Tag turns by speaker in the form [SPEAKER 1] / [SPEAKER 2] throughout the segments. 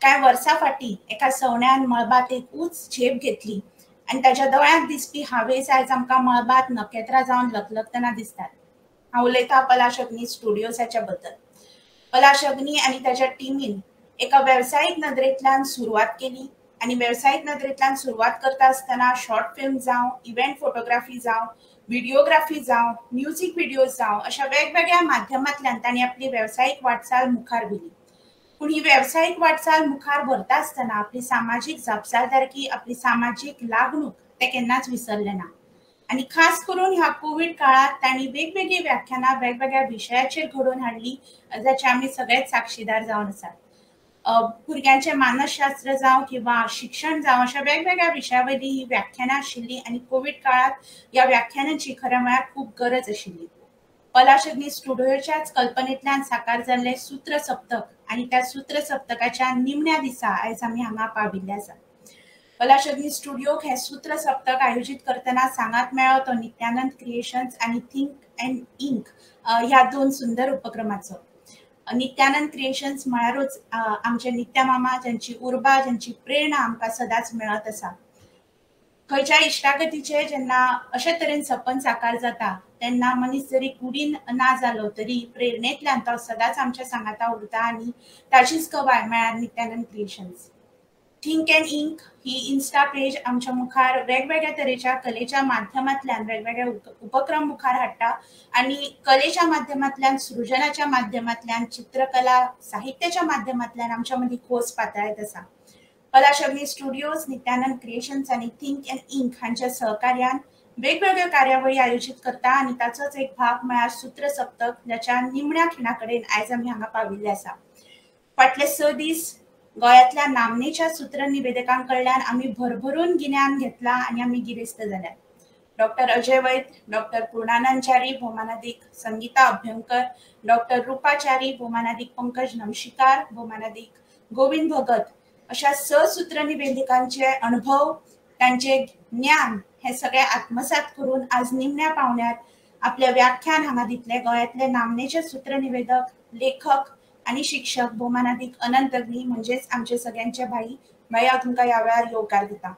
[SPEAKER 1] काय वर्सा फाटी एका सवण्यान मळबात एक उंच झेप घेतली आणि ताच्या दोळ्यांत दिसपी हावेस आयज आमकां मळबात नखेत्रां जावन लखलखतना दिसतात. हांव उलयतां पलाश अग्नी स्टुडियोसाच्या बद्दल. पलाश अग्नी आनी ताच्या टिमीन एका वेवसायीक नदरेंतल्यान सुरवात केली आनी वेवसायीक नदरेंतल्यान सुरवात करता आसतना शॉर्ट फिल्म जावं, इव्हेंट फोटोग्राफी जावं, व्हिडिओग्राफी जावं, म्युझिक व्हिडिओज जावं अशा वेगवेगळ्या माध्यमांतल्यान तांणी आपली वेवसायीक वाटचाल मुखार व्हेली. पूण ही वेवसायीक वाटचाल मुखार व्हरता आसतना आपली सामाजीक जबाबदारकी, आपली सामाजीक लागणूक ते केन्नाच विसरले ना. आणि खास करून ह्या कोविड काळात तांणी वेगवेगळी व्याख्यानां वेगवेगळ्या विशयाचेर घडोवन हाडली, जाचे आमी सगळेच साक्षीदार जावन आसात. भुरग्यांचे मानसशास्त्र जावं किंवा शिक्षण जावं अशा वेगवेगळ्या विशयावयली ही व्याख्यानां आशिल्ली आनी कोविड काळात ह्या व्याख्यानांची खऱ्या म्हळ्यार खूब गरज आशिल्ली. पलाश अग्नी स्टुडियोच्याच कल्पनेंतल्यान साकार जाल्ले सूत्र सप्तक आनी त्या सूत्र सप्तकाच्या निमण्या दिसा आयज आमी हांगा पाविल्ले आसात. पलाश अग्नी स्टुडियोक हे सूत्र सप्तक आयोजीत करतना सांगात मेळ्ळो तो नित्यानंद क्रिएशन्स आनी थिंक अँड इंक ह्या दोन सुंदर उपक्रमाचो. नित्यानंद क्रिएशन्स म्हळ्यारूच आमचे नित्या मामा, ज्यांची उर्बा, ज्यांची प्रेरणा आमकां सदांच मेळत आसा. खंयच्या इश्टागतीचे जेन्ना अशे तरेन सपन साकार जाता तेन्ना मनीस जरी कुडीन ना जालो तरी प्रेरणेंतल्यान तो सदांच आमच्या सांगाता उरता आनी ताचीच कवाय म्हळ्यार Nityanand creations. Think and ink ही इन्स्टा पेज आमच्या मुखार वेगवेगळ्या तरेच्या कलेच्या माध्यमांतल्यान वेगवेगळे उपक्रम मुखार हाडटा आनी कलेच्या माध्यमांतल्यान, सृजनाच्या माध्यमांतल्यान, चित्रकला, साहित्याच्या माध्यमांतल्यान आमच्या मदीं खोस पातळायत आसा. पलाश अग्नी स्टुडियोज, नित्यानंद क्रिएशन्स आनी थिंक अँड इंक हांच्या सहकार्यान वेगवेगळ्यो कार्यावळी आयोजीत करता आनी ताचोच एक भाग म्हळ्यार सूत्र सप्तक, ज्याच्या निमण्या खिणा कडेन आयज आमी हांगा पाविल्ले आसा. फाटले 6 दीस गोंयांतल्या नामनेच्या सूत्र निवेदकांकडल्यान आमी भरभरून गिन्यान घेतला आनी आमी गिरेस्त जाल्यात. डॉक्टर अजय वैद, डॉक्टर पूर्णानंद च्यारी, भौमानादीक संगीता अभ्यंकर, डॉक्टर रूपा च्यारी, भौमानादीक पंकज नमशिकार, भौमानादीक गोविंद भगत अशा 6 सूत्र निवेदकांचे अनुभव, तांचे ज्ञान हे सगळे आत्मसात करून आज निमण्या पावण्यार आपले व्याख्यान हांगा दितले गोंयांतले नामनेचे सूत्र निवेदक, लेखक आनी शिक्षक भौमानादीक अनंत अग्नी म्हणजेच आमचे सगळ्यांचे भाई. भाई हांव तुमकां ह्या वेळार येवकार दिता.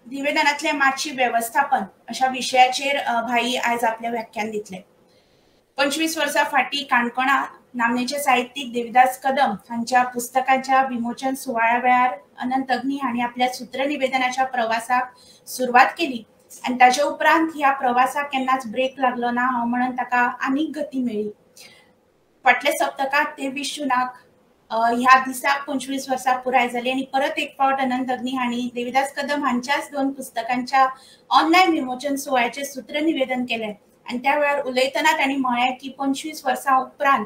[SPEAKER 1] निवेदनातले माची व्यवस्थापन अशा विशयाचेर भाई आयज आपले व्याख्यान दितले. 25 वर्सां फाटीं काणकोणा नामनेचे साहित्यीक देविदास कदम हांच्या पुस्तकाच्या विमोचन सुवाळ्या वेळार अनंत अग्नी हांणी आपल्या सूत्र निवेदनाच्या प्रवासाक सुरवात केली आनी ताचे उपरांत ह्या प्रवासाक केन्नाच ब्रेक लागलो ना. हांव म्हणन ताका आनीक गती मेळ्ळी. फाटले सप्तकांत 23 जूनाक ह्या दिसाक 25 वर्सां पुराय जाली आनी परत एक फावट अनंत अग्नी हांणी देविदास कदम हांच्याच 2 पुस्तकांच्या ऑनलायन विमोचन सुवाळ्याचें सूत्र निवेदन केलें आनी त्या वेळार उलयतना तांणी म्हळें की 25 वर्सां उपरांत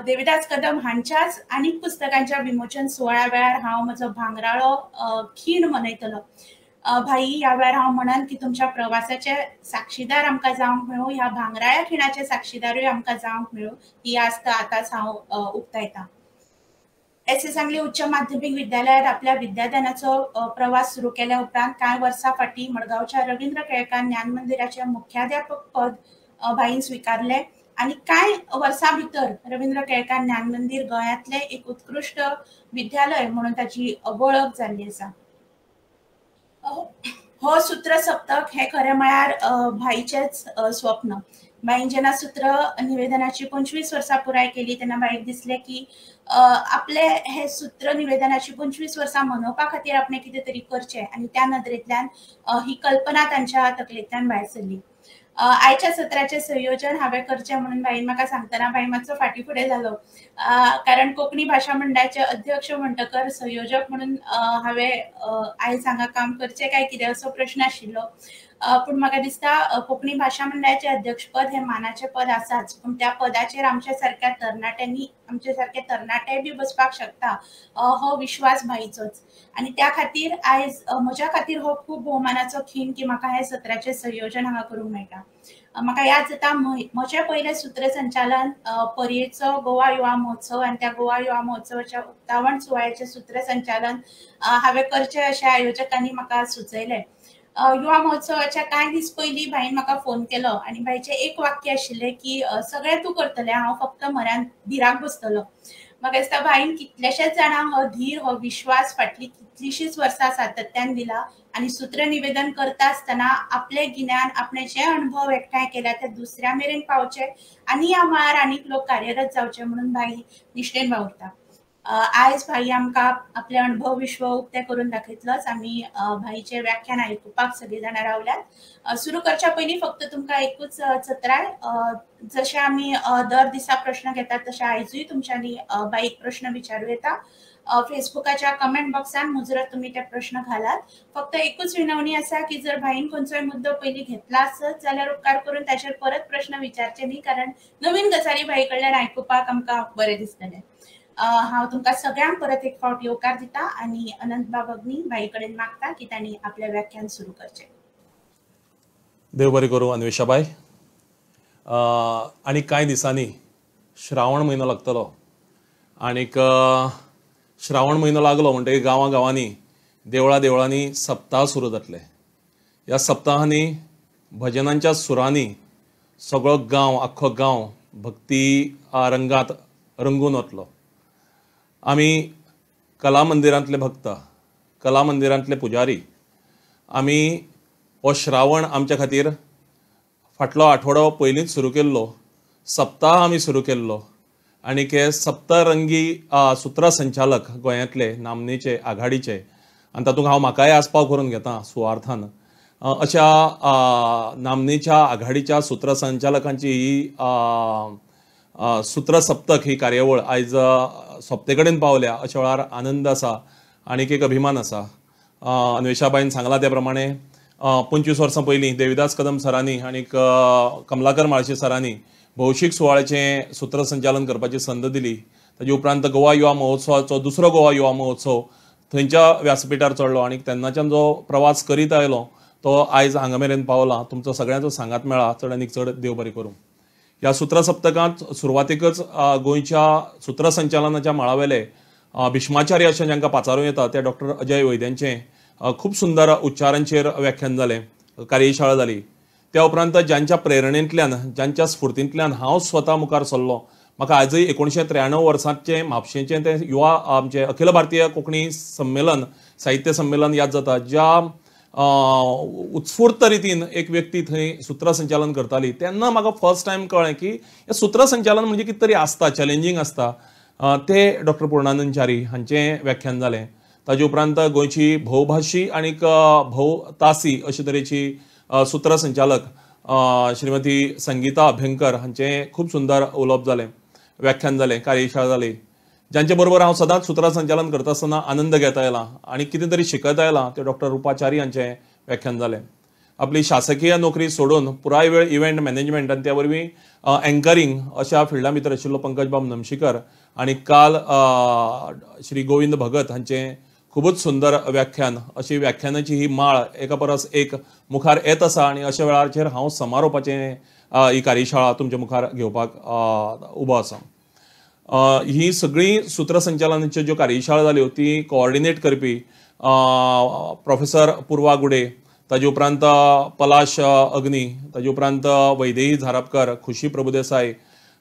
[SPEAKER 1] देविदास कदम हांच्याच आनीक पुस्तकांच्या विमोचन सुवाळ्या वेळार हांव म्हजो भांगराळो खीण मनयतलो. भाई ह्या वेळार हांव म्हणन की तुमच्या प्रवासाचे साक्षीदार आमकां जावंक मेळूं, ह्या भांगराळ्या खिणाचे साक्षीदारूय आमकां जावंक मेळूं ही आस्त आतांच हांव उक्तायतां. एस सांगली उच्च माध्यमीक विद्यालयात आपल्या विद्यादानाचो प्रवास सुरू केल्या उपरांत कांय वर्सां फाटीं मडगांवच्या रवींद्र केळकार ज्ञान मंदिराचे मुख्याध्यापक पद भाईन स्विकारले आनी कांय वर्सां भितर रवींद्र केळकार ज्ञान मंदिर गोंयांतले एक उत्कृश्ट विद्यालय म्हणून ताची वळख जाल्ली आसा. हो सूत्र सप्तक हे खरें म्हळ्यार भाईचेच स्वप्न. भाईन जेन्ना सूत्र निवेदनाची 25 वर्सां पुराय केली तेन्ना भाईक दिसलें की आपले हे सूत्र निवेदनाची 25 वर्सां मनोवपा खातीर आपणें कितें तरी करचें आनी त्या नदरेंतल्यान ही कल्पना तांच्या तकलेंतल्यान भायर सरली. आयच्या सत्राचें संयोजन हांवें करचें म्हणून भाईन म्हाका सांगतना भाई मातसो फाटीं फुडें जालो, कारण कोंकणी भाशा मंडळाचे अध्यक्ष म्हणटकर संयोजक म्हणून हांवें आयज हांगा काम करचें काय कितें असो प्रश्न आशिल्लो. पूण म्हाका दिसता कोंकणी भाशा मंडळाचें अध्यक्षपद हें मानाचें पद आसाच, पूण त्या पदाचेर आमच्या सारक्या तरणाट्यांनी, आमचे सारके तरणाटे बी बसपाक शकता हो विश्वास भाईचोच. आनी त्या खातीर आयज म्हज्या खातीर हो खूब भोवमानाचो खीण की म्हाका हे सत्राचें संयोजन हांगा करूंक मेळटा. म्हाका याद जाता म्हजें पयलें सूत्रसंचालन पर्येचो गोवा युवा महोत्सव आनी त्या गोवा युवा महोत्सवाच्या उक्तावण सुवाळ्याचें सूत्रसंचालन हांवें करचें अशें आयोजकांनी म्हाका सुचयलें. युवा महोत्सवाच्या कांय दीस पयलीं भाईन म्हाका फोन केलो आनी भाईचें एक वाक्य आशिल्लें की सगळें तूं करतलें, हांव फक्त म्हऱ्यान धिराक बसतलो. म्हाका दिसता भाईन कितलेशेच जाणांक हो धीर, हो विश्वास फाटलीं कितलींशींच वर्सां सातत्यान दिला आनी सूत्र निवेदन करता आसतना आपलें गिन्यान, आपणे जे अणभव एकठांय केल्या ते दुसऱ्या मेरेन पावचे आनी ह्या मळार आनीक लोक कार्यरत जावचे म्हणून भाई निश्टेन वावुरता. आयज भाई आमकां आपले अणभव विश्व उक्ते करून दाखयतलोच. आमी भाईचे व्याख्यान आयकुपाक सगळीं जाणां रावल्यात. सुरू करच्या पयलीं फक्त तुमकां एकूच चत्राय, जशें आमी दर दिसा प्रश्न घेतात तशें आयजूय तुमच्यांनी भाईक प्रश्न विचारूं येता. फेसबुकाच्या कमेंट बॉक्सान मुजरत तुमी ते प्रश्न घालात. फक्त एकूच विनवणी आसा की जर भाईन खंयचोय मुद्दो पयलीं घेतला आसत जाल्यार उपकार करून ताचेर परत प्रश्न विचारचे न्ही, कारण नवीन गजाली भाई कडल्यान आयकुपाक आमकां बरें दिसतलें. हांव तुमकां सगळ्यांक परत एक फावट येवकार दिता आनी अनंत बाबगनी भाई कडेन मागता की तांणी आपलें व्याख्यान सुरू करचें.
[SPEAKER 2] देव बरें करूं अन्वेषाबाई. आनी कांय दिसांनी श्रावण म्हयनो लागतलो आनीक श्रावण म्हयनो लागलो म्हणटकीर गांवांनी देवळांनी सप्ताह सुरू जातले. ह्या सप्ताहांनी भजनांच्या सुरांनी सगळो गांव, आख्खो गांव भक्ती रंगात रंगून वतलो. आमी कला मंदिरांतले भक्त, कला मंदिरांतले पुजारी, आमी हो श्रावण आमच्या खातीर फाटलो आठवडो पयलींच सुरू केल्लो सप्ताह आमी सुरू केल्लो आनीक हे सप्तरंगी सुत्रसंचालक गोंयांतले नामनेचे आघाडीचे, आनी तातूंत हांव म्हाकाय आस्पाव करून घेता सुवार्थान. अशा नामनेच्या आघाडीच्या सुत्रसंचालकांची ही सूत्र सप्तक ही कार्यावळ आयज सोंपते कडेन पावल्या. अशा वेळार आनंद आसा आनीक एक अभिमान आसा. अन्वेषाबाईन सांगला त्या प्रमाणे 25 वर्सां पयलीं देविदास कदम सरांनी आनीक कमलाकर माळशे सरांनी भौशीक सुवाळ्याचें सूत्रसंचालन करपाची संद दिली. ताजे उपरांत गोवा युवा महोत्सवाचो दुसरो गोवा युवा महोत्सव थंयच्या व्यासपिठार चडलो आनीक तेन्नाच्यान जो प्रवास करीत आयलो तो आयज हांगा मेरेन पावला. तुमचो सगळ्यांचो सांगात मेळा. चड आनीक चड देव बरें करूं. ह्या सूत्र सप्तकांत सुरवातेकच गोंयच्या सूत्रसंचालनाच्या मळावेले भिष्माचार्य अशें जांकां पाचारूं येता ते डॉक्टर अजय वैद्यांचें खूब सुंदर उच्चारांचेर व्याख्यान जालें, कार्यशाळा जाली. त्या उपरांत ज्यांच्या प्रेरणेंतल्यान, ज्यांच्या स्फुर्तींतल्यान हांव स्वता मुखार सरलो, म्हाका आजूय 1993 वर्साचें म्हापशेंचें तें युवा आमचें अखिल भारतीय कोंकणी संमेलन, साहित्य संमेलन याद जाता. ज्या उत्स्फूर्त रितीन एक व्यक्ती थंय सूत्रसंचालन करताली तेन्ना म्हाका फर्स्ट टायम कळ्ळें की हें सूत्रसंचालन म्हणजे कितें तरी आसता, चॅलेंजींग आसता. ते डॉक्टर पूर्णानंद च्यारी हांचें व्याख्यान जालें. ताजे उपरांत गोंयची भोवभाशी आनीक भोवतासी अशे तरेची सूत्रसंचालक श्रीमती संगीता अभ्यंकर हांचें खूब सुंदर उलोवप जालें, व्याख्यान जालें, कार्यशाळा जाली. जांचे बरोबर हांव सदांच सूत्रसंचालन करता आसतना आनंद घेता आयला आनी कितें तरी शिकत आयलां ते डॉक्टर रुपाचारी हांचें व्याख्यान जालें. आपली शासकीय नोकरी सोडून पुराय वेळ इव्हेंट मॅनेजमेंट आनी त्या वरवीं एंकरींग अशा फिल्डा भितर आशिल्लो पंकजबाब नमशीकर आनी काल श्री गोविंद भगत हांचें खूबच सुंदर व्याख्यान. अशी व्याख्यानाची ही माळ एका परस एक मुखार येत आसा आनी अशा वेळाचेर हांव समारोपाचें ही कार्यशाळा तुमच्या मुखार घेवपाक उबो आसा. ही सगळी सूत्रसंचालनाच्यो ज्यो कार्यशाळा जाल्यो ती कोऑर्डिनेट करपी प्रोफेसर पुर्वा गुडे, ताजे उपरांत पलाश अग्नी, ताजे उपरांत वैदेही झारपकर, खुशी प्रभुदेसाय,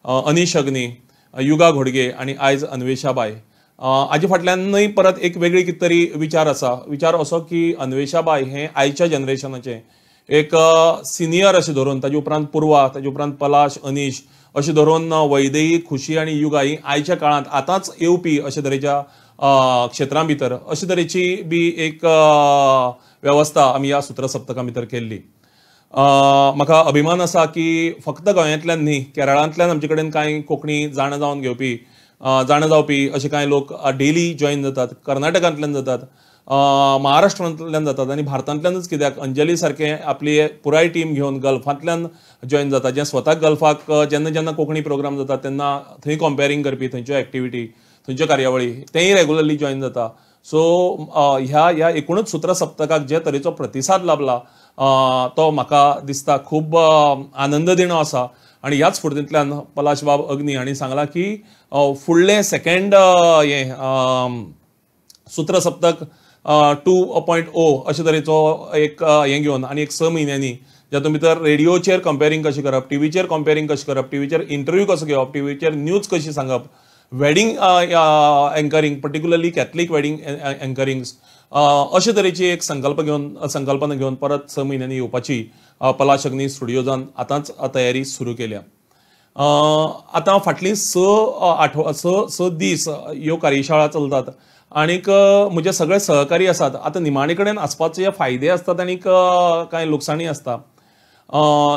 [SPEAKER 2] अनीश अग्नी, युगा घोडगे आनी आयज अन्वेषाबाई. हाजे फाटल्यानय परत एक वेगळी कितें तरी विचार आसा. विचार असो की अन्वेषाबाई हें आयच्या जनरेशनाचें एक सिनियर अशें धरून, ताजे उपरांत पुर्वा, ताजे उपरांत पलाश, अनीश अशें धरून वैदेही, खुशी आनी युगा ही आयच्या काळांत आतांच येवपी अशे तरेच्या क्षेत्रां भितर अशे तरेची बी एक वेवस्था आमी ह्या सूत्र सप्तका भितर केल्ली. म्हाका अभिमान आसा की फक्त गोंयांतल्यान न्ही, केरळांतल्यान आमचे कडेन कांय कोंकणी जाण जावपी अशे कांय लोक डेली जॉयन जातात, कर्नाटकांतल्यान जातात, महाराष्ट्रांतल्यान जातात आनी भारतांतल्यानच कित्याक अंजली सारकें आपली पुराय टीम घेवन गल्फांतल्यान जॉयन जाता, जे स्वताक गल्फाक जेन्ना कोंकणी प्रोग्राम जाता तेन्ना थंय कंपेरिंग करपी थंयच्यो एक्टिविटी, थंयच्यो कार्यावळी तेंय रेगुलरली जॉयन जाता. सो ह्या एकूणच सूत्र सप्तकाक जे तरेचो प्रतिसाद लाभला तो म्हाका दिसता खूब आनंद दिणो आसा. आनी ह्याच स्फूर्तींतल्यान पलाश बाब अग्नी हांणी सांगलां की फुडलें सेकंड सूत्र सप्तक 2.0 अशे तरेचो एक हें घेवन आनी एक 6 म्हयन्यांनी जातून भितर रेडिओचेर कंपेरिंग कशें करप, टीव्हीचेर कंपेरिंग कशें करप, टीव्हीचेर इंटरव्यू कसो घेवप, टीव्हीचेर न्यूज कशी सांगप, wedding anchoring, particularly Catholic wedding anchorings, अशे तरेची एक संकल्पना घेवन परत 6 म्हयन्यांनी येवपाची पलाश अग्नी स्टुडिओजान आतांच तयारी सुरू केल्या. आतां फाटलीं 6 दीस ह्यो कार्यशाळा चलतात आनीक म्हजे सगळे सहकारी आसात. आतां निमाणे कडेन आसपाचे फायदे आसतात आनीक कांय लुकसाणी आसता.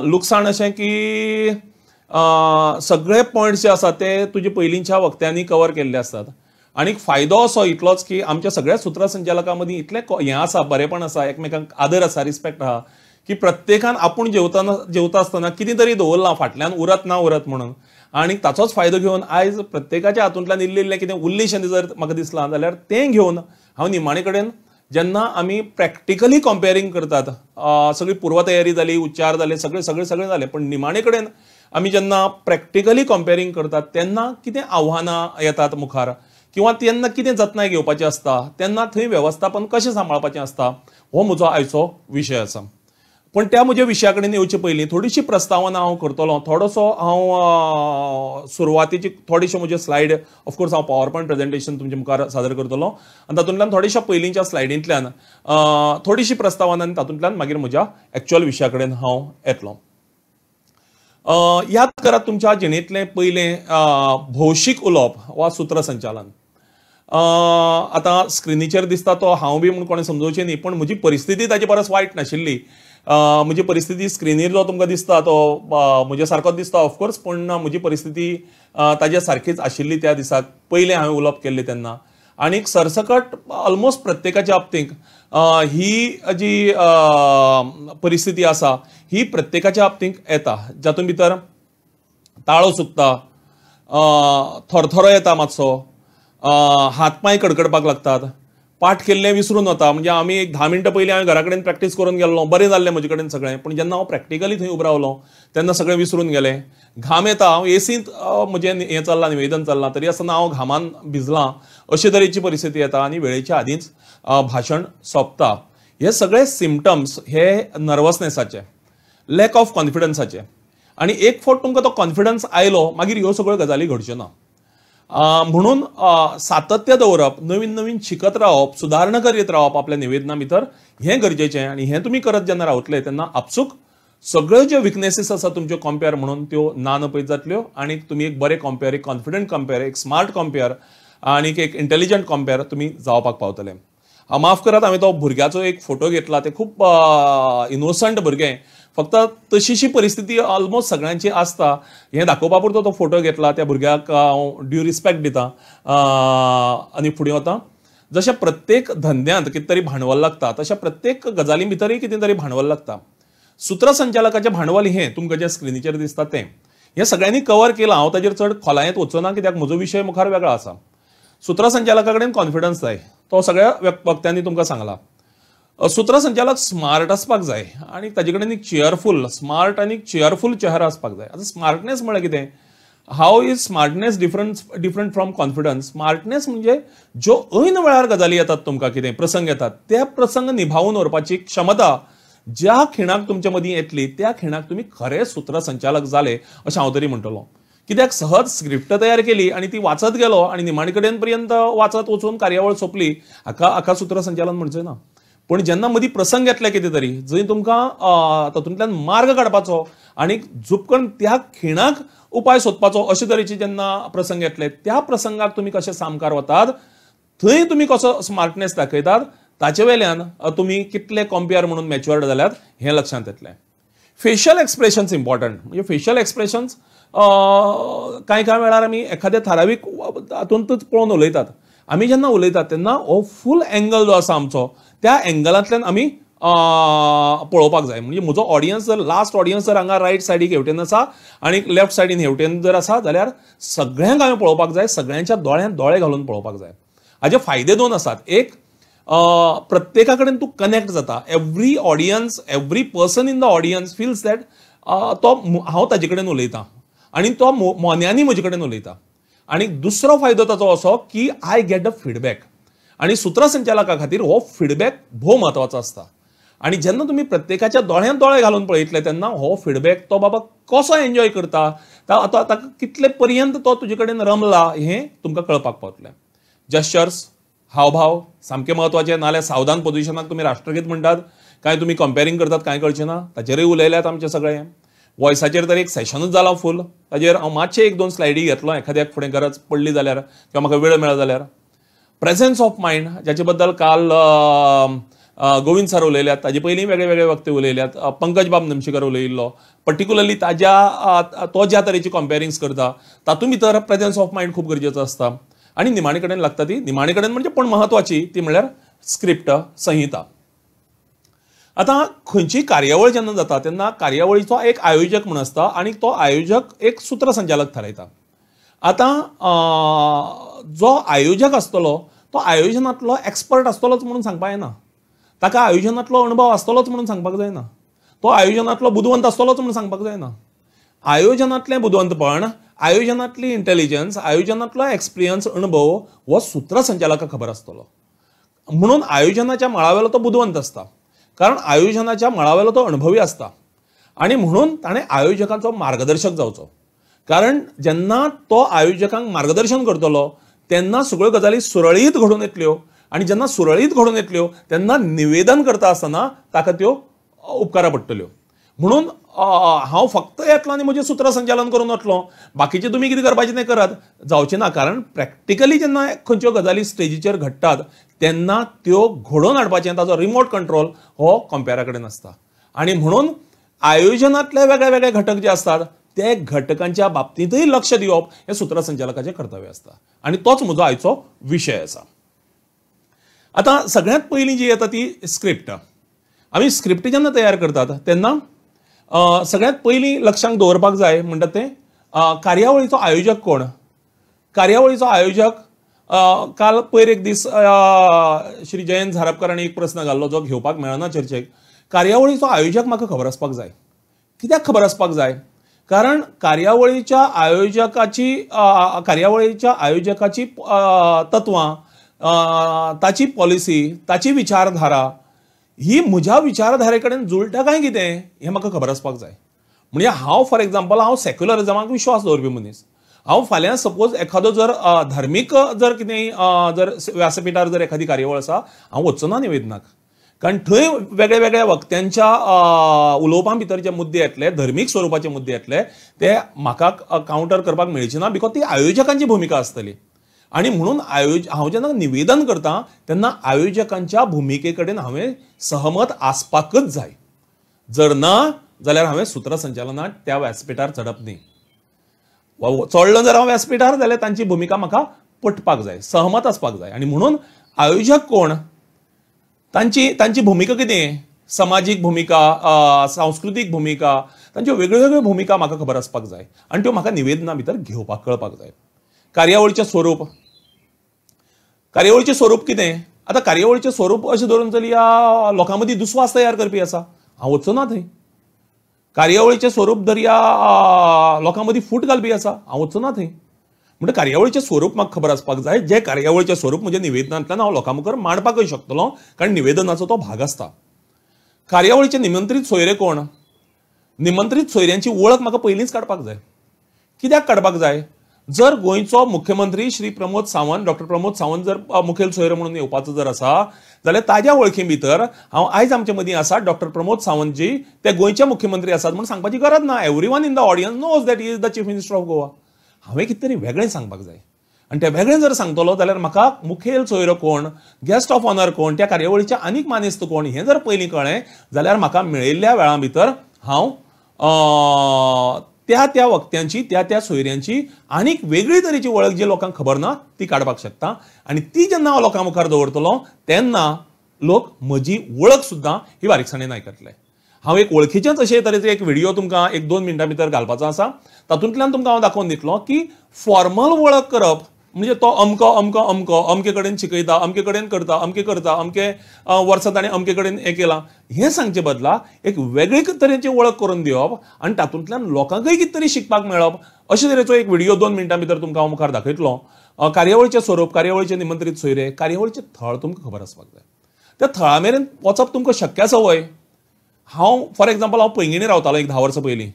[SPEAKER 2] लुकसाण अशें की सगळे पॉयंट्स जे आसात ते तुजे पयलींच्या वक्त्यांनी कवर केल्ले आसतात. आनीक फायदो असो इतलोच की आमच्या सगळ्या सुत्रसंचालकां मदीं इतलें हें आसा, बरेपण आसा, एकमेकांक आदर आसा, रिस्पेक्ट आहा की प्रत्येकान आपूण जेवता आसतना कितें तरी दवरलां फाटल्यान उरत ना उरत म्हणून. आनी ताचोच फायदो घेवन आयज प्रत्येकाच्या हातूंतल्यान इल्लें कितें उरलेंशें जर म्हाका दिसलां जाल्यार तें घेवन हांव निमाणे कडेन जेन्ना आमी प्रॅक्टिकली कंपेरिंग करतात, सगळी पूर्वतयारी जाली, उच्चार जाले, सगळें जालें, पण निमाणे कडेन आमी जेन्ना प्रॅक्टिकली कंपेरिंग करतात तेन्ना कितें आव्हानां येतात मुखार किंवा तेन्ना कितें जतनाय घेवपाचें आसता, तेन्ना थंय वेवस्थापन कशें सांबाळपाचें आसता, हो म्हजो आयचो विशय आसा. पण त्या म्हज्या विशया कडेन येवचे पयलीं थोडीशी प्रस्तावना हांव करतलों. थोडोसो हांव सुरवातीची थोडीशी म्हजे स्लायड, ऑफकोर्स हांव पॉवर पॉयंट प्रेझेंटेशन तुमचे मुखार सादर करतलों आनी तातूंतल्यान थोड्याशा पयलींच्या स्लायडींतल्यान थोडीशी प्रस्तावना आनी तातूंतल्यान मागीर म्हज्या एक्चुअल विशया कडेन हांव येतलों. याद करात तुमच्या जिणेंतलें पयलें भौशीक उलोवप वा सूत्रसंचालन. आतां स्क्रिनीचेर दिसता तो हांव बी म्हूण कोणें समजोवचें न्ही, पण म्हजी परिस्थिती ताचे परस वायट नाशिल्ली. म्हजी परिस्थिती स्क्रिनीर जो तुमकां दिसता तो म्हज्या सारकोच दिसता ऑफकोर्स, पण म्हजी परिस्थिती ताज्या सारकीच आशिल्ली त्या दिसाक पयलें हांवें उलोवप केल्लें तेन्ना. आनीक सरसकट ऑलमोस्ट प्रत्येकाच्या बाबतींत ही जी परिस्थिती आसा ही प्रत्येकाच्या बाबतींत येता, जातून भितर ताळो सुकता, थरथरो येता मातसो, हात पांय कडकडपाक लागतात, पाठ केल्लें विसरून वता. म्हणजे आमी एक 10 मिनटां पयलीं हांवें घरा कडेन प्रॅक्टीस करून गेल्लो, बरें जाल्लें म्हजे कडेन सगळें, पण जेन्ना हांव प्रॅक्टिकली थंय उबो रावलो तेन्ना सगळें विसरून गेलें. घाम येता, हांव एसींत म्हजें हें चल्लां, निवेदन चल्लां, तरी आसतना हांव घामान भिजलां, अशे तरेची परिस्थिती येता आनी वेळेच्या आदींच भाशण सोंपता. हे सगळे सिम्पटम्स हे नर्वसनेसाचे, लॅक ऑफ कॉन्फिडन्साचे. आनी एक फावट तुमकां तो कॉन्फिडन्स आयलो मागीर ह्यो सगळ्यो गजाली घडच्यो ना. म्हणून सातत्य दवरप, नवीन नवीन शिकत रावप, सुदारणा करीत रावप आपल्या निवेदना भितर, हें गरजेचें. आनी हें तुमी करत जेन्ना रावतले तेन्ना आपसूक सगळ्यो ज्यो विकनेसीस आसा तुमच्यो कंपेर म्हणून त्यो ना नपयत जातल्यो आनी तुमी एक बरे कंपेर, एक कॉन्फिडंट कंपेर, एक स्मार्ट कंपेर आनीक एक इंटेलिजंट कंपेर तुमी जावपाक पावतले. माफ करात, हांवें तो भुरग्याचो एक फोटो घेतला, ते खूब इनोसंट भुरगें, फक्त तशीशी परिस्थिती ऑलमोस्ट सगळ्यांची आसता. हें दाखोवपा पुरतो तो फोटो घेतला. त्या भुरग्याक हांव ड्यू रिस्पेक्ट दितां आनी फुडें वता. जशें प्रत्येक धंद्यांत कितें तरी भांडवल लागता, तशें प्रत्येक गजाली भितरय कितें तरी भांडवल लागता. सूत्रसंचालकाचें भांडवल हें तुमकां जें स्क्रिनीचेर दिसता तें, हें सगळ्यांनी कवर केलां. हांव ताजेर चड खोलायेंत वचचो ना, कित्याक म्हजो विशय मुखार वेगळो आसा. सूत्रसंचालका कडेन कॉन्फिडन्स जाय, तो सगळ्या वक्त्यांनी तुमकां सांगला. सूत्रसंचालक स्मार्ट आसपाक जाय आनी ताजे कडेन एक चेअरफूल, स्मार्ट आनी चेअरफूल चेहरा आसपाक जाय. आतां स्मार्टनेस म्हळ्यार कितें? How is smartness different from confidence? Smartness म्हणजे ज्यो ऐन वेळार गजाली येतात, तुमकां कितें प्रसंग येतात, ते प्रसंग निभावून व्हरपाची क्षमता ज्या खिणाक तुमचे मदीं येतली त्या खिणाक तुमी खरे सूत्रसंचालक जाले अशें हांव तरी म्हणटलो. कित्याक सहज स्क्रिप्ट तयार केली आनी ती वाचत गेलो आनी निमाणे कडेन पर्यंत वाचत वचून कार्यावळ सोंपली, हाका सूत्रसंचालन म्हणचें ना. पण जेन्ना मदीं प्रसंग येतले कितें तरी, जंय तुमकां तातूंतल्यान मार्ग काडपाचो आनी झुपकन त्या खिणाक उपाय सोदपाचो, अशे तरेचे जेन्ना प्रसंग येतले, त्या प्रसंगाक तुमी कशे सामकार वतात, थंय तुमी कसो स्मार्टनेस दाखयतात, ताचे वेल्यान तुमी कितले कंपेर म्हणून मॅच्युअर्ड जाल्यात हें लक्षांत येतलें. Facial expressions important. म्हणजे फेशियल एक्सप्रेशन्स कांय वेळार आमी एखाद्या थारावीक हातूंतच पळोवन उलयतात. आमी जेन्ना उलयतात तेन्ना हो फूल एंगल जो आसा आमचो, त्या एंगलांतल्यान आमी पळोवपाक जाय. म्हणजे म्हजो ऑडियन्स जर, लास्ट ऑडियन्स जर हांगा रायट सायडीक हेवटेन आसा आनी लेफ्ट सायडीन हेवटेन जर आसा जाल्यार सगळ्यांक हांवें पळोवपाक जाय, सगळ्यांच्या दोळ्यांत दोळे घालून पळोवपाक जाय. हाचे फायदे 2 आसात. एक, प्रत्येका कडेन तूं कनेक्ट जाता. Every audience, every person in the audience feels that हांव ताजे कडेन उलयतां आनी तो मोन्यांनी म्हजे कडेन उलयता. आनी दुसरो फायदो ताचो असो की आय गेट द फीडबॅक. आनी सूत्रसंचालका खातीर हो फीडबॅक भोव म्हत्वाचो आसता. आनी जेन्ना तुमी प्रत्येकाच्या दोळ्यांत दोळे घालून पळयतले तेन्ना हो फीडबॅक तो बाबा कसो एन्जॉय करता, ताका कितले पर्यंत तो तुजे कडेन रमला हें तुमकां कळपाक पावतलें. जस्चर्स, हावभाव सामके म्हत्वाचे, नाल्यार सावधान पोजिशनाक तुमी राष्ट्रगीत म्हणटात काय तुमी कंपेरिंग करतात कांय कळचें ना. ताचेरय उलयल्यात आमचे सगळे. वॉयसाचेर तर एक सेशनूच जालां फूल. ताचेर हांव मातशे 1-2 स्लायडी घेतलो एखाद्याक फुडें गरज पडली जाल्यार किंवा म्हाका वेळ मेळ्ळो जाल्यार. प्रेझन्स ऑफ मायंड जाचे बद्दल काल गोविंद सर उलयल्यात, ताजे पयलीं वेगळे वेगळे वक्ते उलयल्यात. पंकज बाब नमशीकर उलयिल्लो पर्टिक्युलरली तो ज्या तरेची कंपेरिंग्स करता तातूंत भितर प्रेझन्स ऑफ मायंड खूब गरजेचो आसता. आनी निमाणे कडेन लागता ती निमाणे कडेन म्हणजे पण म्हत्वाची ती म्हणल्यार स्क्रिप्ट संहिता. आतां खंयची कार्यावळ जेन्ना जाता तेन्ना कार्यावळीचो एक आयोजक म्हूण आसता आनी तो आयोजक एक सूत्रसंचालक थारायता. आतां जो आयोजक आसतलो तो आयोजनांतलो एक्सपर्ट आसतलोच म्हणून सांगपाक येना. ताका आयोजनांतलो अणभव आसतलोच म्हणून सांगपाक जायना. तो आयोजनांतलो बुदवंत आसतलोच म्हणून सांगपाक जायना. आयोजनांतलें बुदवंतपण, आयोजनांतली इंटेलिजन्स, आयोजनांतलो एक्सपिरियन्स अणभव हो सूत्रसंचालकाक खबर आसतलो. म्हणून आयोजनाच्या मळावेलो तो बुदवंत आसता, कारण आयोजनाच्या मळावेलो तो अणभवी आसता. आनी म्हणून ताणें आयोजकांचो मार्गदर्शक जावचो. कारण जेन्ना तो आयोजकांक मार्गदर्शन करतलो तेन्ना सगळ्यो गजाली सुरळीत घडून येतल्यो. आनी जेन्ना सुरळीत घडून येतल्यो तेन्ना निवेदन करता आसतना ताका त्यो उपकारा पडटल्यो. म्हणून हांव फक्त येतलो आनी म्हजें सूत्रसंचालन करून वतलो, बाकीचे तुमी कितें करपाचें तें करात, जावचें ना. कारण प्रॅक्टिकली जेन्ना खंयच्यो गजाली स्टेजीचेर घडटात तेन्ना त्यो घडोवन हाडपाचें ताचो रिमोट कंट्रोल हो कंपेरा कडेन आसता. आनी म्हणून आयोजनांतले वेगळे वेगळे घटक जे आसतात ते घटकांच्या बाबतींतय लक्ष दिवप हें सूत्रसंचालकाचें कर्तव्य आसता. आनी तोच म्हजो आयचो विशय आसा. आतां सगळ्यांत पयलीं जी येता ती स्क्रिप्ट. आमी स्क्रिप्ट जेन्ना तयार करतात तेन्ना सगळ्यांत पयलीं लक्षांत दवरपाक जाय म्हणटा तें कार्यावळीचो आयोजक कोण. कार्यावळीचो आयोजक काल पयर एक दीस श्री जयंत झारपकरांनी एक प्रस्न घाल्लो जो घेवपाक मेळना चर्चेक. कार्यावळीचो आयोजक म्हाका खबर आसपाक जाय. कित्याक खबर आसपाक जाय? कारण कार्यावळीच्या आयोजकाची तत्वां, ताची पॉलिसी, ताची विचारधारा ही म्हज्या विचारधारे कडेन जुळटा काय कितें हें म्हाका खबर आसपाक जाय. म्हणजे हांव फॉर एग्जाम्पल हांव सेक्युलरिजमाक विश्वास दवरपी मनीस. हांव फाल्यां सपोज एखादो जर धार्मीक जर कितेंय जर व्यासपीठार जर एखादी कार्यावळ आसा हांव वचचो ना निवेदनाक. कारण थंय वेगळ्या वेगळ्या वक्त्यांच्या उलोवपां भितर जे मुद्दे येतले, धर्मीक स्वरुपाचे मुद्दे येतले ते म्हाका कावंटर करपाक मेळचे ना, बिकॉज ती आयोजकांची भुमिका आसतली. आनी म्हणून हांव जेन्ना निवेदन करता तेन्ना आयोजकांच्या भुमिके कडेन हांवें सहमत आसपाकच जाय. जर ना जाल्यार हांवें सूत्रसंचालनांत त्या व्यासपीठार चडप न्ही. चडलो जर हांव व्यासपीठार जाल्यार तांची भुमिका म्हाका पटपाक जाय, सहमत आसपाक जाय. आनी म्हणून आयोजक कोण, तांची भुमिका कितें, समाजीक भुमिका, सांस्कृतीक भुमिका, तांच्यो वेगळ्यो वेगळ्यो भुमिका म्हाका खबर आसपाक जाय आनी त्यो म्हाका निवेदना भितर घेवपाक कळपाक जाय. कार्यावळीचें स्वरूप कितें? आतां कार्यावळीचें स्वरूप अशें धरून चलया लोकां मदीं दुस्वास तयार करपी आसा, हांव वचचो ना थंय. कार्यावळीचें स्वरूप धरया लोकां मदीं फूट घालपी आसा, हांव वचचो ना थंय. म्हणजे कार्यावळीचें स्वरूप म्हाका खबर आसपाक जाय, जे कार्यावळीचें स्वरूप म्हज्या निवेदनांतल्यान हांव लोकां मुखार मांडपाकय शकतलों, कारण निवेदनाचो तो भाग आसता. कार्यावळीचे निमंत्रीत सोयरे कोण? निमंत्रीत सोयऱ्यांची वळख म्हाका पयलींच काडपाक जाय. कित्याक काडपाक जाय? जर गोंयचो मुख्यमंत्री श्री प्रमोद सावंत, डॉक्टर प्रमोद सावंत जर मुखेल सोयरो म्हणून येवपाचो जर आसा जाल्यार ताज्या वळखी भितर हांव आयज आमचे मदीं आसा डॉक्टर प्रमोद सावंत जी ते गोंयचे मुख्यमंत्री आसात म्हणून सांगपाची गरज ना. Everyone in the audience knows that he is the chief minister of Goa. हांवें कितें तरी वेगळें सांगपाक जाय. आनी तें वेगळें जर सांगतलो जाल्यार म्हाका मुखेल सोयरो कोण, गेस्ट ऑफ ऑनर कोण, त्या कार्यावळीचे आनीक मानेस्त कोण हें जर पयलीं कळ्ळें जाल्यार म्हाका मेळिल्ल्या वेळा भितर हांव त्या वक्त्यांची, त्या सोयऱ्यांची आनीक वेगळी तरेची वळख जी लोकांक खबर ना ती काडपाक शकता. आनी ती जेन्ना हांव लोकां मुखार दवरतलो तेन्ना लोक म्हजी वळख सुद्दां ही बारीकसाणेन आयकतले. हांव एक वळखीचेंच अशे तरेचो एक व्हिडिओ तुमकां 1-2 मिनटां भितर घालपाचो आसा. तातूंतल्यान तुमकां हांव दाखोवन दितलो की फॉर्मल वळख करप म्हणजे तो अमके कडेन शिकयता, अमके कडेन करता, अमके वर्सा ताणें अमके कडेन हें केलां हें सांगचे बदला एक वेगळे तरेची वळख करून दिवप आनी तातूंतल्यान लोकांकय कितें तरी शिकपाक मेळप अशे तरेचो एक व्हिडिओ 2 मिनटां भितर तुमकां हांव मुखार दाखयतलो. कार्यावळीचें स्वरूप, कार्यावळीचे निमंत्रीत सोयरे, कार्यावळीचें थळ तुमकां खबर आसपाक जाय. त्या थळा मेरेन वचप तुमकां शक्य आसा वय. फॉर एग्जाम्पल हांव पैंगिणी रावतालो एक 10 वर्सां पयलीं.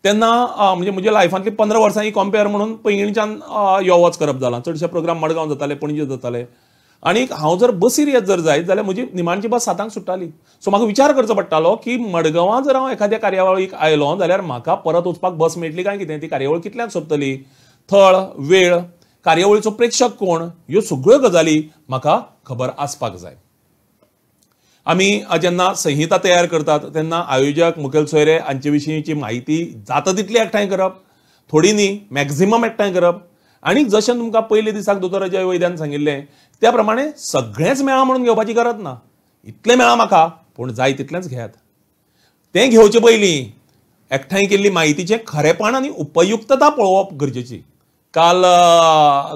[SPEAKER 2] तेन्ना म्हणजे म्हज्या लायफांतली 15 वर्सां ही कंपेर म्हणून पैंगिणीच्यान यो वच करप जालां. चडशे प्रोग्राम मडगांव जाताले, पणजे जाताले. आनी हांव जर बसीर येत जर जायत जाल्यार म्हजी निमाणची बस 7 सुट्टाली. सो म्हाका विचार करचो पडटालो की मडगांवां जर हांव एखाद्या कार्यावळीक आयलो जाल्यार म्हाका परत वचपाक बस मेळटली काय कितें, ती कार्यावळ कितल्यांक सोंपतली, थळ, वेळ, कार्यावळीचो प्रेक्षक कोण, ह्यो सगळ्यो गजाली म्हाका खबर आसपाक जाय. आमी जेन्ना संहिता तयार करतात तेन्ना आयोजक, मुखेल सोयरे हांचे विशींची म्हायती जाता तितली एकठांय करप, थोडी न्ही मॅक्झिमम एकठांय करप. आनी जशें तुमकां पयले दिसाक दोतोर अजय वैद्यान सांगिल्लें त्या प्रमाणे सगळेंच मेळा म्हणून घेवपाची गरज ना. इतलें मेळा म्हाका, पूण जाय तितलेंच घेयात. तें घेवचे पयलीं एकठांय केल्ली म्हायतीचें खरेपण आनी उपयुक्तता पळोवप गरजेची. काल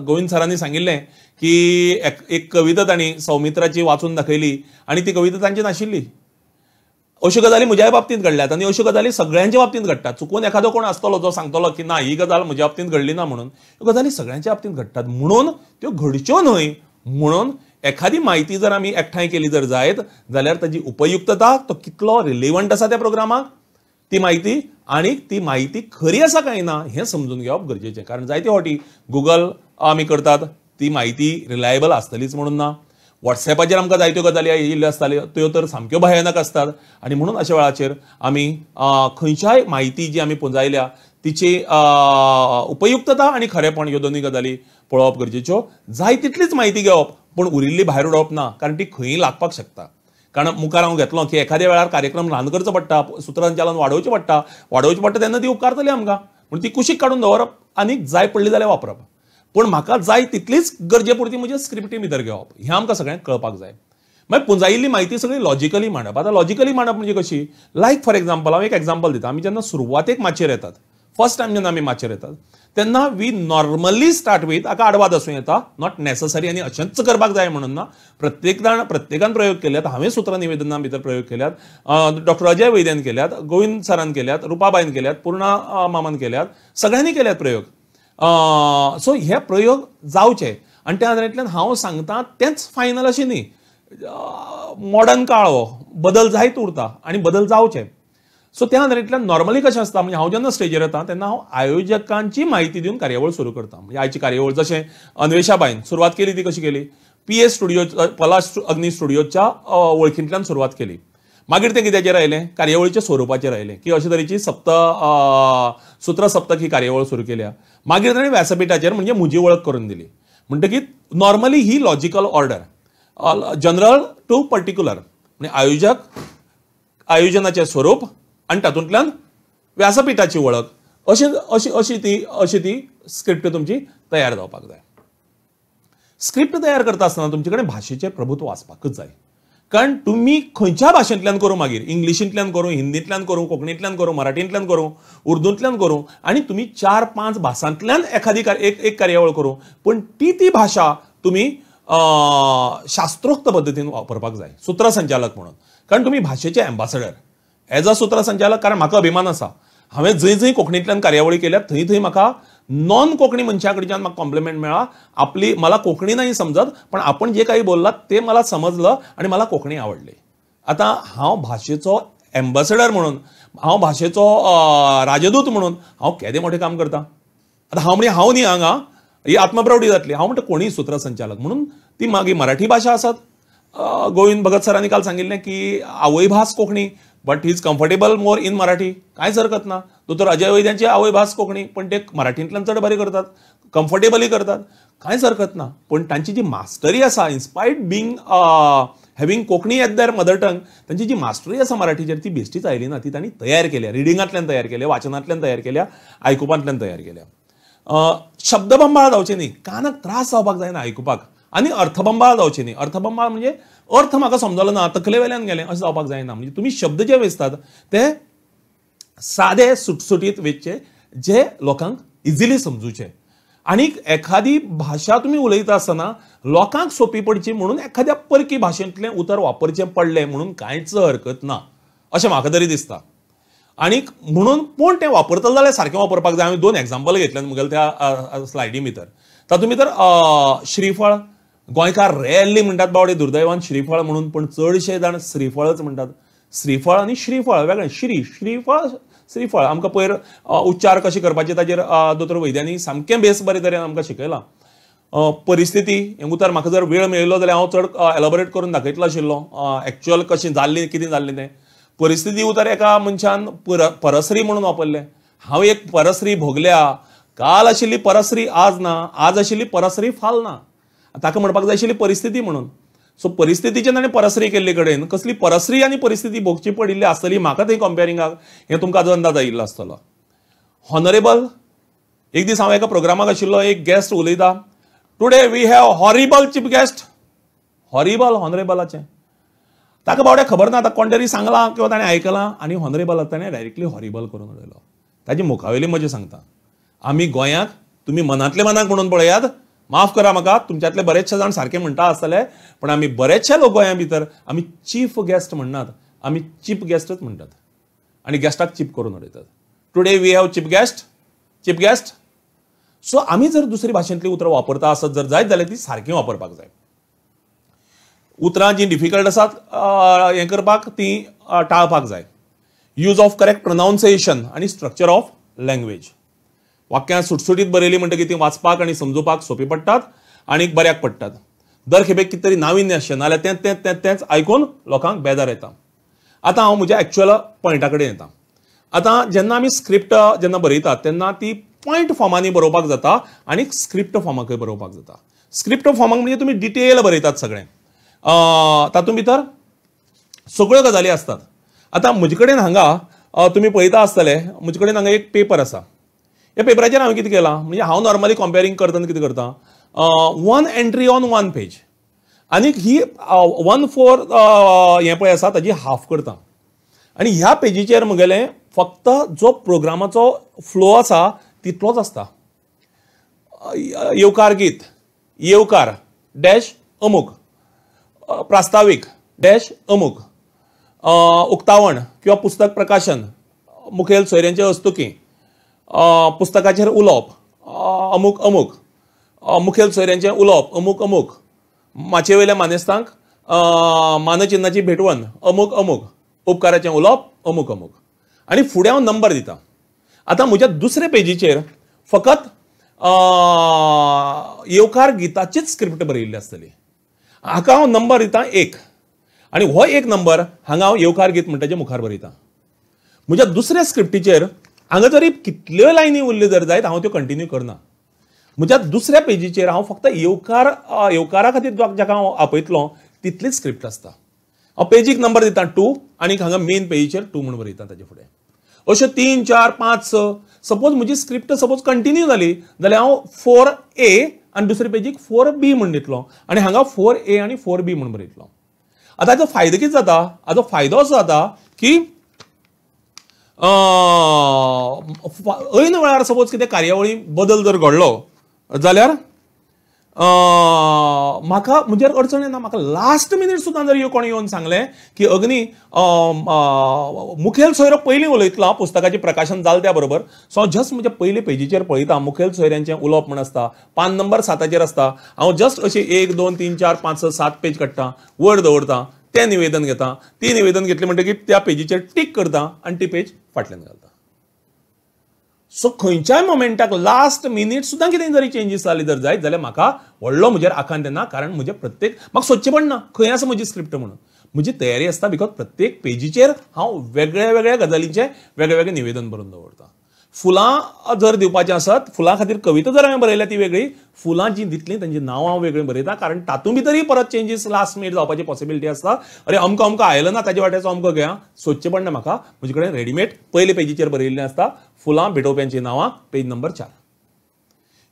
[SPEAKER 2] गोविंद सरांनी सांगिल्लें की एक कविता तांणी सौमित्राची वाचून दाखयली आनी ती कविता तांची नाशिल्ली. अश्यो गजाली म्हज्याय बाबतींत घडल्यात आनी अश्यो गजाली सगळ्यांच्या बाबतींत घडटात. चुकून एखादो कोण आसतलो जो सांगतलो की ना ही गजाल म्हज्या बाबतींत घडली ना म्हणून. ह्यो गजाली सगळ्यांच्या बाबतींत घडटात. म्हणून त्यो घडच्यो न्हय म्हणून एखादी म्हायती जर आमी एकठांय केली जर जायत जाल्यार ताची उपयुक्तता, तो कितलो रिलेवंट आसा त्या प्रोग्रामाक ती म्हायती, आनी ती म्हायती खरी आसा काय ना हें समजून घेवप गरजेचें. कारण जायते फावटी गुगल आमी करतात ती म्हायती रिलायबल आसतलीच म्हणून ना. वॉट्सॅपाचेर आमकां जायत्यो गजाली येयल्ल्यो आसताल्यो त्यो तर सामक्यो भयानक आसतात. आनी म्हणून अशा वेळाचेर आमी खंयच्याय म्हायती जी आमी पुंजायल्या तिची उपयुक्तता आनी खरेपण ह्यो दोनूय गजाली पळोवप गरजेच्यो. जाय तितलीच म्हायती घेवप पूण उरिल्ली भायर उडोवप ना, कारण ती खंयी लागपाक शकता. कारण मुखार हांव घेतलो की एखाद्या वेळार कार्यक्रम ल्हान करचो पडटा, सुत्रसंचालन वाडोवचें पडटा तेन्ना ती उपकारतली आमकां. पूण ती कुशीक काडून दवरप आनी जाय पडली जाल्यार वापरप. पूण म्हाका जाय तितलीच गरजे पुरती म्हज्या स्क्रिप्टी भितर घेवप हें आमकां सगळ्यांक कळपाक जाय. मागीर पुंजायिल्ली म्हायती सगळी लॉजिकली मांडप. आतां लॉजिकली मांडप म्हणजे कशी, लायक फॉर एग्जाम्पल हांव एक एग्जाम्पल दिता. आमी जेन्ना सुरवातेक माचयेर येतात, फर्स्ट टायम जेन्ना आमी माचयेर येतात तेन्ना वी नॉर्मली स्टार्ट वीथ, हाका आडवाद आसूं येता, नॉट नेसेसरी आनी अशेंच करपाक जाय म्हणून ना. प्रत्येकान प्रयोग केल्यात. हांवें सुत्र निवेदना भितर प्रयोग केल्यात, डॉक्टर अजय वैद्यान केल्यात, गोविंद सरान केल्यात, रुपाबाईन केल्यात, पूर्णा मामान केल्यात, सगळ्यांनी केल्यात प्रयोग. सो हे प्रयोग जावचे आनी त्या आदारांतल्यान हांव सांगता तेंच फायनल अशें न्ही. मॉडर्न काळ हो, बदल जायत उरता आनी बदल जावचे. सो त्या आदारांतल्यान नॉर्मली कशें आसता, म्हणजे हांव जेन्ना स्टेजीर येता तेन्ना हांव आयोजकांची म्हायती दिवन कार्यावळ सुरू करता. म्हणजे आयची कार्यावळ जशें अन्वेषाबाईन सुरवात केली ती कशी केली, PA स्टुडिओ, पलाश अग्नी स्टुडिओच्या वळखींतल्यान सुरवात केली. मागीर तें कित्याचेर आयलें, कार्यावळीच्या स्वरुपाचेर आयलें की अशे तरेची सुत्र सप्तक ही कार्यावळ सुरू केल्या. मागीर ताणें व्यासपीठाचेर म्हणजे म्हजी वळख करून दिली. म्हणटकीत नॉर्मली ही logical order, general to particular, म्हणजे आयोजनाचें स्वरूप आनी तातूंतल्यान व्यासपीठाची वळख, अशी ती स्क्रिप्ट तुमची तयार जावपाक जाय. स्क्रिप्ट तयार करता आसतना तुमचे कडेन भाशेचें प्रभुत्व आसपाकच जाय. कारण तुमी खंयच्या भाशेंतल्यान करूं, मागीर इंग्लिशींतल्यान करूं, हिंदींतल्यान करूं, कोंकणींतल्यान करूं, मराठींतल्यान करूं, उर्दूंतल्यान करूं, आनी तुमी 4-5 भासांतल्यान एखादी एक कार्यावळ करूं, पूण ती भाशा तुमी शास्त्रोक्त पद्दतीन वापरपाक जाय सूत्रसंचालक म्हणून. कारण तुमी भाशेचे एम्बॅसेडर एज अ सूत्रसंचालक. कारण म्हाका अभिमान आसा, हांवें जंय कोंकणींतल्यान कार्यावळी केल्यात थंय म्हाका नॉन कोंकणी मनशा कडच्यान म्हाका कॉम्प्लिमेंट मेळ्ळा. मला कोंकणी नाही समजत, पण आपण जे काही बोललात ते मला समजलं आणि मला कोंकणी आवडली. आता हांव भाशेचो एम्बॅसेडर म्हणून, हांव भाशेचो राजदूत म्हणून हांव केदें मोठें काम करता. आतां हांव न्ही हांगा ही आत्मप्रावडी जातली. हांव म्हणटा कोणीय सूत्रसंचालक म्हणून ती मागीर मराठी भाशा आसात. गोविंद भगत सरांनी काल सांगिल्लें की आवय भास Konkani, but he is comfortable more in Marathi. कांयच हरकत ना. दोतोर अजय वैद्यांची आवय भास कोंकणी, पण ते मराठींतल्यान चड बरें करतात, कम्फर्टेबली करतात, कांयच हरकत ना. पण तांची जी मास्टरी आसा, inspired being having Konkani at their mother tongue, तांची जी मास्टरी आसा मराठीचेर ती बेश्टीच आयली ना. ती तांणी तयार केल्या, रिडिंगांतल्यान तयार केल्या, वाचनांतल्यान तयार केल्या, आयकुपांतल्यान तयार केल्या. शब्दबंबाळ जावचे न्ही, कानाक त्रास जावपाक जायना आयकुपाक, आनी अर्थबंबाळ जावचे न्ही. अर्थबंबाळ म्हणजे अर्थ म्हाका समजलो ना, तकले वेल्यान गेलें अशें जावपाक जायना. म्हणजे तुमी शब्द जे वेचतात ते सादे सुटसुटीत वेचचे, जे लोकांक इजिली समजूचे. आनी एखादी भाशा तुमी उलयता आसतना लोकांक सोपी पडची म्हणून एखाद्या परकी भाशेंतलें उतर वापरचें पडलें म्हणून कांयच हरकत ना, अशें म्हाका तरी दिसता. आणि म्हणून पूण तें वापरतलो जाल्यार सारकें वापरपाक जाय. हांवें 2 एग्जांपल घेतल्यात मुगेले त्या स्लायडी भितर. तातूंत भितर श्रीफळ, गोंयकार रेरली म्हणटात बावडे दुर्दैवान श्रीफळ म्हणून, पण चडशे जाण श्रीफळच म्हणटात. श्रीफळ आनी श्रीफळ वेगळें. श्रीफळ श्रीफळ आमकां पयर उच्चार कशे करपाचे ताचेर दोतोर वैद्यांनी सामकें बेस बरे तरेन आमकां शिकयलां. परिस्थिती हें उतर म्हाका जर वेळ मेळिल्लो जाल्यार हांव चड एलॅबोरेट करून दाखयतलो आशिल्लो एक्चुअल कशें जाल्लें कितें जाल्लें तें. परिस्थिती उतर एका मनशान परस्त्री म्हणून वापरलें. हांव एक परस्त्री भोगल्या, काल आशिल्ली परस्त्री आज ना, आज आशिल्ली परस्त्री फाल ना. ताका म्हणपाक जाय आशिल्ली परिस्थिती म्हणून. सो परिस्थितीचें ताणें परस्त्री केल्ले कडेन कसली परस्त्री आनी परिस्थिती भोगची पडिल्ली आसतली म्हाका थंय कंपेरिंगाक हें तुमकां आजो अंदाज आयिल्लो आसतलो. हॉनरेबल एक दीस हांव एका प्रोग्रामाक आशिल्लो, एक गेस्ट उलयता, today we have horrible chief guest. Horrible हॉनरेबलाचें ताका बावड्या खबर ना, कोण तरी सांगलां किंवा ताणें आयकलां आनी हॉनरेबल ताणें डायरेक्टली हॉरिबल करून उडयलो. ताची मुखावेली मजा सांगता. आमी गोंयांक तुमी मनांतले मनाक म्हणून पळयात, माफ करा म्हाका, तुमच्यातले बरेचशे जाण सारके म्हणटा आसतले, पण आमी बरेचशे लोक गोंया भितर आमी चीफ गेस्ट म्हणनात, आमी चीफ गेस्टच म्हणटात आनी गेस्टाक चीप करून उडयतात. Today we have chief guest, chief guest. So आमी जर दुसरी भाशेंतली उतरां वापरता आसत जर जायत जाल्यार ती सारकी वापरपाक जाय. उतरां जी डिफिकल्ट आसात हें करपाक ती टाळपाक जाय. यूज ऑफ करेक्ट प्रोनाउन्सिएशन आनी स्ट्रक्चर ऑफ लँग्वेज. वाक्यां सुटसुटीत बरयली म्हणटकीर ती वाचपाक आनी समजुपाक सोंपी पडटात आनी बऱ्याक पडटात. दर खेपेक कितें तरी नाविन्य अशें नाल्यार तेंच आयकून लोकांक बेजार येता. आतां हांव म्हज्या एक्चुअल पॉयंटा कडेन येता. आतां जेन्ना आमी स्क्रिप्ट जेन्ना बरयतात तेन्ना ती पॉयंट फॉर्मांनी बरोवपाक जाता आनी स्क्रिप्ट फॉर्माकय बरोवपाक जाता. स्क्रिप्ट फॉर्माक म्हणजे तुमी डिटेल बरयतात सगळें, तातूंत भितर सगळ्यो गजाली आसतात. आतां म्हजे कडेन हांगा तुमी पळयता आसतले, म्हजे कडेन हांगा एक पेपर आसा. ह्या पेपराचेर हांवें कितें केलां म्हणजे हांव नॉर्मली कंपेरिंग करतना कितें करता, 1 एंट्री ऑन 1 पेज आनी ही 1/4 हें पळय आसा ताजी हाफ करता. आनी ह्या पेजीचेर म्हगेलें फक्त जो प्रोग्रामाचो फ्लो आसा तितलोच आसता. येवकार गीत, येवकार डॅश अमूक, प्रास्तावीक डॅश अमूक, उक्तावण किंवा पुस्तक प्रकाशन, मुखेल सोयऱ्यांचे हस्तुकी, पुस्तकाचेर उलोवप अमूक अमूक, मुखेल सोयऱ्यांचें उलोवप अमूक अमूक, माचे वयल्या मानेस्तांक मानचिन्नाची भेटवण अमूक अमूक, उपकाराचें उलोवप अमूक अमूक आनी फुडें हांव नंबर दिता. आतां म्हज्या दुसऱ्या पेजीचेर फकत येवकार गिताचीच स्क्रिप्ट बरयल्ली आसतली. हाका हांव नंबर दिता 1 आनी हो 1 नंबर हांगा हांव येवकार गीत म्हणटाचे मुखार बरयता. म्हज्या दुसऱ्या स्क्रिप्टीचेर हांगा जरी कितल्यो लायनी उरल्यो जर जायत हांव त्यो कंटिन्यू करना. म्हज्या दुसऱ्या पेजीचेर हांव फक्त येवकारा खातीर जाका हांव आपयतलो तितलीच स्क्रिप्ट आसता. हांव पेजीक नंबर दिता 2 आनी हांगा मेन पेजीचेर 2 म्हणून बरयता ताचे फुडें. अश्यो 3, 4, 5, 6 सपोज म्हजी स्क्रिप्ट सपोज कंटिन्यू जाली जाल्यार हांव 4A आनी दुसरे पेजीक 4B म्हणून दितलो आनी हांगा 4A आनी 4B म्हणून बरयतलो. आतां हाचो फायदो कितें जाता, हाचो फायदो असो जाता की ऐन वेळार सपोज कितें कार्यावळी बदल जर घडलो जाल्यार म्हाका म्हणजे अडचण येना. म्हाका लास्ट मिनीट सुद्दां जर कोणी येवन सांगलें की अग्नी मुखेल सोयरो पयलीं उलयतलो पुस्तकाचें प्रकाशन जालें त्या बरोबर, सो हांव जस्ट म्हज्या पयले पेजीचेर पळयता मुखेल सोयऱ्यांचें उलोवप म्हण आसता, पान नंबर 7 आसता. हांव जस्ट अशें 1, 2, 3, 4, 5, 6, 7 पेज काडटा, वयर दवरता, तें निवेदन घेता. ती निवेदन घेतली म्हणटकीर त्या पेजीचेर टीक करता आनी ती पेज फाटल्यान घालता. सो खंयच्याय मोमेंटाक लास्ट मिनीट सुद्दां कितें जरी चेंजीस जाली जर जायत जाल्यार म्हाका व्हडलो म्हजेर आखांत येना, कारण म्हजे प्रत्येक म्हाका सोदचें पडना खंय आसा म्हजी स्क्रिप्ट म्हणून. म्हजी तयारी आसता बिकॉज प्रत्येक पेजीचेर हांव वेगळ्या वेगळ्या गजालींचें वेगळें वेगळें निवेदन बरोवन दवरता. फुलां जर दिवपाचें आसत, फुलां खातीर कविता जर हांवें बरयल्या ती वेगळी, फुलां जीं दितलीं तांची नांवां हांव वेगळीं बरयता, कारण तातूंत भितरय परत चेंजीस लास्ट मिनीट जावपाची पॉसिबिलिटी आसता. अरे अमको आयलो ना ताजे वाटेचो अमको घेया, सोदचें पडना म्हाका. म्हजे कडेन रेडीमेड पयले पेजीचेर बरयल्लें आसता फुलां भेटोवप्यांची नांवां, पेज नंबर 4.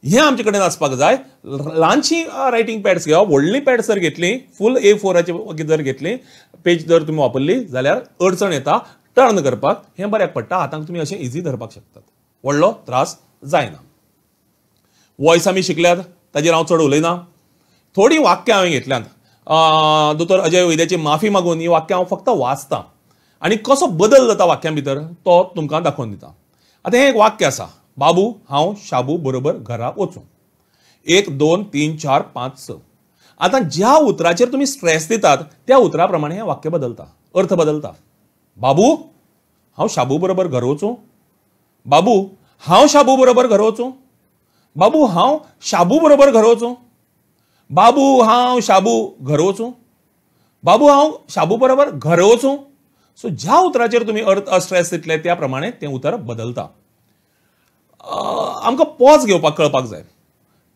[SPEAKER 2] हें आमचे कडेन आसपाक जाय. ल्हानशी रायटींग पॅड्स घेवप, व्हडली पॅड्स जर घेतली फूल A4 जर घेतली पेज जर तुमी वापरली जाल्यार अडचण येता टर्न करपाक. हें बऱ्याक पडटा, हातांक तुमी अशें इजी धरपाक शकतात, व्हडलो त्रास जायना. वॉयस आमी शिकल्यात, ताजेर हांव चड उलयना. थोडीं वाक्यां हांवें घेतल्यात. दोतोर अजय वैद्याची माफी मागून ही वाक्यां हांव फक्त वाचतां आनी कसो बदल जाता वाक्यां भितर तो तुमकां दाखोवन दिता. आतां हें एक वाक्य आसा, बाबू हांव शाबू बरोबर घरा वचूं. 1 2 3 4 5 6. आतां ज्या उतराचेर तुमी स्ट्रेस दितात त्या उतरा प्रमाणे हें वाक्य बदलता, अर्थ बदलता. बाबू हांव शाबू बरोबर घर वचूं. बाबू हांव शाबू बरोबर घर वचूं. बाबू हांव शाबू बरोबर घर वचूं. बाबू हांव शाबू घर वचूं. बाबू हांव शाबू बरोबर घर वचूं. सो ज्या उतराचेर तुमी अर्थ स्ट्रेस दितले त्या प्रमाणे तें उतर बदलता. आमकां पॉज घेवपाक कळपाक जाय.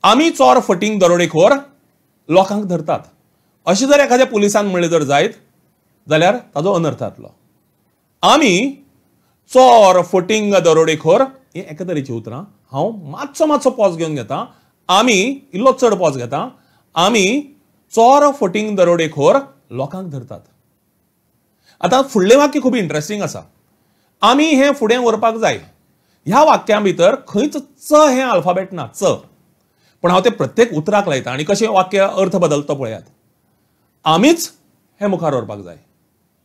[SPEAKER 2] आमी चोर फटींग दरोडेखोर लोकांक धरतात अशें जर एखाद्या पुलिसान म्हणलें जर जायत जाल्यार ताजो अनर्थ जातलो. आमी चोर फटींग दरोडेखोर ही एका तरेची उतरां. हांव मातसो पॉज घेवन घेता. आमी इल्लो चड पॉज घेता. आमी चोर फटींग दरोडेखोर लोकांक धरतात. आतां फुडलें वाक्य खूब इंटरेस्टिंग आसा. आमी हें फुडें व्हरपाक जाय. ह्या वाक्यां भितर खंयच च हें अल्फाबेट ना, च. पण हांव तें प्रत्येक उतराक लायता आनी कशें वाक्य अर्थ बदलता पळयात. आमीच हें मुखार व्हरपाक जाय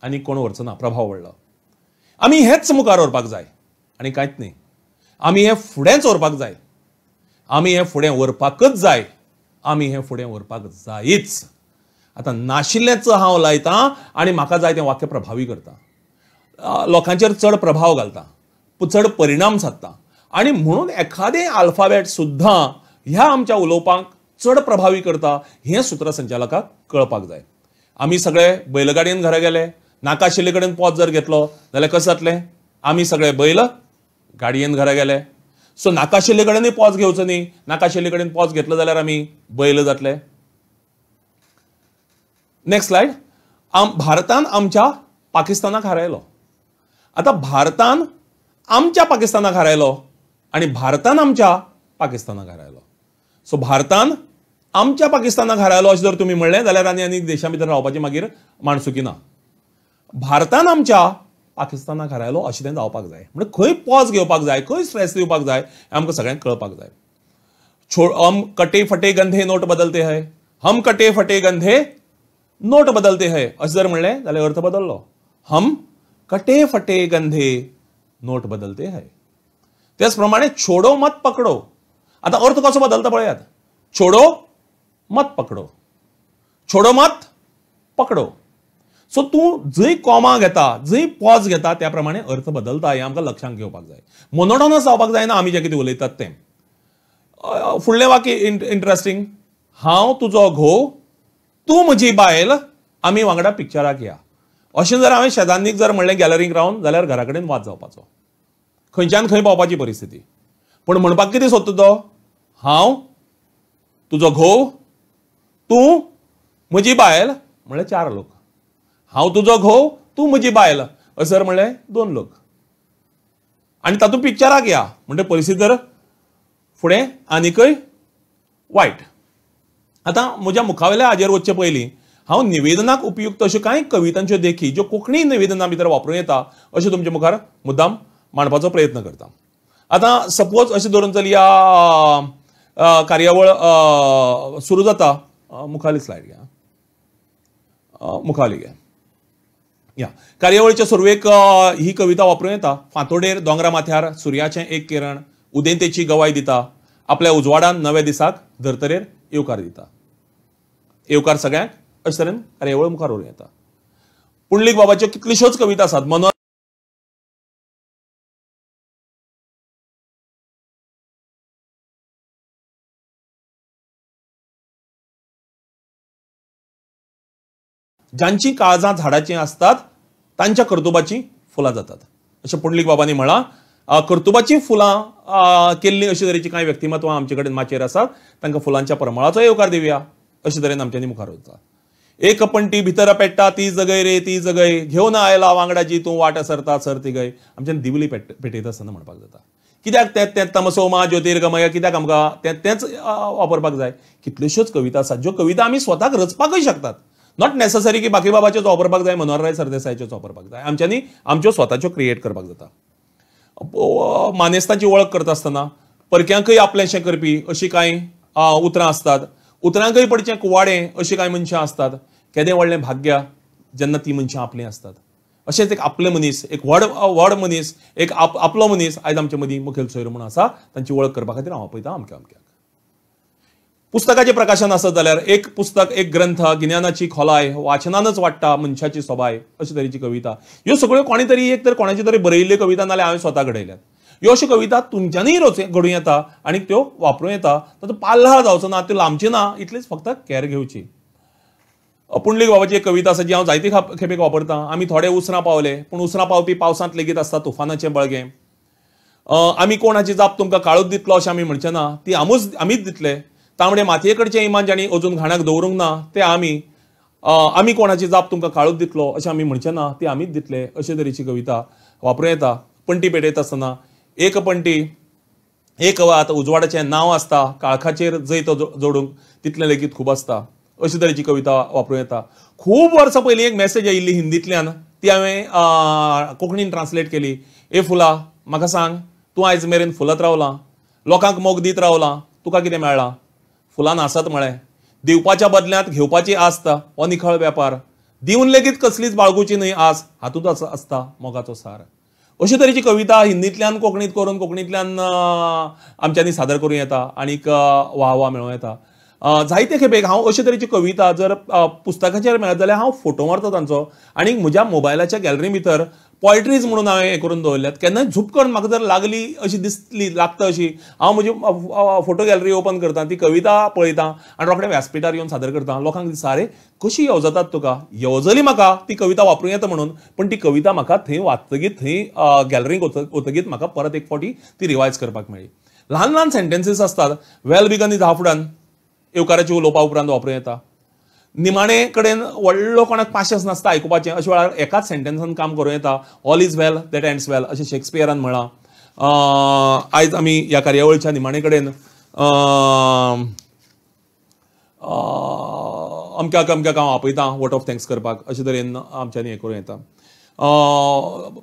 [SPEAKER 2] आनी कोण व्हरचो ना, प्रभाव व्हडलो. आमी हेंच मुखार व्हरपाक जाय आनी कांयच न्ही. आमी हें फुडेंच व्हरपाक जाय. आमी हें फुडें व्हरपाकच जाय. आमी हें फुडें व्हरपाक जायच. आतां नाशिल्लेंच हांव लायतां आनी म्हाका जाय तें वाक्य प्रभावी करता, लोकांचेर चड प्रभाव घालता, चड परिणाम सादता. आनी म्हणून एखादें अल्फाबेट सुद्दां ह्या आमच्या उलोवपाक चड प्रभावी करता हें सूत्रसंचालकाक कळपाक जाय. आमी सगळे बैलगाडयेन घरा गेले, नाका आशिल्ले कडेन पॉज जर घेतलो जाल्यार कशें जातलें? आमी सगळे बैल गाडयेन घरा गेले. सो नाका आशिल्ले कडेनूय पॉज घेवचो न्ही. नाका आशिल्ले कडेन पॉज घेतलो जाल्यार आमी बैल जातले. Next slide. भारतान आमच्या पाकिस्तानाक हारयलो. आता भारतान आमच्या पाकिस्तानाक हारयलो आनी भारतान आमच्या पाकिस्तानाक हारयलो. सो भारतान आमच्या पाकिस्तानाक हारयलो अशें जर तुमी म्हणलें जाल्यार आनी देशां भितर रावपाची मागीर माणसुकी ना. भारतान आमच्या पाकिस्तानाक हारयलो अशें तें जावपाक जाय. म्हणजे खंय पॉज घेवपाक जाय, खंय स्ट्रेस दिवपाक जाय हें आमकां सगळ्यांक कळपाक जाय. हम कटे फटे गंधे नोट बदलते है. हम कटे फटे गंधे नोट बदलते है अशें जर म्हणलें जाल्यार अर्थ बदललो. हम कटे फटे गंधे नोट बदलते है. त्याच प्रमाणे छोडो मत पकडो. आता अर्थ कसो बदलता पळयात. छोडो मत पकडो. छोडो मत पकडो. सो तूं जंय कॉमा घेता, जंय पॉज घेता त्या प्रमाणे अर्थ बदलता हें आमकां लक्षांत घेवपाक जाय. मोनोटोनस जावपाक जायना आमी जें कितें उलयतात तें. फुडलें वाक्य इंटरेस्टिंग. हांव तुजो घोव, तूं म्हजी बायल, आमी वांगडा पिक्चराक या. अशें जर हांवें शेजान्नीक जर म्हणलें गॅलरीक रावन जाल्यार घरा कडेन वाद जावपाचो, खंयच्यान खंय पावपाची परिस्थिती. पूण म्हणपाक कितें सोदता तो? हांव तुजो घोव, तूं म्हजी बायल म्हणल्यार 4 लोक. हांव तुजो घोव, तूं म्हजी बायल अशें जर म्हणलें 2 लोक. आनी तातूंत पिक्चराक या म्हणजे परिस्थिती तर फुडें आनीकय वायट. आतां म्हज्या मुखावेल्या हाजेर वचचे पयलीं हांव निवेदनाक उपयुक्त अश्यो कांय कवितांच्यो देखी ज्यो कोंकणी निवेदना भितर वापरूं येता अश्यो तुमचे मुखार मुद्दाम मांडपाचो प्रयत्न करता. आतां सपोज अशें धरून चलया कार्यावळ सुरू जाता. मुखाली स्लायड घ्या. मुखावली घ्या. या कार्यावळीच्या सुरवेक ही कविता वापरूं येता. फांतोडेर दोंगरा माथ्यार सुर्याचें एक किरण उदेंतेची गवाय दिता. आपल्या उजवाडान नव्या दिसाक धर्तरेर येवकार दिता. येवकार सगळ्यांक अशे तरेन कार्यावळ मुखार व्हरूं येता. पुंडलीक बाबाच्यो कितल्योश्योच कविता आसात. ज्यांची काळजां झाडाची असतात तांच्या कर्तुबाची फुलां जातात अशें पुंडलीक बाबांनी म्हळां. कर्तुबाची फुलां केल्लीं अशे तरेची कांय व्यक्तिमत्वां आमचे कडेन माचयेर आसात. तांकां फुलांच्या परमळाचो येवकार दिवया अशे तरेन आमच्यांनी मुखार वचता. एक पंटी भितर पेट्टा ती जगय रे ती जगय, घेवन आयला वांगडाची तूं वाट सरता सरती गय. आमच्यान दिवली पेटयता आसतना म्हणपाक जाता. कित्याक तें तमसोमा ज्योतिर्गमय कित्याक आमकां तेंच वापरपाक जाय. कितल्योश्योच कविता आसात ज्यो कविता आमी स्वताक रचपाकय शकतात. नॉट नेसेसरी की बाकी बाबाच्योच वापरपाक जाय, मनोहरराय सरदेसायाच्योच वापरपाक जाय. आमच्यांनी आमच्यो स्वताच्यो क्रिएट करपाक जाता. मानेस्तांची वळख करता आसतना परक्यांकय आपलेंशें करपी अशीं कांय उतरां आसतात. उतरांकय पडचें कुवाडें अशीं कांय मनशां आसतात. केदें व्हडलें भाग्य जेन्ना ती मनशां आपलीं आसतात. अशेंच एक आपले मनीस, एक व्हड मनीस, एक आपलो मनीस आयज आमचे मदीं मुखेल सोयरो म्हणून आसा. तांची वळख करपा खातीर हांव आपयतां अमक्याक. पुस्तकाचें प्रकाशन आसत जाल्यार एक पुस्तक, एक ग्रंथ, गिन्यानाची खोलाय, वाचनानच वाडटा मनशाची सोबाय, अशे तरेची कविता. ह्यो सगळ्यो कोणी तरी एक तर कोणाची तरी बरयल्ल्यो कविता नाल्यार हांवें स्वता घडयल्यात. ह्यो अश्यो कविता तुमच्यांनी घडूं येता आनी त्यो वापरूं येता. ताचो पाल्हाळ जावचो ना, त्यो लांबची ना, इतलीच फक्त कॅर घेवची. पुंडलीक बाबाची एक कविता आसा जी हांव जायते खेपेक वापरतां. आमी थोडे उसरां पावले, पूण उसरां पावपी पावसांत लेगीत आसता तुफानाचें बळगें. आमी कोणाची जाप तुमकां काळूच दितलो अशें आमी म्हणचें ना, ती आमीच दितले. तांबडे मातये कडचें इमान जाणी अजून घाणाक दवरूंक ना ते आमी कोणाची जाप तुमकां काळूच दितलो अशें आमी म्हणचें ना, ती आमीच दितले. अशे तरेची कविता वापरूं येता. पंटी पेटयता आसतना एक पंटी एक वात उजवाडाचें नांव आसता, काळखाचेर जैत जोडूंक तितलें लेगीत खूब आसता. अशे तरेची कविता वापरूं येता. खूब वर्सां पयलीं एक मॅसेज आयिल्ली हिंदींतल्यान, ती हांवें कोंकणीन ट्रान्सलेट केली. ए फुला, म्हाका सांग, तूं आयज मेरेन फुलत रावलां, लोकांक मोग दीत रावलां, तुका कितें मेळ्ळां? फुलां नासत म्हळें. दिवपाच्या बदल्यांत घेवपाची आस्त हो निखळ वेपार. दिवन लेगीत कसलीच बाळगूची न्हय आस, हातूंत आसता मोगाचो सार. अशे तरेची कविता हिंदींतल्यान कोंकणींत करून कोंकणींतल्यान आमच्यांनी सादर करूं येता आनीक वाह मेळूं येता. जायते खेपेक हांव अशे तरेची कविता जर पुस्तकाचेर मेळत जाल्यार हांव फोटो मारता तांचो आनी म्हज्या मोबायलाच्या गॅलरी भितर पोयट्रीज म्हणून हांवें हें करून दवरल्यात. केन्नाय झुपकन म्हाका जर लागली अशी लागता अशी हांव म्हजी फोटो गॅलरी ओपन करतां, ती कविता पळयतां आनी रोखडें व्यासपीठार येवन सादर करतां. लोकांक दिसता अरे कशी येवजतात तुका, येवजली म्हाका ती कविता वापरूं येता म्हणून, पण ती कविता म्हाका थंय वाचतकीर थंय गॅलरींत वतकीर म्हाका परत एक फावटी ती रिवायज करपाक मेळ्ळी. ल्हान ल्हान सेंटेन्सीस आसतात. वेल बिगन इज हाफडन येवकाराची उलोवपा उपरांत वापरूं येता. निमाणे कडेन व्हडलो कोणाक पाशस नासता आयकुपाचें, अशे वेळार एकाच सेंटेन्सान काम करूं येता. All is well that ends well अशें शेक्सपियरान म्हळां. आयज आमी ह्या कार्यावळीच्या निमाणे कडेन अमक्याक हांव आपयतां वोट ऑफ थँक्स करपाक, अशे तरेन आमच्यांनी हें करूं येता.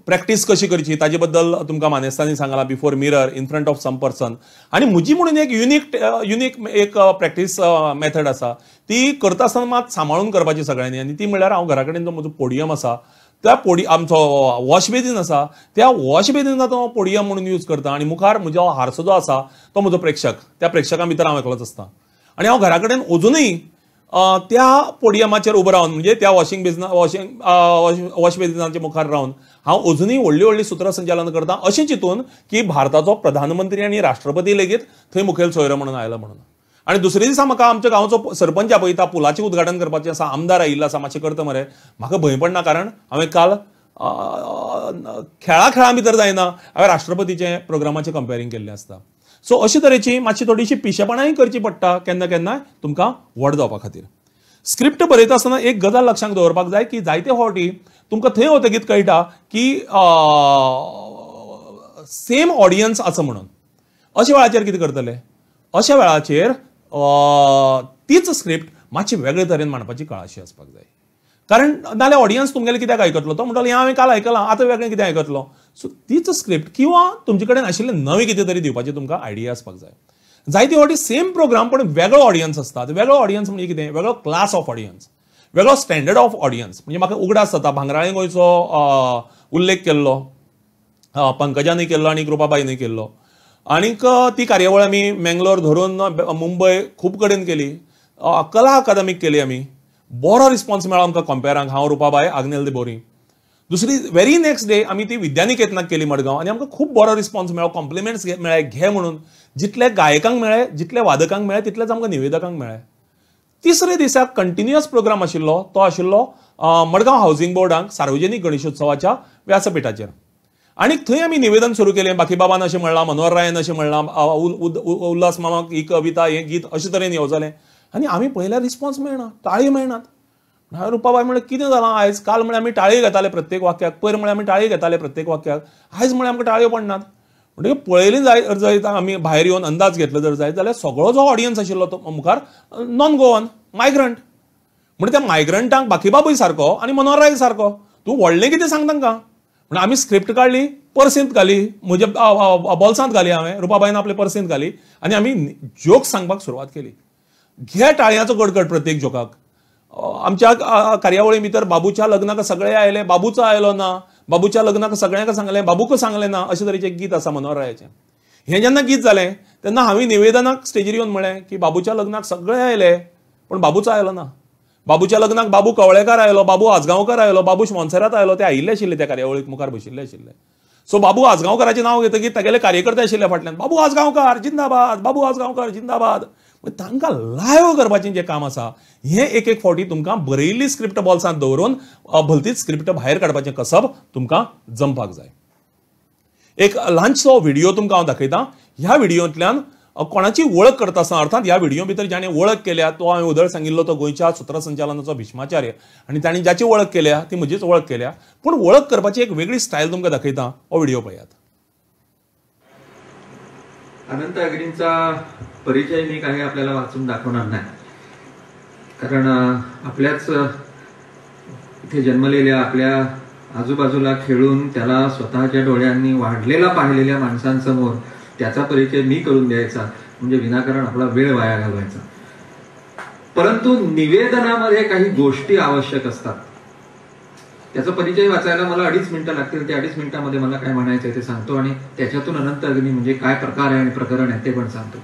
[SPEAKER 2] प्रॅक्टीस कशी करची ताजे बद्दल तुमकां मानेस्तांनी सांगलां. Before mirror in front of some person. आनी म्हजी म्हणून एक युनीक एक प्रॅक्टीस मेथड आसा, ती करता आसतना मात सांबाळून करपाची सगळ्यांनी. आनी ती म्हणल्यार हांव घरा कडेन जो म्हजो पोडियम आसा, त्या आमचो वॉश बेसीन आसा, त्या वॉश बेसिनाचो हांव पोडियम म्हणून यूज करतां. आनी मुखार म्हजो हारसो जो आसा तो म्हजो प्रेक्षक, त्या प्रेक्षकां भितर हांव एकलोच आसतां. आनी हांव घरा कडेन अजुनूय त्या पोडियमाचेर उबो रावन म्हणजे त्या वॉश बेसिनाच्या मुखार रावन हांव अजुनूय व्हडलीं सुत्रसंचालन करतां, अशें चिंतून की भारताचो प्रधानमंत्री आनी राष्ट्रपती लेगीत थंय मुखेल सोयरो म्हणून आयलो म्हणून. आनी दुसरे दिसा म्हाका आमच्या गांवचो सरपंच आपयता, पुलाचें उद्घाटन करपाचें आसा, आमदार आयिल्लो आसा, मातशें करता मरे. म्हाका भंय पडना, कारण हांवें काल खेळा भितर जायना हांवें राष्ट्रपतीचें प्रोग्रामाचें कंपेरिंग केल्लें आसता. सो अशे तरेची मातशी थोडीशी पिशेपणाय करची पडटा केन्ना केन्नाय तुमकां व्हड जावपा खातीर. स्क्रिप्ट बरयता आसतना एक गजाल लक्षांत दवरपाक जाय की जायते फावटी तुमकां थंय वतकीर कळटा की सेम ऑडियन्स आसा म्हणून. अशा वेळाचेर कितें करतले, अशा वेळाचेर तीच स्क्रिप्ट मातशी वेगळे तरेन मांडपाची कळाशी आसपाक जाय. कारण नाल्यार ऑडियन्स तुमगेले कित्याक आयकतलो, तो म्हणटलो हें हांवें काल आयकलां, आतां वेगळें कितें आयकतलो. सो तीच स्क्रिप्ट किंवा तुमचे कडेन आशिल्लें नवें कितें तरी दिवपाची तुमकां आयडिया आसपाक जाय. जायते फावटी सेम प्रोग्राम पण वेगळो ऑडियन्स आसता. वेगळो ऑडियन्स म्हणजे कितें, वेगळो क्लास ऑफ ऑडियन्स, वेगळो स्टँडर्ड ऑफ ऑडियन्स. म्हणजे म्हाका उगडास जाता, भांगराळे गोंयचो उल्लेख केल्लो, पंकजानूय केल्लो आनी कृपाबाईनूय केल्लो. आनीक ती कार्यावळ आमी मेंगलोर धरून मुंबय खूब कडेन केली, कला अकादमीक केली आमी. बरो रिस्पॉन्स मेळ्ळो आमकां कंपेरांक, हांव रुपाबाई आग्नेल दे बोरी. दुसरी व्हेरी नेक्स्ट डे आमी ती विद्यानिकेतनाक केली मडगांव, आनी आमकां खूब बरो रिस्पॉन्स मेळ्ळो, कॉम्प्लिमेंट्स मेळ्ळे, घे म्हणून. जितले गायकांक मेळ्ळे, जितले वादकांक मेळ्ळे, तितलेच आमकां निवेदकांक मेळ्ळे. तिसरे दिसाक कंटिन्युअस प्रोग्राम आशिल्लो, तो आशिल्लो मडगांव हावसिंग बोर्डाक सार्वजनीक गणेशोत्सवाच्या व्यासपीठाचेर. आनी थंय आमी निवेदन सुरू केलें. बाकीबाबान अशें म्हणलां, मनोहर रायन अशें म्हणलां, उल्हास मामाक ही कविता, हें गीत अशें तरेन येवजलें. आनी आमी पळयल्यार रिस्पॉन्स मेळना, ताळयो मेळनात. हांवें रुपाबाई म्हणलें कितें जालां आयज? काल म्हळ्यार आमी ताळयो घेताले प्रत्येक वाक्याक, पयर म्हळ्यार आमी ताळयो घेताले प्रत्येक वाक्याक, आयज म्हळ्यार आमकां ताळयो पडनात. म्हणटकीर पळयली जर आमी भायर येवन अंदाज घेतलो जर जायत जाल्यार सगळो जो ऑडियन्स आशिल्लो तो मुखार नॉन गोवन मायग्रंट. म्हणजे त्या मायग्रंटांक बाकीबाबूय सारको आनी मनोहर राय सारको. तूं व्हडलें कितें सांग तांकां. म्हणून आमी स्क्रिप्ट काडली, पर्सींत घाली, म्हज्या बॉल्सांत घाली, हांवें रुपाबाईन आपले पर्सींत घाली, आनी आमी जोक्स सांगपाक सुरवात केली. घे ताळयांचो गडगड प्रत्येक जोकाक. आमच्या कार्यावळी भितर बाबूच्या लग्नाक सगळे आयले, बाबूचो आयलो ना, बाबूच्या लग्नाक सगळ्यांक सांगलें, बाबूक सांगलें ना, अशें तरेचें गीत आसा मनोहररायाचें. हें जेन्ना गीत जालें तेन्ना हांवें निवेदनाक स्टेजीर येवन म्हळें की बाबूच्या लग्नाक सगळे आयले पण बाबूचो आयलो ना. बाबूच्या लग्नाक बाबू कवळेकार आयलो, बाबू आजगांवकार आयलो, बाबू मोन्सेरात आयलो, ते आयिल्ले आशिल्ले त्या कार्यावळीक मुखार बशिल्ले आशिल्ले. सो बाबू आजगांवकाराचें नांव घेतकीर तागेले कार्यकर्ते आशिल्ले फाटल्यान, बाबू आजगांवकार जिंदाबाद, बाबू आजगांवकार जिंदाबाद. तांकां लायव करपाचें जें काम आसा हें एक एक फावटी तुमकां बरयल्ली स्क्रिप्ट बॉल्सांत दवरून भलतीच स्क्रिप्ट भायर काडपाचें कसब तुमकां जमपाक जाय. एक ल्हानसो व्हिडिओ तुमकां हांव दाखयतां. ह्या व्हिडिओंतल्यान कोणाची वळख करता आसतना, अर्थात ह्या व्हिडिओ भितर ज्याने वळख केल्या तो हांवें उदळ सांगिल्लो तो गोंयच्या सूत्रसंचालनाचो भिष्माचार्य, आनी तांणी ज्याची वळख केल्या ती म्हजीच वळख केल्या. पूण वळख करपाची एक वेगळी स्टायल तुमकां दाखयतां. हो व्हिडिओ पळयात.
[SPEAKER 3] अनंत अग्नींचा परिचय मी काही आपल्याला वाचून दाखवणार नाही, कारण आपल्याच इथे जन्मलेल्या, आपल्या आजूबाजूला खेळून त्याला स्वतःच्या डोळ्यांनी वाढलेला पाहिलेल्या माणसांसमोर त्याचा परिचय मी करून द्यायचा म्हणजे विनाकारण आपला वेळ वाया घालवायचा. परंतु निवेदनामध्ये काही गोष्टी आवश्यक असतात. त्याचा परिचय वाचायला मला 2.5 मिनिटं लागतील. त्या 2.5 मिनिटांमध्ये मला काय म्हणायचंय ते सांगतो आणि त्याच्यातून अनंत अग्नी म्हणजे काय प्रकार आहे आणि प्रकरण आहे ते पण सांगतो.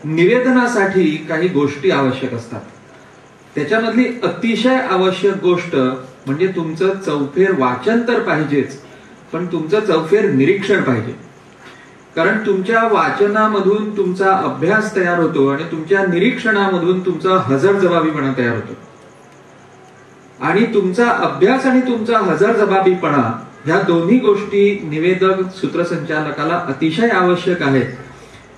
[SPEAKER 3] निवेदनासाठी काही गोष्टी आवश्यक असतात. त्याच्यामधली अतिशय आवश्यक गोष्ट म्हणजे तुमचं चौफेर वाचन तर पाहिजेच, पण तुमचं चौफेर निरीक्षण पाहिजे. कारण तुमच्या वाचनामधून तुमचा अभ्यास तयार होतो आणि तुमच्या निरीक्षणामधून तुमचा हजरजबाबीपणा तयार होतो. आणि तुमचा अभ्यास आणि तुमचा हजरजबाबीपणा ह्या दोन्ही गोष्टी निवेदक सूत्रसंचालकाला अतिशय आवश्यक आहेत.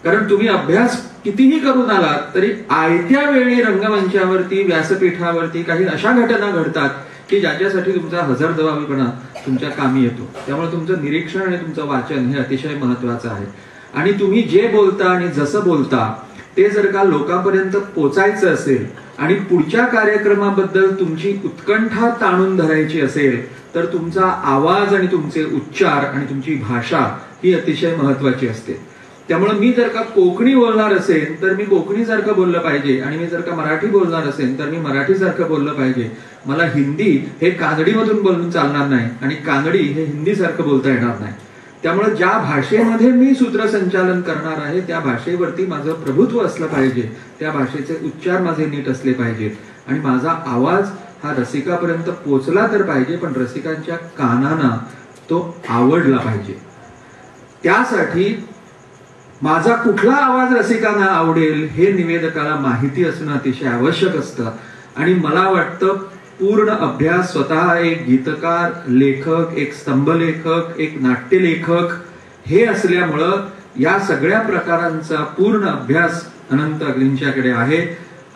[SPEAKER 3] कारण तुम्ही अभ्यास कितीही करून आलात तरी आयत्या वेळी रंगमंचावरती, व्यासपीठावरती काही अशा घटना घडतात की ज्याच्यासाठी तुमचा हजरजबाबीपणा तुमच्या कामी येतो. त्यामुळे तुमचं निरीक्षण आणि तुमचं वाचन हे अतिशय महत्वाचं आहे. आणि तुम्ही जे बोलता आणि जसं बोलता ते जर का लोकांपर्यंत पोचायचं असेल आणि पुढच्या कार्यक्रमाबद्दल तुमची उत्कंठा ताणून धरायची असेल तर तुमचा आवाज आणि तुमचे उच्चार आणि तुमची भाषा ही अतिशय महत्वाची असते. त्यामुळे मी जर का कोकणी बोलणार असेल तर मी कोकणीसारखं बोललं पाहिजे आणि मी जर का मराठी बोलणार असेल तर मी मराठीसारखं बोललं पाहिजे. मला हिंदी हे कानडीमधून बोलून चालणार नाही आणि कानडी हे हिंदीसारखं बोलता येणार नाही. त्यामुळे ज्या भाषेमध्ये मी सूत्रसंचालन करणार आहे त्या भाषेवरती माझं प्रभुत्व असलं पाहिजे, त्या भाषेचे उच्चार माझे नीट असले पाहिजेत आणि माझा आवाज हा रसिकापर्यंत पोचला तर पाहिजे, पण रसिकांच्या कानांना तो आवडला पाहिजे. त्यासाठी माझा कुठला आवाज रसिकांना आवडेल हे निवेदकाला माहिती असणं अतिशय आवश्यक असतं. आणि मला वाटतं पूर्ण अभ्यास स्वतः एक गीतकार, लेखक, एक स्तंभलेखक, एक नाट्यलेखक हे असल्यामुळं या सगळ्या प्रकारांचा पूर्ण अभ्यास अनंत अग्नींच्याकडे आहे.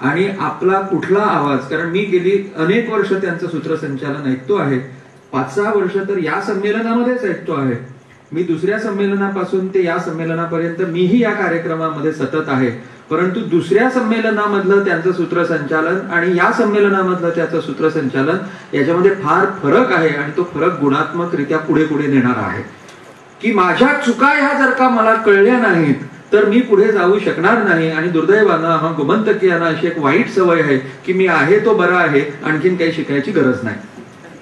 [SPEAKER 3] आणि आपला कुठला आवाज, कारण मी गेली अनेक वर्ष त्यांचं सूत्रसंचालन ऐकतो आहे, 5-6 वर्ष तर या संमेलनामध्येच ऐकतो आहे. मी दुसऱ्या संमेलनापासून ते या संमेलनापर्यंत मीही या कार्यक्रमामध्ये सतत आहे. परंतु दुसऱ्या संमेलनामधलं त्यांचं सूत्रसंचालन आणि या संमेलनामधलं त्याचं सूत्रसंचालन याच्यामध्ये फार फरक आहे आणि तो फरक गुणात्मकरित्या पुढे पुढे नेणारा आहे. की माझ्या चुका ह्या जर का मला कळल्या नाहीत तर मी पुढे जाऊ शकणार नाही. आणि दुर्दैवानं आम्हा गोमंतकीयांना अशी एक वाईट सवय आहे की मी आहे तो बरा आहे, आणखीन काही शिकायची गरज नाही,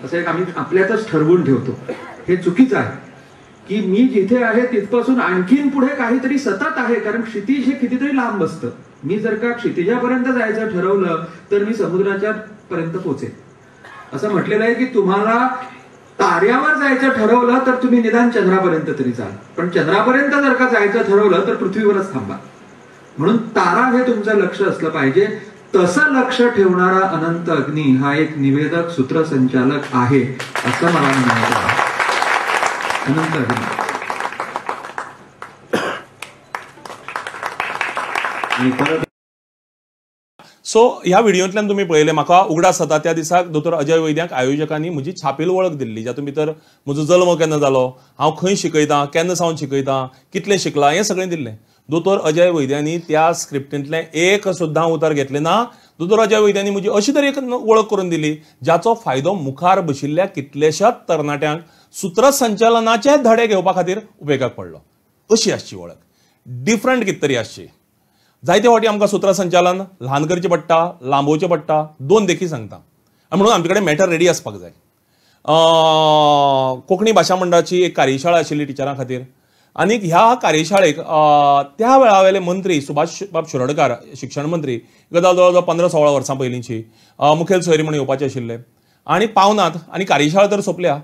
[SPEAKER 3] असं एक आम्ही आपल्यातच ठरवून ठेवतो. हे चुकीचं आहे की मी जिथे आहे तिथपासून आणखीन पुढे काहीतरी सतत आहे, कारण क्षितिज हे कितीतरी लांब असतं. मी जर का क्षितिजापर्यंत जायचं ठरवलं तर मी समुद्राच्या पर्यंत पोहोचेल. असं म्हटलेलं आहे की तुम्हाला ताऱ्यावर जायचं ठरवलं तर तुम्ही निदान चंद्रापर्यंत तरी जाल, पण चंद्रापर्यंत जर का जायचं ठरवलं तर पृथ्वीवरच थांबा. म्हणून तारा हे तुमचं लक्ष असलं पाहिजे. तसं लक्ष ठेवणारा अनंत अग्नी हा एक निवेदक, सूत्रसंचालक आहे असं मला म्हणायचं आहे. अनंत अग्नी
[SPEAKER 2] सो ह्या व्हिडिओंतल्यान तुम्ही पळयलें म्हाका उगडास जाता त्या दिसाक दोतोर अजय वैद्यांक आयोजकांनी म्हजी छापील वळख दिल्ली, जातून भितर म्हजो जल्म केन्ना जालो, हांव खंय शिकयतां, केन्ना सावन शिकयतां, कितलें शिकलां हें सगळें दिल्लें. दोतोर अजय वैद्यांनी त्या स्क्रिप्टींतलें एक सुद्दां उतर घेतलें ना. दोतोर अजय वैद्यांनी म्हजी अशी तरेन वळख करून दिली जाचो फायदो मुखार बशिल्ल्या कितल्याशाच तरणाट्यांक सूत्रसंचालनाचे धडे घेवपा खातीर उपेगाक पडलो. अशी आसची वळख, डिफरंट कितें तरी आसची. जायते फावटी आमकां सुत्रसंचालन ल्हान करचें पडटा, लांबोवचें पडटा, 2 देखी सांगता. आनी म्हणून आमचे कडेन मॅटर रेडी आसपाक जाय. कोंकणी भाशा मंडळाची एक कार्यशाळा आशिल्ली टिचरां खातीर आनी ह्या कार्यशाळेक त्या वेळा वयले मंत्री सुभाष बाब शिरोडकार शिक्षण मंत्री गजाल जवळ 15-16 वर्सां पयलींची मुखेल सोयरी म्हणून येवपाचे आशिल्ले आनी पावनात आनी कार्यशाळा तर सोंपल्या.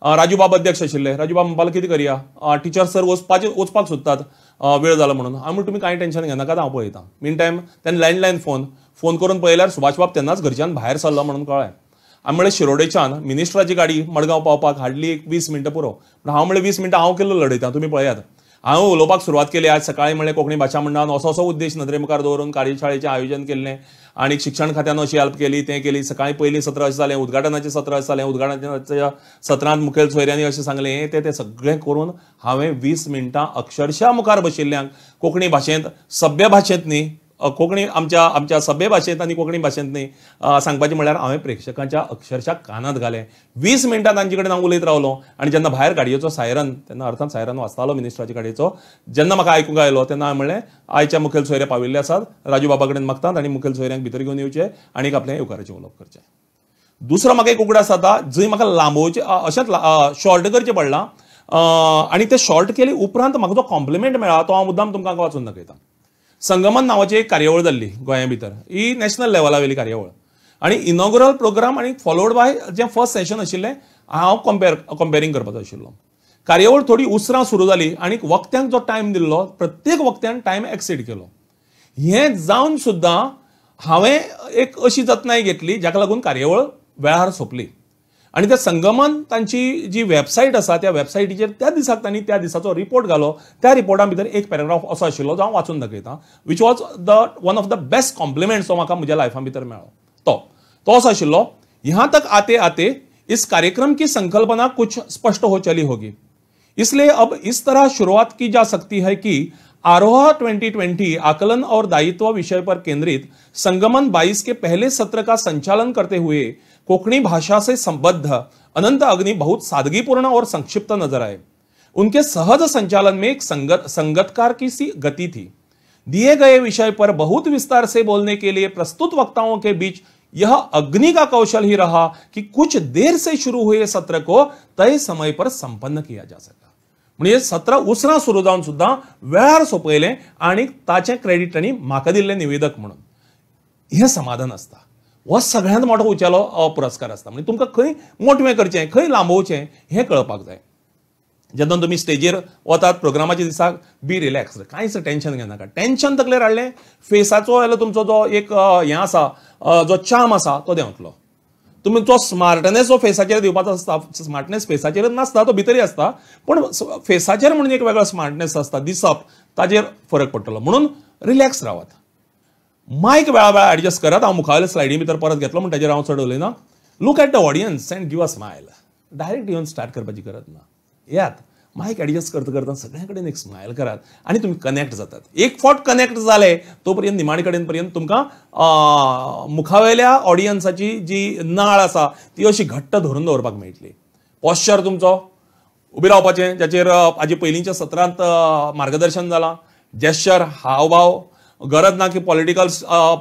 [SPEAKER 2] राजू बाब अध्यक्ष आशिल्ले. राजू बाब म्हणपाक कितें करया, टिचर सर वचपाक सोदतात वेळ जालो म्हणून. हांव म्हणलें तुमी कांय टेन्शन घेनाकात, हांव पळयतां. मीन टायम तेन्ना लँडलायन फोन करून पळयल्यार सुभाष बाब तेन्नाच घरच्यान भायर सरलो म्हणून कळ्ळें. हांवें म्हणलें शिरोडेच्यान मिनिस्टराची गाडी मडगांव पावपाक हार्डली एक 20 मिनटां पुरो. हांव म्हणलें 20 मिनटां हांव केल्लो लडयतां, तुमी पळयात. हांव उलोवपाक सुरवात केली. आज सकाळीं म्हणलें कोंकणी भाशा मंडळान असो उद्देश नदरे मुखार दवरून कार्यशाळेचें आयोजन केल्लें आनी शिक्षण खात्यान अशी हेल्प केली, तें केली. सकाळीं पयलीं सत्र अशें जालें, उद्घाटनाचें सत्र अशें जालें. उद्घाटनाच्या सत्रांत मुखेल सोयऱ्यांनी अशें सांगलें हें तें सगळें करून हांवें 20 मिनटां अक्षरशः मुखार बशिल्ल्यांक कोंकणी भाशेंत सभ्य भाशेंत न्ही, कोंकणी आमच्या सभ्य भाशेंत आनी कोंकणी भाशेंत न्ही सांगपाचें म्हणल्यार हांवें प्रेक्षकांच्या अक्षरशः कानांत घालें. 20 मिनटां तांचे कडेन हांव उलयत रावलो आनी जेन्ना भायर गाडयेचो सायरन, तेन्ना अर्थान सायरन वाजतालो मिनिस्टराच्या गाडयेचो, जेन्ना म्हाका आयकूंक आयलो तेन्ना हांवें म्हणलें आयच्या मुखेल सोयरे पाविल्ले आसात, राजू बाबा कडेन मागतात आनी मुखेल सोयऱ्यांक भितर घेवन येवचें आनीक आपलें येवकाराचें उलोवप करचें. दुसरो म्हाका एक उगडास जाता जंय म्हाका लांबोवचें अशेंच शॉर्ट करचें पडलां आनी तें शॉर्ट केले उपरांत म्हाका जो कॉम्प्लिमेंट मेळ्ळा तो हांव मुद्दाम तुमकां वाचून दाखयतां. संगमन नांवाची एक कार्यावळ जाल्ली गोंया भितर. ही नॅशनल लेवला वयली कार्यावळ आनी इनॉग्रल प्रोग्राम आनी फॉलोड बाय जें फर्स्ट सेशन आशिल्लें हांव कंपेरिंग करपाचो आशिल्लो. कार्यावळ थोडी उसरां सुरू जाली आनी वक्त्यांक जो टायम दिल्लो प्रत्येक वक्त्यान टायम एक्सीड केलो. हें जावन सुद्दां हांवें एक अशी जतनाय घेतली जाका लागून कार्यावळ वेळार सोंपली. आनी त्या संगमन तांची जी वेबसायट आसा त्या वेबसायटीचेर त्या दिसाक तांणी त्या दिसाचो रिपोर्ट घालो. त्या रिपोर्टां भितर एक पॅराग्राफ असो आशिल्लो जो हांव वाचून दाखयतां, which was one of the best compliments जो म्हाका म्हज्या लायफा भितर मेळ्ळो. तो असो आशिल्लो, यहाँ तक आते आते इस कार्यक्रम की संकल्पना कुछ स्पष्ट हो चली होगी, इसलिए अब इस तरह शुरुआत की जा सकती है कि आरोह 2020 आकलन और दायित्व विषय पर केंद्रित संगमन 22 के पहले सत्र का संचालन करते हुए कोंकणी भाषा से संबद्ध अनंत अग्नि बहुत सादगीपूर्ण और संक्षिप्त नजर आए. उनके सहज संचालन में एक संगतकार की सी गति थी. दिए गए विषय पर बहुत विस्तार से बोलने के लिए प्रस्तुत वक्ताओं के बीच यह अग्नि का कौशल ही रहा कि कुछ देर से शुरू हुए सत्र को तय समय पर संपन्न किया जा सका. म्हणजे सत्र उसरां सुरू जावन सुद्दां वेळार सोंपयलें आनी ताचें क्रेडीट तांणी म्हाका दिल्लें निवेदक म्हणून. हें समाधान आसता. हो सगळ्यांत मोठो उंचेलो पुरस्कार आसता. म्हणजे तुमकां खंय मोटवें करचें, खंय लांबोवचें हें कळपाक जाय. जेन्ना तुमी स्टेजीर वतात प्रोग्रामाच्या दिसाक बी रिलॅक्स, कांयच टेन्शन घेनाका. टेन्शन तकलेर हाडलें फेसाचो जाल्यार तुमचो जो एक हें आसा, जो चार्म आसा तो देंवतलो. तुमचो स्मार्टनेस जो फेसाचेर दिवपाचो आसता, स्मार्टनेस फेसाचेर नासता, तो भितरी आसता, पण फेसाचेर म्हणून एक वेगळो स्मार्टनेस आसता, दिसप, ताचेर फरक पडटलो. म्हणून रिलॅक्स रावात. मायक वेळा एडजस्ट करात. हांव मुखावेल्या स्लायडी भितर परत घेतलो म्हणून ताचेर हांव चड उलयना. Look at the audience and give a smile. Direct येवन स्टार्ट करपाची गरज ना. यात मायक एडजस्ट करता सगळ्या कडेन एक स्मायल करात आनी तुमी कनेक्ट जातात. एक फावट कनेक्ट जाले तो पर्यंत निमाणे कडेन पर्यंत तुमकां मुखावेल्या ऑडियन्साची जी नाळ आसा ती अशी घट्ट धरून दवरपाक मेळटली. पॉस्चर तुमचो उबी रावपाचें, जाचेर हाजे पयलींच्या सत्रांत मार्गदर्शन जालां. जेस्चर, हावभाव, गरज ना की पॉलिटिकल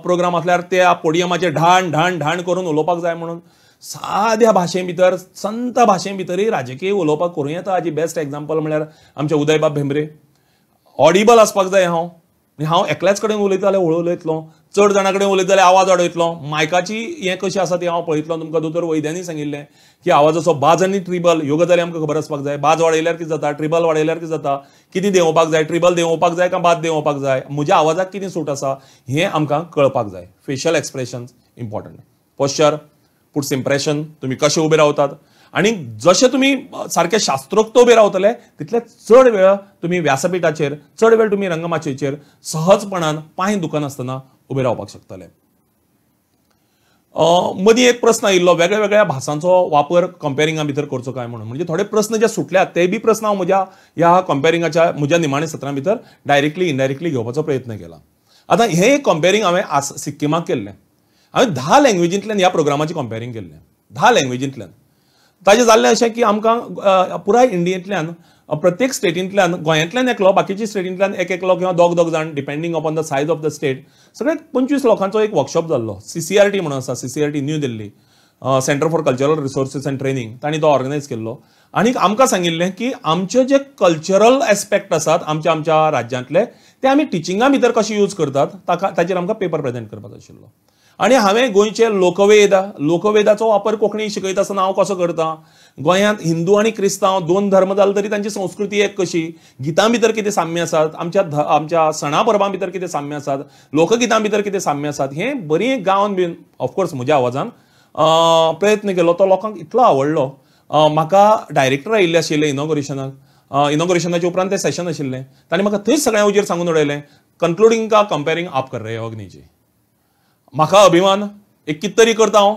[SPEAKER 2] प्रोग्राम आसल्यार त्या पोडियमाचेर ढाण ढाण ढाण करून उलोवपाक जाय म्हणून साद्या भाशे भितर, संत भाशे भितरय राजकीय उलोवपाक करूं येता. हाजी बेस्ट एग्जाम्पल म्हळ्यार आमचे उदयबाब भेंब्रे. ऑडिबल आसपाक जाय हांव एकल्याच कडेन उलयता जाल्यार हळू उलयतलो, चड जाणां कडेन उलयता जाल्यार आवाज वाडयतलो. मायकाची हें कशी आसा ती हांव पळयतलो. तुमकां दोतोर वैद्यांनी सांगिल्लें की आवाजाचो बाज आनी ट्रिबल ह्यो गजाली आमकां खबर आसपाक जाय. बाज वाडयल्यार कितें जाता, ट्रिबल वाडयल्यार कितें जाता, कितें देंवोवपाक जाय, ट्रिबल देंवोवपाक जाय काय बाज देंवोवपाक जाय, म्हज्या आवाजाक कितें सूट आसा हें आमकां कळपाक जाय. Facial expressions important. Posture, puts impression, तुमी कशे उबे रावतात आनी जशे तुमी सारके शास्त्रोक्त उबे रावतले तितले चड वेळ तुमी व्यासपीठाचेर, चड वेळ तुमी रंगमाचयेचेर सहजपणान पांय दुखनासतना उबे रावपाक शकतले. मदीं एक प्रस्न आयिल्लो वेगळ्या वेगळ्या भासांचो वापर कंपेरिंगा भितर करचो काय म्हणून. म्हणजे थोडे प्रस्न जे सुटल्यात ते बी प्रस्न हांव ह्या कंपेरिंगाच्या म्हज्या निमाणे सत्रां भितर डायरेक्टली इनडायरेक्टली घेवपाचो प्रयत्न केला. आतां हें एक कंपेरिंग हांवें सिक्किमाक केल्लें. हांवें 10 लँग्वेजींतल्यान ह्या प्रोग्रामाची कंपेरिंग केल्लें. 10 लँग्वेजींतल्यान. ताजें जाल्लें अशें की आमकां पुराय इंडियेंतल्यान प्रत्येक स्टेटींतल्यान गोंयांतल्यान एकलो, बाकीच्या स्टेटींतल्यान एक एकलो किंवा दोग जाण depending upon the size of the state, सगळे 25 लोकांचो एक वर्कशॉप जाल्लो. CCRT म्हणून आसा, CCRT new Delhi, centre for cultural resources and training, तांणी तो ऑर्गनायज केल्लो. आनी आमकां सांगिल्लें की आमचे जे कल्चरल एस्पेक्ट आसात आमच्या राज्यांतले, ते आमी टिचिंगा भितर कशे यूज करतात ताचेर आमकां पेपर प्रेजेंट करपाचो आशिल्लो. आनी हांवें गोंयचे लोकवेदाचो वापर कोंकणी शिकयता आसतना हांव कसो करता, गोंयांत हिंदू आनी क्रिस्तांव दोन धर्म जाले तरी तांची संस्कृती एक कशी, गितां भितर कितें साम्य आसात, आमच्या सणा परबां भितर कितें साम्य आसात, लोकगितां भितर कितें साम्य आसात, हें बरी गावन बीन ऑफकोर्स म्हज्या आवाजान प्रयत्न केलो. तो लोकांक इतलो आवडलो. म्हाका डायरेक्टर आयिल्ले आशिल्ले इनॉग्रेशनाच्या उपरांत तें सेशन आशिल्लें. तांणी म्हाका थंयच सगळ्या हुजेर सांगून उडयलें, कन्क्लुडींग का कंपेरिंग आप कर रहे हो अग्नीजी. म्हाका अभिमान, एक कित तरी करता हांव,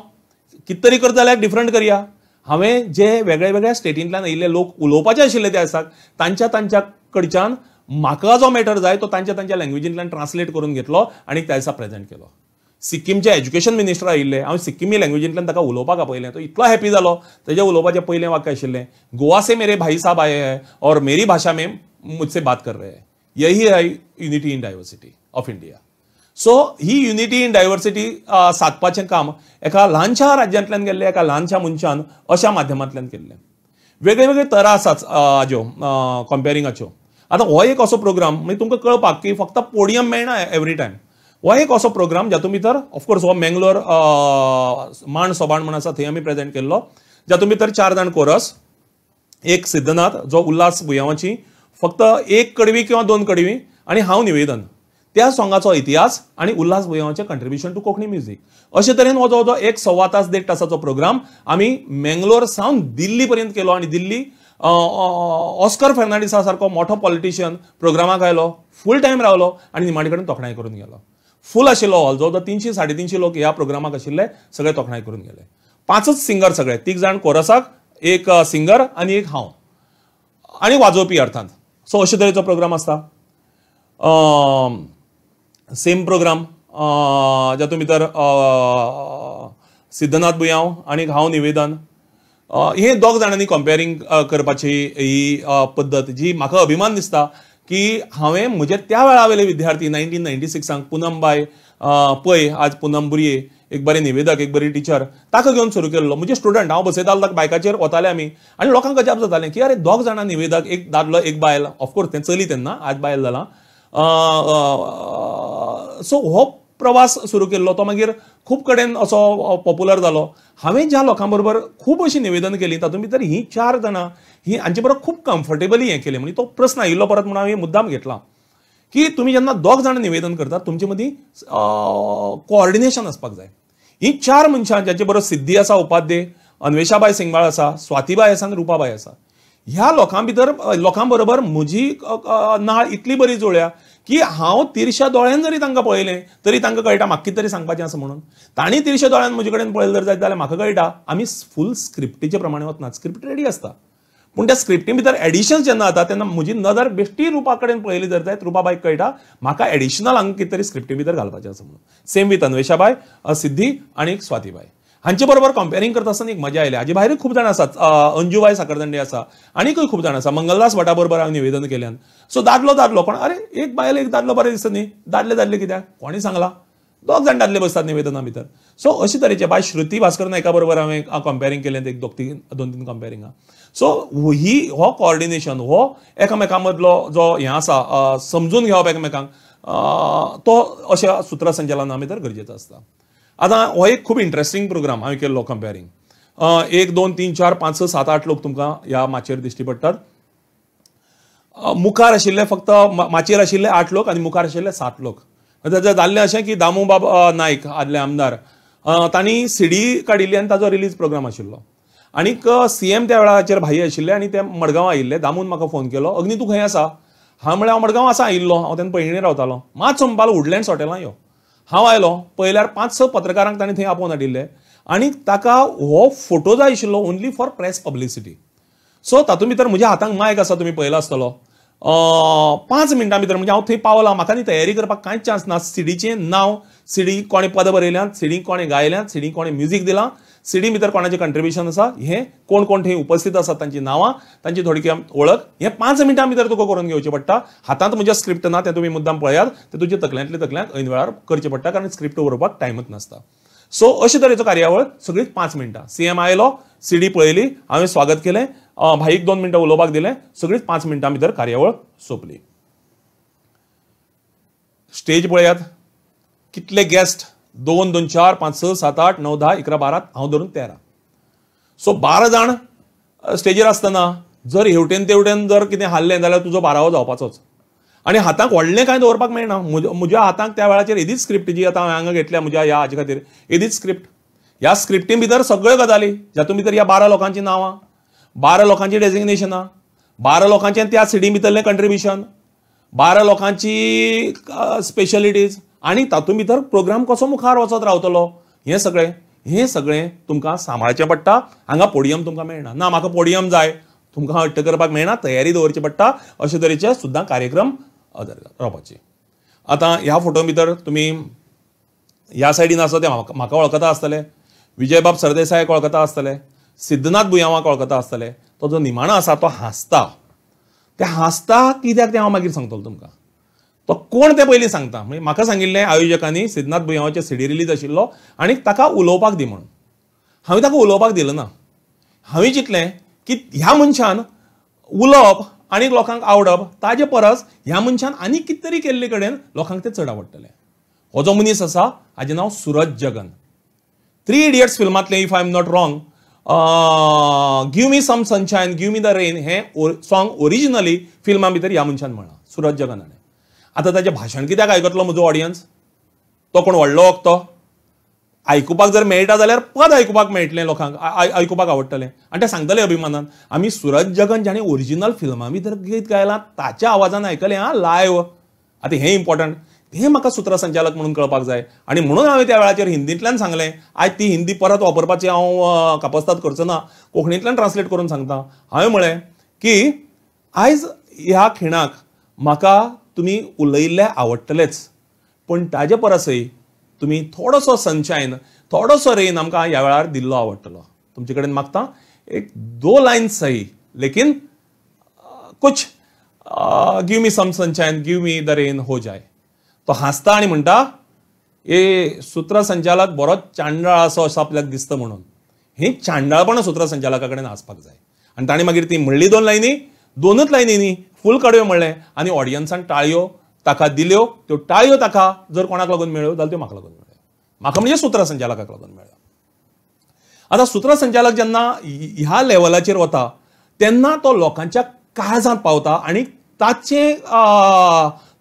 [SPEAKER 2] कित तरी करता जाल्यार डिफरंट करया. हांवें जे वेगळ्या स्टेटींतल्यान आयिल्ले लोक उलोवपाचे आशिल्ले ते आसात, तांच्या कडच्यान म्हाका जो मॅटर जाय तो तांच्या लँग्वेजींतल्यान ट्रान्सलेट करून घेतलो आनी त्या दिसा प्रेजेंट केलो. सिक्कीमचे एज्युकेशन मिनिस्टर आयिल्ले, हांव सिक्कीमी लँग्वेजींतल्यान ताका उलोवपाक आपयलें. तो इतलो हॅपी जालो. तेजे उलोवपाचें पयलें वाक्य आशिल्लें, गोवा से मेरे भाई साहब आए हैं और मेरी भाषा में मुझसे बात कर रहे हैं, यही है unity in diversity of India. So ही युनिटी इन डायवर्सिटी सादपाचें काम एका ल्हानशा राज्यांतल्यान गेल्लें, एका ल्हानशा मनशान अशा माध्यमांतल्यान केल्लें. वेगळे तरा आसात हाज्यो कंपेरिंगाच्यो. आतां हो एक असो प्रोग्राम म्हणजे तुमकां कळपाक की फक्त पोडियम मेळना एवरी टायम. हो एक असो प्रोग्राम जातून भितर ऑफकोर्स हो मेंगलोर मांड सोबाण म्हणून आसा थंय आमी प्रेजेंट केल्लो, जातून भितर 4 जाण कोरस, एक सिद्धनाथ जो उल्हास बुयांवाची, फक्त एक कडवी किंवा 2 कडवी, आनी हांव निवेदन. त्या सॉंगाचो इतिहास आणि उल्हास बुयांवाचें कंट्रिब्युशन टू कोंकणी म्युझिक. अशे तरेन हो जो 1 सव्वा तास 1.5 तासाचो प्रोग्राम आमी मेंगलोर सावन दिल्ली पर्यंत केलो. आनी दिल्ली ऑस्कर फर्नांडिसा सारको मोठो पॉलिटिशियन प्रोग्रामाक आयलो, फूल टायम रावलो आनी निमाणे कडेन तोखणाय करून गेलो. फूल आशिल्लो हॉल, जो 300-350 लोक ह्या प्रोग्रामाक आशिल्ले, सगळे तोखणाय करून गेले. 5च सिंगर सगळे, 3 जाण कोरसाक, एक सिंगर आनी एक हांव आनी वाजोवपी अर्थांत. सो अशे तरेचो प्रोग्राम आसता. सेम प्रोग्राम जातून भितर सिद्धनाथ बुयांव आनी हांव निवेदन, हे 2 जाणांनी कंपेरिंग करपाची ही पद्दत जी म्हाका अभिमान दिसता की हांवें म्हजे त्या वेळा वयले विद्यार्थी 1996 पूनमबाई पै, आज पूनम बुरये, एक बरे निवेदक, एक बरी टिचर, ताका घेवन सुरू केल्लो. म्हणजे स्टुडंट हांव बसयतालो ताका बायकाचेर वताले आमी, आनी लोकांक अजाप जातालें की अरे 2 जाणां निवेदक, एक दादलो एक बायल, ऑफकोर्स तें चली तेन्ना, आज बायल जाला. सो हो प्रवास सुरू केल्लो, तो मागीर खूब कडेन असो पॉप्युलर जालो. हांवें ज्या लोकां बरोबर खूब अशी निवेदन केली, तातूंत भितर ही 4 जाणां ही हांचे बरोबर खूब कम्फर्टेबली हें केलें. म्हणजे तो प्रस्न आयिल्लो परत म्हणून हांवें मुद्दाम घेतला की तुमी जेन्ना 2 जाणां निवेदन करतात तुमचे मदीं कोऑर्डिनेशन आसपाक जाय. ही 4 मनशां जाचे बरोबर सिद्धी आसा उपाध्ये, अन्वेषाबाई सिंगबाळ आसा, स्वातीबाई आसा आनी रुपाबाई आसा, ह्या लोकां बरोबर म्हजी नाळ इतली बरी जुळ्या की हांव तिरश्या दोळ्यान जरी तांकां पळयलें तरी तांकां कळटा म्हाका कितें तरी सांगपाचें आसा म्हणून. तांणी तिरश्या दोळ्यान म्हजे कडेन पळयलें जर जायत जाल्यार म्हाका कळटा आमी फूल स्क्रिप्टीचे प्रमाणे वचनात. स्क्रिप्ट रेडी आसता, पूण त्या स्क्रिप्टी भितर एडिशन्स जेन्ना जाता तेन्ना म्हजी नदर बेश्टी रुपा कडेन पळयली जर जायत रुपाबाईक कळटा म्हाका एडिशनल हांगा कितें तरी स्क्रिप्टी भितर घालपाचें आसा म्हणून. सेम विथ अन्वेषाबाई, सिद्धी आनी स्वातीबाई, हांचे बरोबर कंपेरिंग करता आसतना एक मजा आयली. हाजे भायर खूब जाण आसात, अंजुबाई साकरदंडे आसा, आनीकूय खूब जाण आसा. मंगलदास भटा बरोबर हांवें निवेदन केल्यान. सो दादलो कोण, अरे एक बायल एक दादलो बरें दिसता न्ही, दादले कित्याक कोणी सांगला, 2 जाण दादले बसतात निवेदना भितर. सो अशे तरेचे बाय श्रुती भास्कर नायका बरोबर हांवें कंपेरिंग केलें, एक 2-3 कंपेरिंगां. सो हो कोऑर्डिनेशन, हो एकामेकां मदलो जो हें आसा समजून घेवप एकामेकांक, तो अशा सुत्रसंचालना भितर गरजेचो आसता. आतां हो एक खूब इंटरेस्टिंग प्रोग्राम हांवें केल्लो कंपेरिंग. 1, 2, 3, 4, 5, 6, 7, 8 लोक तुमकां ह्या माचयेर दिश्टी पडटात. मुखार आशिल्ले फक्त माचयेर आशिल्ले 8 लोक आनी मुखार आशिल्ले 7 लोक. ताचें जाल्लें अशें की दामूबाब नायक आदले आमदार, तांणी सीडी काडिल्ली आनी ताचो रिलीज प्रोग्राम आशिल्लो. आनीक CM त्या वेळाचेर भाई आशिल्ले आनी ते मडगांव आयिल्ले. दामून म्हाका फोन केलो, अग्नी तूं खंय आसा? हांव म्हळ्यार हांव मडगांव आसा आयिल्लो, हांव तेन्ना पैंगीणी रावतालो. मात संपालो वुडलँड्स हॉटेलां यो. हांव आयलो, पळयल्यार 5-6 पत्रकारांक ताणें थंय आपोवन हाडिल्ले आनी ताका हो फोटो जाय आशिल्लो only for press publicity. So तातूंत भितर म्हज्या हातांत मायक आसा, तुमी पळयलो आसतलो. 5 मिनटां भितर म्हणजे हांव थंय पावलां, म्हाका न्ही तयारी करपाक कांयच चान्स ना. सीडीचें नांव, सीडी कोणें पदां बरयल्यात, सीडी कोणें गायल्यात, सीडी कोणें म्युजीक दिलां, सीडी भितर कोणाचें कंट्रिब्युशन आसा हें कोण कोण थंय उपस्थित आसात तांची नांवां तांची थोडक्यात वळख हें 5 मिनटां भितर तुका करून घेवचें पडटा. हातांत म्हज्या स्क्रिप्ट ना तें तुमी मुद्दाम पळयात, तें तुज्या तकल्यांतल्या तकल्यांत ऐन वेळार करचें पडटा कारण स्क्रिप्ट बरोवपाक टायमूच नासता. सो अशे तरेचो कार्यावळ सगळीच 5 मिनटां. सीएम आयलो, सीडी पळयली, हांवें स्वागत केलें, भाईक 2 मिनटां उलोवपाक दिलें, सगळीच 5 मिनटां भितर कार्यावळ सोंपली. स्टेज पळयात, कितले गेस्ट 2, 2, 4, 5, 6, 7, 8, 9, 10, 11, 12 हांव धरून 13. सो 12 जाण स्टेजीर आसतना जर हेवटेन तेवटेन जर कितें हाल्लें जाल्यार तुजो 12वो जावपाचोच. आनी हातांक व्हडलें कांय दवरपाक मेळना. म्हज्या हातांक त्या वेळाचेर एदीच स्क्रिप्ट जी आतां हांवें हांगा घेतल्या म्हज्या ह्या हाजे खातीर एदीच स्क्रिप्ट. ह्या स्क्रिप्टी भितर सगळ्यो गजाली जातून भितर ह्या 12 लोकांची नांवां, 12 लोकांची डेजिग्नेशनां, 12 लोकांचें त्या सिडी भितरलें कंट्रिब्युशन, 12 लोकांची स्पेशलिटीज आनी तातूंत भितर प्रोग्राम कसो मुखार वचत रावतलो हें सगळें तुमकां सांबाळचें पडटा. हांगा पोडियम तुमकां मेळना. ना म्हाका पोडियम जाय तुमकां हट्ट करपाक मेळना, तयारी दवरची पडटा. अशे तरेचे सुद्दां कार्यक्रम रावपाचे. आतां ह्या फोटो भितर तुमी ह्या सायडीन आसा ते म्हाका वळखता आसतले, विजयबाब सरदेसायाक वळखता आसतले, सिद्धनाथ बुयांवाक वळखता आसतले. तो जो निमाणो आसा तो हांसता. ते हांसता कित्याक तें हांव मागीर सांगतलो तुमकां. तो कोण तें पयलीं सांगता. म्हणजे म्हाका सांगिल्लें आयोजकांनी सिद्धनाथ बुयांवाचे सीडी रिलीज आशिल्लो आनी ताका उलोवपाक दी म्हणून. हांवें ताका उलोवपाक दिलो ना. हांवें चिंतलें की ह्या मनशान उलोवप आनी लोकांक आवडप ताजे परस ह्या मनशान आनी कितें तरी केल्ले कडेन लोकांक तें चड आवडटलें. हो जो मनीस आसा हाजें नांव सूरज जगन. 3 इडियट्स फिल्मांतलें if I am not wrong give me some sunshine give me the rain हें सॉंग ओरिजिनली फिल्मा भितर ह्या मनशान म्हणलां सूरज जगन हाणें. आतां ताचें भाशण कित्याक आयकतलो म्हजो ऑडियन्स? तो कोण व्हडलो वक्तो? आयकुपाक जर मेळटा जाल्यार पद आयकुपाक मेळटलें लोकांक, आयकुपाक आवडटलें आनी ते सांगतले अभिमानान आमी सूरज जगन जाणें ओरिजिनल फिल्मा भितर गीत गायलां ताच्या आवाजान आयकलें हां लायव्ह. आतां हें इम्पॉर्टंट, हें म्हाका सुत्रसंचालक म्हणून कळपाक जाय आनी म्हणून हांवें त्या वेळाचेर हिंदींतल्यान सांगलें. आयज ती हिंदी परत वापरपाची हांव कापस्ताद करचो ना, कोंकणींतल्यान ट्रान्सलेट करून सांगता. हांवें म्हळें की आयज ह्या खिणाक म्हाका तुमी उलयिल्लें आवडटलेंच, पूण ताजे परसय तुमी थोडोसो सनशायन थोडोसो रेन आमकां ह्या वेळार दिल्लो आवडटलो. तुमचे कडेन मागता एक 2 लायन्स सही लेकिन कुछ give me some sunshine give me the rain हो जाय. तो हांसता आनी म्हणटा ए सूत्रसंचालक बरो चांडाळ असो आपल्याक दिसता म्हणून. हें चांडाळपण सूत्रसंचालका कडेन आसपाक जाय. आनी ताणें मागीर ती म्हणली 2 लायनी, 2च लायनींनी फूल कडयो म्हणलें आनी ऑडियन्सान टाळयो ताका दिल्यो. त्यो टाळयो ताका जर कोणाक लागून मेळ्यो जाल्यार त्यो म्हाका लागून मेळ्यो. म्हाका म्हणजे सूत्रसंचालकाक लागून मेळ्यो. आतां सूत्रसंचालक जेन्ना ह्या लेवलाचेर वता तेन्ना तो लोकांच्या काळजांत पावता आनी ताचें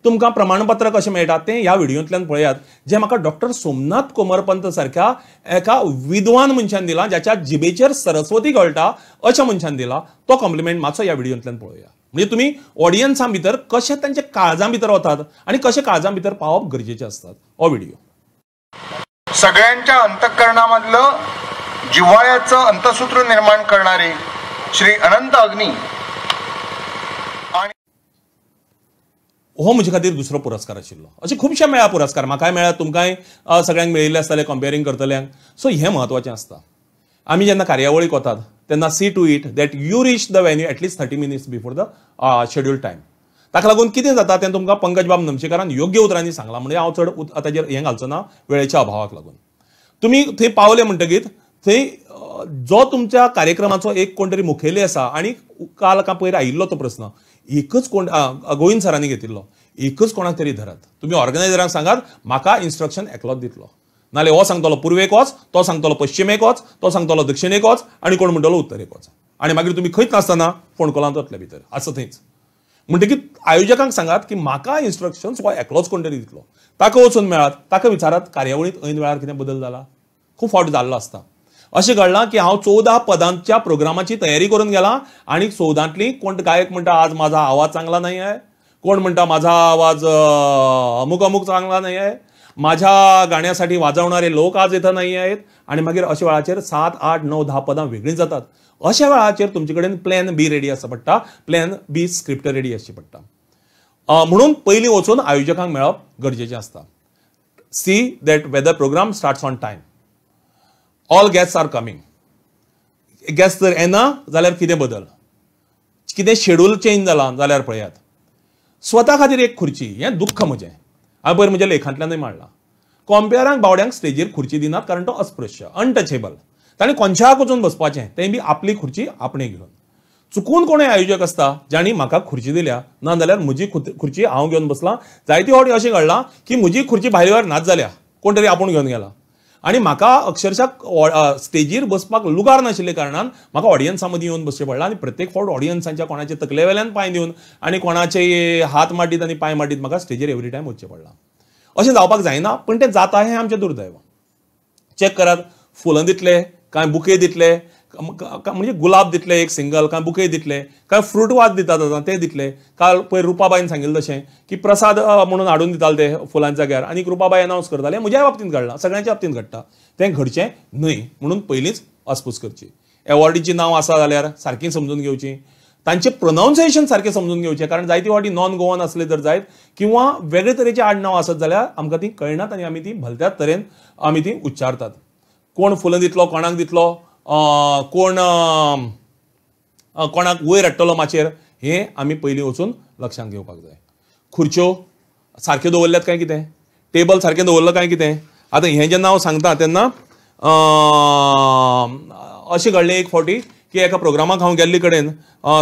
[SPEAKER 2] तुमकां प्रमाणपत्र कशें मेळटा तें ह्या व्हिडियोंतल्यान पळयात, जें म्हाका डॉक्टर सोमनाथ कोमरपंत सारक्या एका विद्वान मनशान दिलां, ज्याच्या जिबेचेर सरस्वती गळटा अशा मनशान दिला. तो कॉम्प्लिमेंट मातसो ह्या व्हिडियोंतल्यान पळोवया. म्हणजे तुमी ऑडियन्सां भितर कशें तांच्या काळजां भितर वतात आनी कशें काळजां भितर पावप गरजेचें असतात. हो व्हिडिओ
[SPEAKER 4] सगळ्यांच्या अंतःकरणामधलं जिव्हाळ्याचं अंतसूत्र निर्माण करणारे श्री अनंत अग्नी.
[SPEAKER 2] हो म्हजे खातीर दुसरो पुरस्कार आशिल्लो. अशे खुबशे मेळ्ळा पुरस्कार, म्हाकाय मेळ्ळा, तुमकांय सगळ्यांक मेळिल्ले आसतले कंपेरिंग करतल्यांक. सो हें म्हत्वाचें आसता. आमी जेन्ना कार्यावळीक वतात तेन्ना see to it that you reach the venue at least 30 minutes before the schedule time. ताका लागून कितें जाता तें तुमकां पंकजबाब नमशेकारान योग्य उतरांनी सांगलां. म्हणजे हांव चड ताचेर हें घालचो ना वेळेच्या अभावाक लागून. तुमी थंय पावले म्हणटकीर थंय जो तुमच्या कार्यक्रमाचो एक कोण तरी मुखेली आसा आनी काल का पयर आयिल्लो तो प्रस्न एकच कोण गोविंद सरांनी घेतिल्लो, एकच कोणाक तरी धरात. तुमी ऑर्गनायझरांक सांगात म्हाका इन्स्ट्रक्शन एकलोच दितलो. नाल्यार हो सांगतलो पूर्वेक वच, तो सांगतलो पश्चिमेक वच, तो सांगतलो दक्षिणेक वच आनी कोण म्हणटलो उत्तरेक वच. आनी मागीर तुमी खंयच नासतना फोंडकोलांत वतले भितर आसा थंयच. म्हणटकीर आयोजकांक सांगात की म्हाका इन्स्ट्रक्शन्स हो एकलोच कोण तरी दितलो. ताका वचून मेळात, ताका विचारात कार्यावळींत ऐन वेळार कितें बदल जाला. खूब फावट जाल्लो आसता. अशें घडलां की हांव 14 पदांच्या प्रोग्रामाची तयारी करून गेलां आनी 14तली कोण गायक म्हणटा आज माझा आवाज चांगला नाही आहे, कोण म्हणटा माझा आवाज अमुक अमुक चांगला नाही आहे, माझ्या गाण्यासाठी वाजवणारे लोक आज इथं नाही आहेत. आणि मागीर अशा वेळाचेर 7, 8, 9, 10 पदां वेगळीं जातात. अशा वेळाचेर तुमचे कडेन प्लॅन बी रेडी आसचा पडटा, प्लॅन बी स्क्रिप्ट रेडी आसची पडटा. म्हणून पयलीं वचून आयोजकांक मेळप गरजेचें आसता. See that whether programme starts on time. All guest are coming. Guest जर येना जाल्यार कितें बदल, कितें शेड्यूल चेंज जाला जाल्यार पळयात. स्वता खातीर एक खुर्ची हें दुख्ख म्हजें. हांवें पयर म्हज्या लेखांतल्यानूय मांडलां. कॉम्पेरांक बावड्यांक स्टेजीर खुर्ची दिनात कारण तो अस्पृश्य, अनटचेबल. ताणें कोणच्याक वचून बसपाचें, तें बी आपली खुर्ची आपणे घेवन. चुकून कोणूय आयोजक आसता जाणी म्हाका खुर्ची दिल्या, ना जाल्यार म्हजी खुर्ची हांव घेवन बसलां. जायती फावटी अशें घडलां की म्हजी खुर्ची भायल्यार नाच जाल्या, कोण तरी आपूण घेवन गेला. आनी म्हाका अक्षरशा स्टेजीर बसपाक लुगार नाशिल्ले कारणान म्हाका ऑडियन्सा मदीं येवन बसचें पडलां. आनी प्रत्येक फावट ऑडियन्सांच्या कोणाचे तकले वेल्यान पांय दिवन आनी कोणाचे हात माड्डीत आनी पांय माड्डीत म्हाका स्टेजीर एवरी टायम वचचें पडलां. अशें जावपाक जायना, पूण तें जाता हें आमचें दुर्दैव. चॅक करात, फुलां दितले काय बुके दितले, म्हणजे गुलाब दितले एक सिंगल, काय बुके दितले, काय फ्रूट वाज दितात आतां ते दितले. काल पयर रुपाबाईन सांगिल्लें तशें की प्रसाद म्हणून हाडून दिताले ते फुलांच्या जाग्यार, आनी रुपाबाई अनावन्स करताले. म्हज्या बाबतींत घडलां, सगळ्यांच्या बाबतींत घडटा. तें घडचें न्हय म्हणून पयलींच आसपूस करची. एवॉर्डीची नांव आसा जाल्यार सारकीं समजून घेवची, तांचें प्रोनावन्सिएशन सारकें समजून घेवचें. कारण जायती फावटी नॉन गोवन असले जर जायत किंवा वेगळे तरेचे आडनांव आसत जाल्यार आमकां ती कळनात आनी आमी ती भलत्याच तरेन आमी ती उच्चारतात. कोण फुलां दितलो, कोणाक दितलो, कोण कोणाक वयर हाडटलो माचयेर, हें आमी पयलीं वचून लक्षांत घेवपाक जाय. खुर्च्यो सारक्यो दवरल्यात काय कितें, टेबल सारकें दवरलं काय कितें. आतां हें जेन्ना हांव सांगता तेन्ना अशें घडलें एक फावटी की एका प्रोग्रामाक हांव गेल्ले कडेन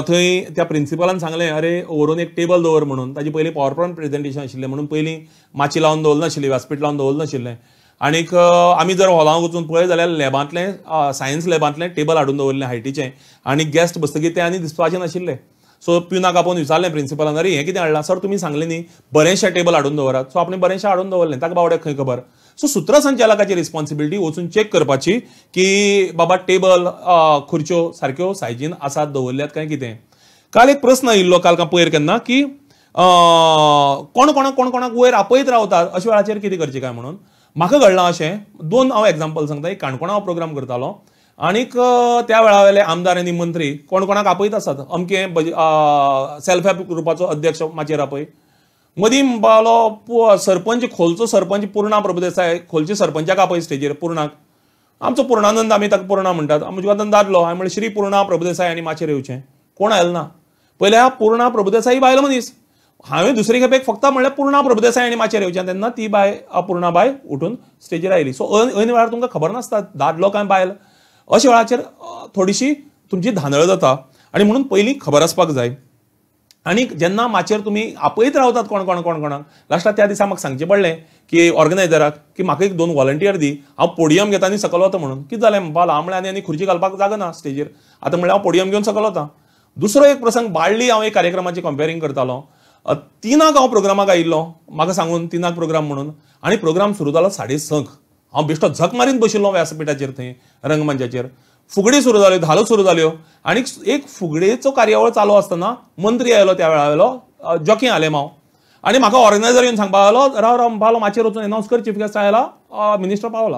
[SPEAKER 2] थंय त्या प्रिंसिपलान सांगलें, अरे व्हरून एक टेबल दवर म्हणून. ताजी पयलीं पॉवर पॉयंट प्रेजेंटेशन आशिल्लें म्हणून पयलीं माची लावन दवरलें नाशिल्ली, व्यासपीठ लावन दवरलें नाशिल्लें. आनीक आमी जर हॉलांत वचून पळय जाल्यार लॅबांतलें सायन्स लॅबांतलें टेबल हाडून दवरलें हायटीचें, आनी गेस्ट बसतकीर तें आनी दिसपाचें नाशिल्लें. सो प्युनाक आपोवन विचारलें प्रिंसिपलान, अरे हें कितें हाडलां. सर तुमी सांगलें न्ही बरेंशें टेबल हाडून दवरात. सो आपणें बरेंशें हाडून दवरलें, ताका बावड्याक खंय खबर. सो सूत्रसंचालकाची रिस्पॉन्सिबिलिटी वचून चॅक करपाची की बाबा टेबल खुर्च्यो सारक्यो सायजीन आसात, दवरल्यात काय कितें. काल एक प्रस्न आयिल्लो काल पयर केन्ना की कोण कोणाक वयर आपयत रावतात, अशा वेळाचेर कितें करचें काय म्हणून. म्हाका घडलां अशें, दोन हांव एग्जाम्पल सांगता. एक काणकोणा हांव प्रोग्राम करतालो आनीक त्या वेळा वेले आमदार आनी मंत्री कोणाक आपयत आसात. अमकें सेल्फ हेल्प ग्रुपाचो अध्यक्ष माचयेर आपय. मदीं पावलो सरपंच, खोलचो सरपंच पुर्णा प्रभुदेसाय, खोलच्या सरपंचाक आपय स्टेजीर, पुर्णाक. आमचो पुर्णानंद, आमी ताका पुर्णा म्हणटात. म्हज्या आतां दादलो, हांवें म्हणलें श्री पुर्णा प्रभुदेसाय आनी माचयेर येवचें. कोण आयलो ना. पयले हा पुर्णा प्रभुदेसाय बायलो मनीस. हांवें दुसरे खेपेक फक्त म्हणलें पुर्णा प्रभुदेसाय आनी माचयेर येवचें. तेन्ना ती बाय पुर्णा बाय उठून स्टेजीर आयली. सो ऐन वेळार तुमकां खबर नासता दादलो काय बायल. अशा वेळाचेर थोडीशी तुमची धांदळ जाता आनी म्हणून पयलीं खबर आसपाक जाय. आनी जेन्ना माचयेर तुमी आपयत रावतात कोणाक लास्टाक त्या दिसा म्हाका सांगचें पडलें की ऑर्गनायझराक की म्हाका एक 2 व्हॉलंटियर दी, हांव पोडियम घेता आनी सकयल वता म्हणून. कितें जालें म्हणपाक लागलो, हांव म्हणलें आनी खुर्ची घालपाक जागा ना स्टेजीर. आतां म्हणलें हांव पोडियम घेवन सकयल वता. दुसरो एक प्रसंग, बाळ्ळी हांव एक कार्यक्रमाची कंपेरिंग करतालो. 3 हांव प्रोग्रामाक आयिल्लो, म्हाका सांगून 3 प्रोग्राम म्हणून. आनी प्रोग्राम सुरू जालो 6:30. हांव बेश्टो झक मारीत बशिल्लो व्यासपीठाचेर, थंय रंगमंचाचेर. फुगडी सुरू जाल्यो, धालो सुरू जाल्यो. आनी एक फुगडेचो कार्यावळ चालू आसतना मंत्री आयलो त्या वेळा वेलो, जॉकी आलेमांव. आनी म्हाका ऑर्गनायझर येवन सांगपाक लागलो, राव म्हणपाक माचयेर वचून अनावन्स कर, चीफ गेस्ट आयला, मिनिस्टर पावला.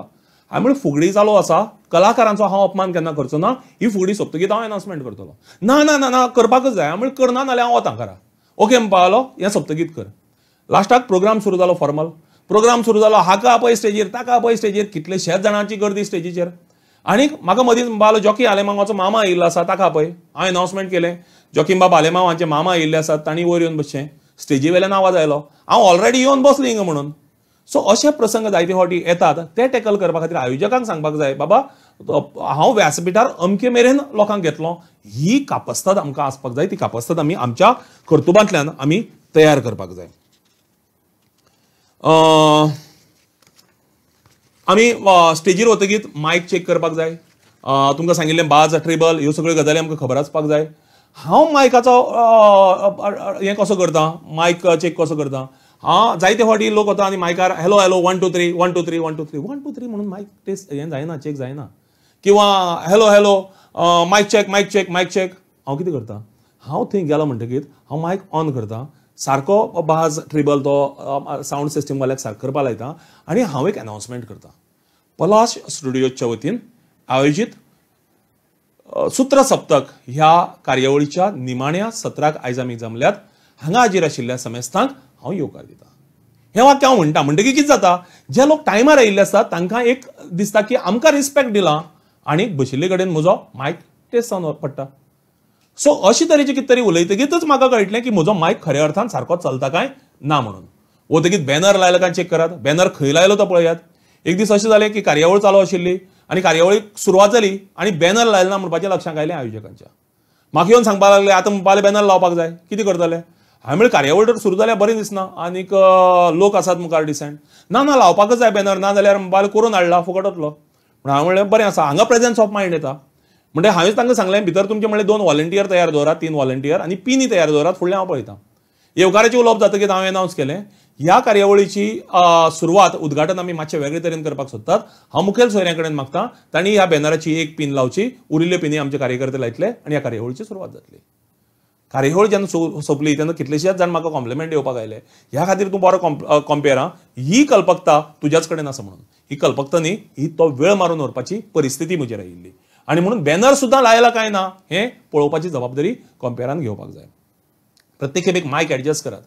[SPEAKER 2] हांवें म्हणलें फुगडी चालू आसा, कलाकारांचो हांव अपमान केन्ना करचो ना, ही फुगडी सोंपतकीच हांव अनावन्समेंट करतलो. ना करपाकच जाय. हांवें म्हणलें करना नाल्यार हांव वता घरा. ओके म्हणपाक लागलो, हें सोंपतकीच कर. लास्टाक प्रोग्राम सुरू जालो, फॉर्मल प्रोग्राम सुरू जालो. हाका आपय स्टेजीर, ताका आपय स्टेजीर, कितलेशेच जाणांची गर्दी स्टेजीचेर. आनीक म्हाका मदींच म्हणपाक लागलो, जॉकी आलेमांवाचो मामा आयिल्लो आसा, ताका आपय. हांवें अनावन्समेंट केलें, जॉकीम बाब आलेमांवाचे मामा आयिल्ले आसात, तांणी वयर येवन बसचें. स्टेजी वेल्यान आवाज आयलो, हांव ऑलरेडी येवन बसलीं हिंगा म्हणून. सो अशे प्रसंग जायते फावटी येतात. ते टॅकल करपा खातीर आयोजकांक सांगपाक जाय, बाबा हांव व्यासपीठार अमके मेरेन लोकांक घेतलो. ही कापस्ताद आमकां आसपाक जाय. ती कापस्ताद आमी आमच्या कर्तुबांतल्यान आमी तयार करपाक जाय. आमी स्टेजीर वतकीर मायक चॅक करपाक जाय. तुमकां सांगिल्लें बाज, ट्रेबल, ह्यो सगळ्यो गजाली आमकां खबर आसपाक जाय. हांव मायकाचो हें कसो करता, मायक चॅक कसो करता. जायते फावटी लोक वता आनी मायकार हॅलो 1 2 3 1 2 3 1 2 3 1 2 3 म्हणून मायक टेस्ट हें जायना, चॅक जायना. किंवा हॅलो मायक चॅक. हांव कितें करता, हांव थंय गेलो म्हणटकीर हांव मायक ऑन करता, सारको बाज ट्रेबल तो सावंड सिस्टम वाल्याक सारको करपा लायता आनी हांव एक अनावन्समेंट करता. पलाश स्टुडियोच्या वतीन आयोजीत सूत्र सप्तक ह्या कार्यावळीच्या निमाण्या सत्राक आयज आमी जमल्यात. हांगा हाजीर आशिल्ल्या समेस्तांक हांव येवकार दिता. हें वाक्य हांव म्हणटा म्हणटकीर कितें जाता, जे लोक टायमार आयिल्ले आसतात तांकां एक दिसता की आमकां रिस्पेक्ट दिला आनी बशिल्ले कडेन म्हजो मायक टेस्ट जावन पडटा. सो अशे तरेचे कितें तरी उलयतकीच म्हाका कळटलें की म्हजो मायक खऱ्या अर्थान सारको चलता काय ना म्हणून. वतकीच बॅनर लायला काय चेक करात, बॅनर खंय लायलो तो पळयात. एक दीस अशें जालें की कार्यावळ चालू आशिल्ली आनी कार्यावळीक सुरवात जाली आनी बॅनर लायला ना म्हणपाचें लक्षांत आयलें आयोजकांच्या. म्हाका येवन सांगपाक लागले आतां म्हणपाक बॅनर लावपाक जाय, कितें करतले. हांवें म्हणलें कार्यावळ तर सुरू जाल्यार बरें दिसना आनीक लोक आसात मुखार डिसेंट. ना ना लावपाकच जाय बॅनर, ना जाल्यार म्हणपाक करून हाडला फुकट वतलो. म्हणून हांवें म्हणलें बरें आसा, हांगा प्रेझेन्स ऑफ मायंड येता. म्हणजे हांवें तांकां सांगलें भितर तुमचे म्हणलें 2 व्हॉलंटियर तयार दवरात, 3 व्हॉलंटियर आनी पिनी तयार दवरात, फुडलें हांव पळयतां. येवकाराचें उलोवप जातकीच हांवें अनावन्स केलें ह्या कार्यावळीची सुरवात उद्घाटन आमी मातशें वेगळे तरेन करपाक सोदतात. हांव मुखेल सोयऱ्यां कडेन मागतां तांणी ह्या बॅनराची एक पिन लावची, उरिल्ले पिनी आमचे कार्यकर्ते लायतले आनी ह्या कार्यावळीची सुरवात जातली. कार्यावळ जेन्ना सोंपली तेन्ना कितलेशेच जाण म्हाका कॉम्प्लिमेंट येवपाक आयले, ह्या खातीर तूं बरो कॉम्पेर आं, ही कल्पकता तुज्याच कडेन आसा म्हणून. ही कल्पकता न्ही, ही तो वेळ मारून व्हरपाची परिस्थिती म्हजेर आयिल्ली आनी म्हणून बॅनर सुद्दां लायला काय ना हें पळोवपाची जबाबदारी कॉम्पेरान घेवपाक जाय. प्रत्येक खेपेक मायक एडजस्ट करात.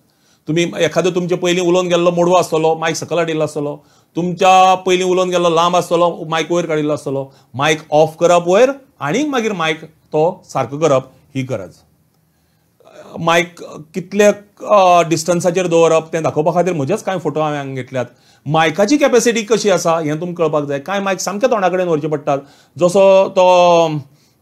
[SPEAKER 2] तुम्ही एखादो तुमचे पयलीं उलोवन गेल्लो मोडवो आसतलो, मायक सकयल हाडिल्लो आसतलो, तुमच्या पयलीं उलोवन गेल्लो लांब आसतलो, मायक वयर काडिल्लो आसतलो, मायक ऑफ करप वयर आनीक मागीर मायक तो सारको करप ही गरज. मायक कितले डिस्टन्साचेर दवरप तें दाखोवपा खातीर म्हजेच कांय फोटो हांवें हांगा घेतल्यात. मायकाची कॅपेसिटी कशी आसा हें तुमकां कळपाक जाय. कांय मायक सामके तोंडा कडेन व्हरचे पडटात, जसो तो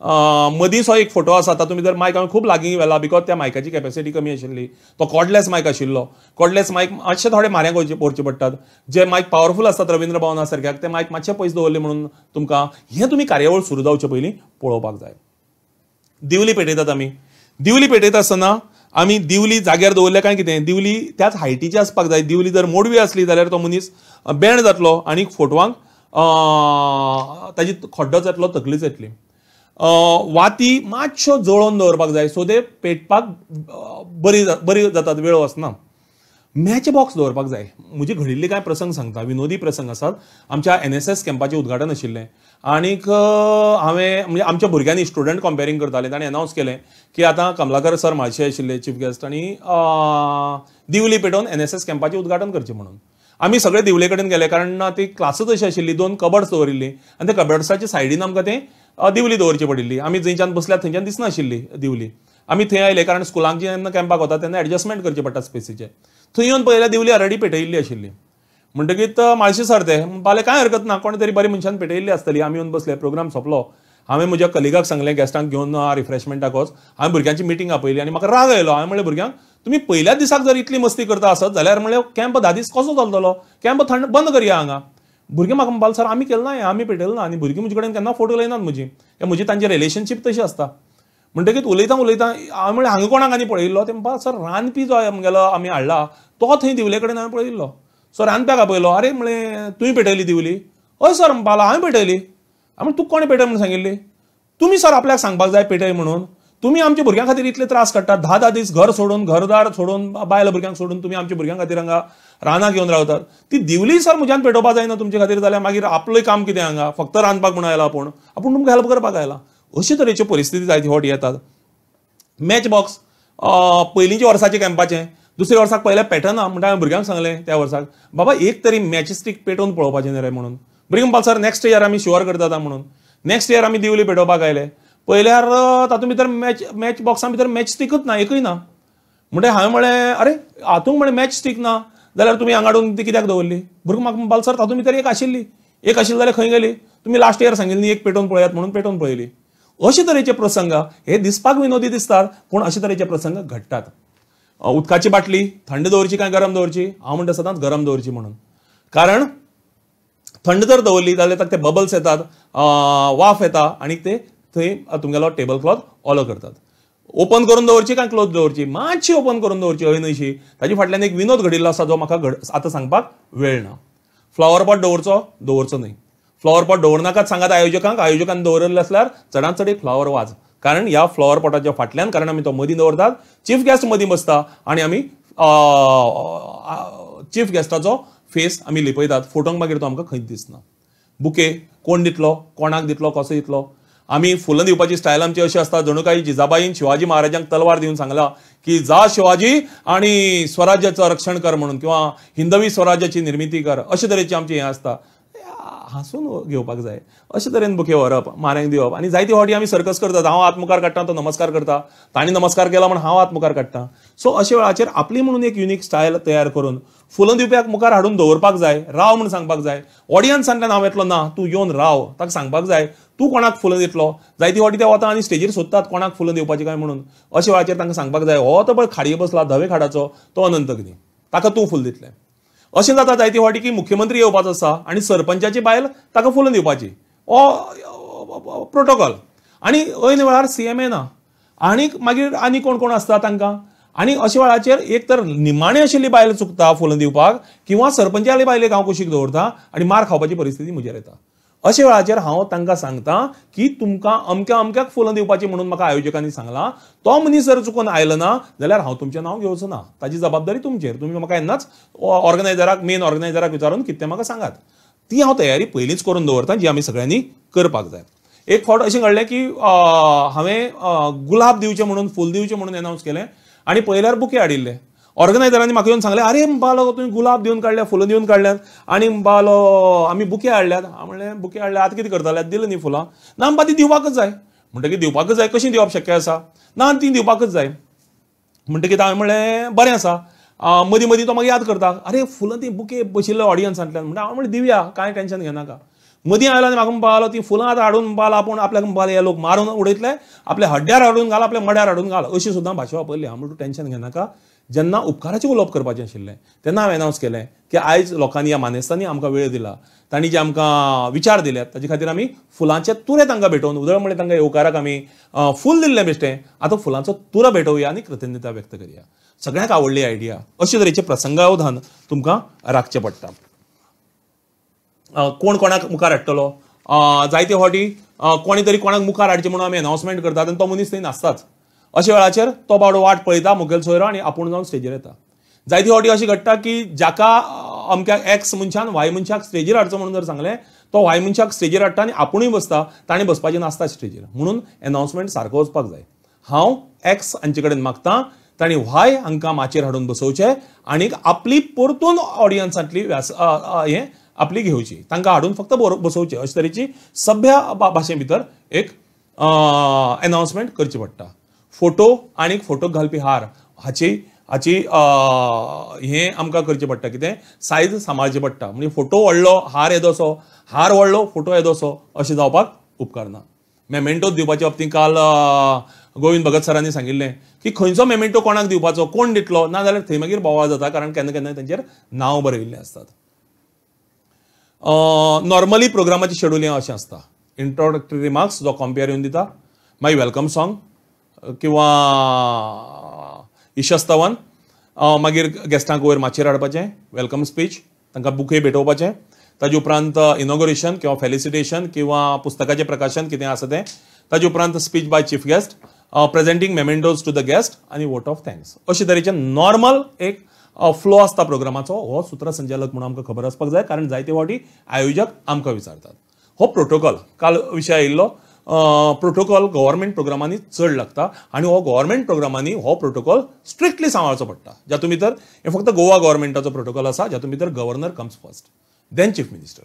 [SPEAKER 2] मदींचो एक फोटो आसा तातूंत भितर मायक हांवें खूब लागीं व्हेला बिकॉज त्या मायकाची कॅपेसिटी कमी आशिल्ली. तो कॉर्डलेस मायक आशिल्लो. कॉर्डलेस मायक मातशे थोडे म्हाऱ्यांक व्हरचे पडटात. जे मायक पावरफूल आसतात रवींद्र भवना सारक्याक ते मायक मातशे पयस दवरले म्हणून तुमकां हें तुमी कार्यावळ सुरू जावचे पयलीं पळोवपाक जाय. दिवली पेटयतात आमी. दिवली पेटयता आसतना आमी दिवली जाग्यार दवरले काय कितें, दिवली त्याच हायटीची आसपाक जाय. दिवली जर मोडवी आसली जाल्यार तो मनीस बँड जातलो आनी फोटवांक ताजी खड्डो जातलो, तकलीच येतली. वाती मातश्यो जळोवन दवरपाक जाय सो ते पेटपाक बरी जातात, वेळ वचना. मॅच बॉक्स दवरपाक जाय. म्हजी घडिल्ले कांय प्रसंग सांगता, विनोदी प्रसंग आसात. आमच्या NSS कॅम्पाचें उद्घाटन आशिल्लें आनीक हांवें म्हणजे आमच्या भुरग्यांनी स्टुडंट कंपेरिंग करताले, ताणें अनावन्स केलें की आतां कमलाकर सर म्हाळशे आशिल्ले चीफ गेस्ट आनी दिवली पेटोवन NSS कॅम्पाचें उद्घाटन करचें म्हणून. आमी सगळे दिवले कडेन गेले कारण ती क्लासच अशी आशिल्ली, 2 कबर्ड्स दवरिल्ली आनी त्या कबर्ड्साच्या सायडीन आमकां तें दिवली दवरची पडिल्ली. आमी जंयच्यान बसल्यात थंयच्यान दिसनाशिल्ली दिवली. आमी थंय आयले कारण स्कुलांक जेन्ना कॅम्पाक वता तेन्ना एडजस्टमेंट करचे पडटा स्पेसीचे. थंय येवन पळयल्यार दिवली ऑलरेडी पेटयिल्ली आशिल्ली. म्हणटकीत म्हाळशे सर ते म्हणपाले कांय हरकत ना, कोणे तरी बरे मनशान पेटयिल्ली आसतली. आमी येवन बसले, प्रोग्राम सोंपलो. हांवें म्हज्या कलिगाक सांगलें गॅस्टांक घेवन रिफ्रेशमेंटाक वच. हांवें भुरग्यांची मिटींग आपयली आनी म्हाका राग आयलो. हांवें म्हणलें भुरग्यांक तुमी पयल्याच दिसाक जर इतली मस्ती करता आसत जाल्यार म्हणलें कॅम्प 10 दीस कसो चलतलो, कॅम्प थंड बंद करया हांगा. भुरगे म्हाका म्हणपाले सर आमी केलें ना, आमी पेटयलें ना. आनी भुरगीं म्हजे कडेन केन्ना फोटो लायनात म्हजी तांची रिलेशनशीप तशी आसता. म्हणटकीत उलयतां हांवें म्हणलें हांगा कोणाक आनी पळयल्लो, ते म्हणपा सर रांदपी जो आमगेलो आमी हाडला तो थंय दिवले कडेन हांवें पळयल्लो. सो रांदप्याक आपयलो. अरे म्हणलें तुवें पेटयली दिवली? हय सर म्हणपालो हांवें पेटयली. हांवें तुका कोणें पेटय म्हणून सांगिल्ली? तुमी सर आपल्याक सांगपाक जाय पेटय म्हणून. तुमी आमच्या भुरग्यां खातीर इतले त्रास काडटात, 10 दीस घर सोडून, घरदार सोडून, बायल भुरग्यांक सोडून तुमी आमच्या भुरग्यां खातीर हांगा रानाक घेवन रावतात. ती दिवली सर म्हज्यान पेटोवपाक जायना तुमचे खातीर जाल्यार मागीर आपलंय काम कितें हांगा? फक्त रांदपाक म्हणून आयला आपूण तुमकां हेल्प करपाक आयला. अशे तरेच्यो परिस्थिती जायते फावटी येतात. मॅच बॉक्स पयलींच्या वर्साचे कॅम्पाचें दुसऱ्या वर्साक पयलें पेटना म्हणटा हांवें भुरग्यांक सांगलें त्या वर्साक बाबा एक तरी मॅच स्टीक पेटोवन पळोवपाचें न्ही रे म्हणून. भुरगीं म्हणपाक सर नेक्स्ट इयर आमी शुअर करतात म्हणून. नेक्स्ट इयर आमी दिवली पेटोवपाक आयले. पयल्यार तातूंत भितर मॅच बॉक्सा भितर मॅच स्टिकूच ना, एकूय ना. म्हणटा हांवें म्हणलें अरे हातूंक म्हणलें मॅच स्टीक ना जाल्यार तुमी हांगा हाडून ती कित्याक दवरली? भुरगीं म्हाका म्हणपाक सर तातूंत भितर एक आशिल्ली जाल्यार खंय गेली? तुमी लास्ट इयर सांगिल्ली एक पेटोवन पळयात म्हणून पेटोवन पळयली. अशे तरेचे प्रसंग हे दिसपाक विनोदी दिसतात पूण अशे तरेचे प्रसंग घडटात. उदकाची बाटली थंड दवरची काय गरम दवरची? हांव म्हणटा सदांच गरम दवरची म्हणून. कारण थंड जर दवरली जाल्यार ताका ते बबल्स येतात, वाफ येता आनी ते थंय तुमगेलो टेबल क्लॉथ ओलो करतात. ओपन करून दवरची काय क्लोज दवरची? मातशी ओपन करून दवरची हयनशी. ताजे फाटल्यान एक विनोद घडिल्लो आसा जो म्हाका आतां सांगपाक वेळ ना. फ्लावर पॉट दवरचो न्हय. फ्लावर पॉट दवरनाकाच सांगात आयोजकान दवरले आसल्यार चडांत चड एक फ्लावर वाज. कारण ह्या फ्लावर पॉटाच्या फाटल्यान कारण आमी तो मदीं दवरतात, चीफ गेस्ट मदीं बसता आनी आमी चीफ गेस्टाचो फेस आमी लिपयतात. फोटोंक मागीर तो आमकां खंयच दिसना. बुके कोण दितलो, कोणाक दितलो, कसो दितलो? आमी फुलां दिवपाची स्टायल आमची अशी आसता जणू काही जिजाबाईन शिवाजी महाराजांक तलवार दिवन सांगला की जा शिवाजी आनी स्वराज्याचं रक्षण कर म्हणून किंवा हिंदवी स्वराज्याची निर्मिती कर. अशे तरेची आमची हें आसता. हांसून घेवपाक जाय, अशे तरेन बुके व्हरप, म्हाऱ्यांक दिवप. आनी जायती फावटी आमी सर्कस करतात, हांव हात मुखार काडटा, तो नमस्कार करता, ताणी नमस्कार केला म्हणून हांव हात मुखार काडटा. सो अशे वेळाचेर आपली म्हणून एक युनीक स्टायल तयार करून फुलां दिवप्याक मुखार हाडून दवरपाक जाय, राव म्हणून सांगपाक जाय. ऑडियन्सांतल्यान हांव येतलो ना, तूं येवन राव, ताका सांगपाक जाय तूं कोणाक फुलां दितलो. जायती फावटी ते वता आनी स्टेजीर सोदतात कोणाक फुलां दिवपाची काय म्हणून. अशे वेळाचेर तांकां सांगपाक जाय, हो तो पळय खाडये बसला धवे खाडाचो तो अनंत अग्नी, ताका तूं फूल दितलें. अशें जाता जायती फावटी की मुख्यमंत्री येवपाचो आसा आनी सरपंचाची बायल ताका फुलां दिवपाची, हो प्रोटोकॉल. आनी ऐन वेळार CM येना आनीक मागीर आनी कोण कोण आसता तांकां. आनी अशा वेळाचेर एक तर निमाणे आशिल्ली बायल चुकता फुलां दिवपाक, किंवा सरपंचाली बायलेक हांव कुशीक दवरता आनी मार खावपाची परिस्थिती म्हजेर येता. अशा वेळाचेर हांव तांकां सांगता की तुमकां अमक्या अमक्याक फुलां दिवपाची म्हणून म्हाका आयोजकांनी सांगलां, तो मनीस जर चुकून आयलो ना जाल्यार हांव तुमचें नांव घेवचो ना, ताची जबाबदारी तुमचेर. तुमी म्हाका केन्नाच ऑर्गनायझराक मेन ऑर्गनायझराक विचारून कितें म्हाका सांगात. ती हांव तयारी पयलींच करून दवरतां, जी आमी सगळ्यांनी करपाक जाय. एक फावट अशें घडलें की हांवें गुलाब दिवचे म्हणून फूल दिवचें म्हणून एनावन्स केलें आनी पयल्यार बुके हाडिल्ले. ऑर्गनायझरांनी म्हाका येवन सांगलें, आरे बालो तुवें गुलाब दिवन काडल्या, फुलां दिवन काडल्यात आनी बालो आमी बुके हाडल्यात. हांव म्हणलें बुके हाडल्या आतां कितें करताले, दिलें न्ही फुलां. ना ती दिवपाकच जाय. म्हणटकीर दिवपाकच जाय, कशी दिवप शक्य आसा, ना ती दिवपाकच जाय. म्हणटकीर हांवें म्हणलें बरें आसा. मदीं मदीं तो म्हाका याद करता, आरे फुलां ती बुके बशिल्ले ऑडियन्सांतल्यान. म्हणटा हांव म्हणलें दिवया, कांय टेन्शन घेनाका. मदीं आयलो आनी म्हाका म्हणपाक लागलो ती फुलां आतां हाडून बाल आपूण आपल्याक म्हणपाक हे लोक मारून उडयतले, आपल्या हड्ड्यार हाडून घाल, आपल्या मड्यार हाडून घाल, अशी सुद्दां भाशा वापरली. हांव म्हणटा टेन्शन घेनाका. जेन्ना उपकाराचें उलोवप करपाचें आशिल्लें तेन्ना हांवें एनावन्स केलें की आयज लोकांनी ह्या मानेस्तांनी आमकां वेळ दिला, तांणी जे आमकां विचार दिल्यात ताचे खातीर आमी फुलांचे तुरे तांकां भेटोवन उदळ म्हणलें तांकां येवकाराक आमी फूल दिल्लें बेश्टें. आतां फुलांचो तुरो भेटोवया आनी कृतज्ञता व्यक्त करया. सगळ्यांक आवडली आयडिया. अशे तरेचें प्रसंगावधान तुमकां राखचें पडटा. कोण कोणाक मुखार हाडटलो, जायते फावटी कोणी तरी कोणाक मुखार हाडचें म्हणून आमी अनावन्समेंट करतात आनी तो मनीस थंय नासताच. अशा वेळाचेर तो बावडो वाट पळयता मुखेल सोयरो आनी आपूण जावन स्टेजीर येता. जायती फावटी अशें घडटा की जाका अमक्याक एक्स मनशान व्हाय मनशाक स्टेजीर हाडचो म्हणून जर सांगलें, तो व्हाय मनशाक स्टेजीर हाडटा आनी आपुणूय बसता, ताणें बसपाचें नासता स्टेजीर. म्हणून एनावन्समेंट सारको वचपाक जाय. हांव एक्स हांचे कडेन मागतां, तांणी व्हाय हांकां माचयेर हाडून बसोवचें आनीक आपली परतून ऑडियन्सांतली हें आपली घेवची, तांकां हाडून फक्त बसोवचें. अशे तरेची सभ्य भाशे भितर एक एनावन्समेंट करची पडटा. फोटो आनी फोटोक घालपी हार हाची हें आमकां करचें पडटा. कितें सायज सांबाळची पडटा. म्हणजे फोटो व्हडलो हार येदोसो, हार व्हडलो फोटो येदोसो अशें जावपाक उपकारना. मेमेंटो दिवपाच्या बाबतींत काल गोविंद भगत सरांनी सांगिल्लें की खंयचो मेमेंटो कोणाक दिवपाचो, कोण दितलो, ना जाल्यार थंय मागीर बोवाळ जाता, कारण केन्ना केन्ना तांचेर नांव बरयिल्लें आसतात. नॉर्मली प्रोग्रामाचें शेड्यूल हें अशें आसता. इंट्रोडक्टरी रिमार्क्स जो कॉम्पेयर येवन दिता, मागीर वेलकम सॉंग किंवा इशस्तवन, मागीर गेस्टांक वयर माचयेर हाडपाचें, वेलकम स्पीच, तांकां बुके भेटोवपाचें, ताजे उपरांत इनॉग्रेशन किंवा फेलिसिटेशन किंवा पुस्तकाचें प्रकाशन कितें आसा तें, ताजे उपरांत speech by chief guest, presenting mementos to the guest आनी वोट ऑफ थँक्स. अशे तरेचें नॉर्मल एक फ्लो आसता प्रोग्रामाचो. हो सूत्रसंचालक म्हणून आमकां खबर आसपाक जाय, कारण जायते फावटी आयोजक आमकां विचारतात. हो प्रोटोकॉल काल विशय आयिल्लो. प्रोटोकॉल गव्हर्मेंट प्रोग्रामांनी चड लागता आनी हो गव्हर्मेंट प्रोग्रामांनी हो प्रोटोकॉल स्ट्रिक्टली सांबाळचो पडटा. जातून भितर हे फक्त गोवा गव्हर्मेंटाचो प्रोटोकॉल आसा, जातून भितर governor comes first, then chief minister,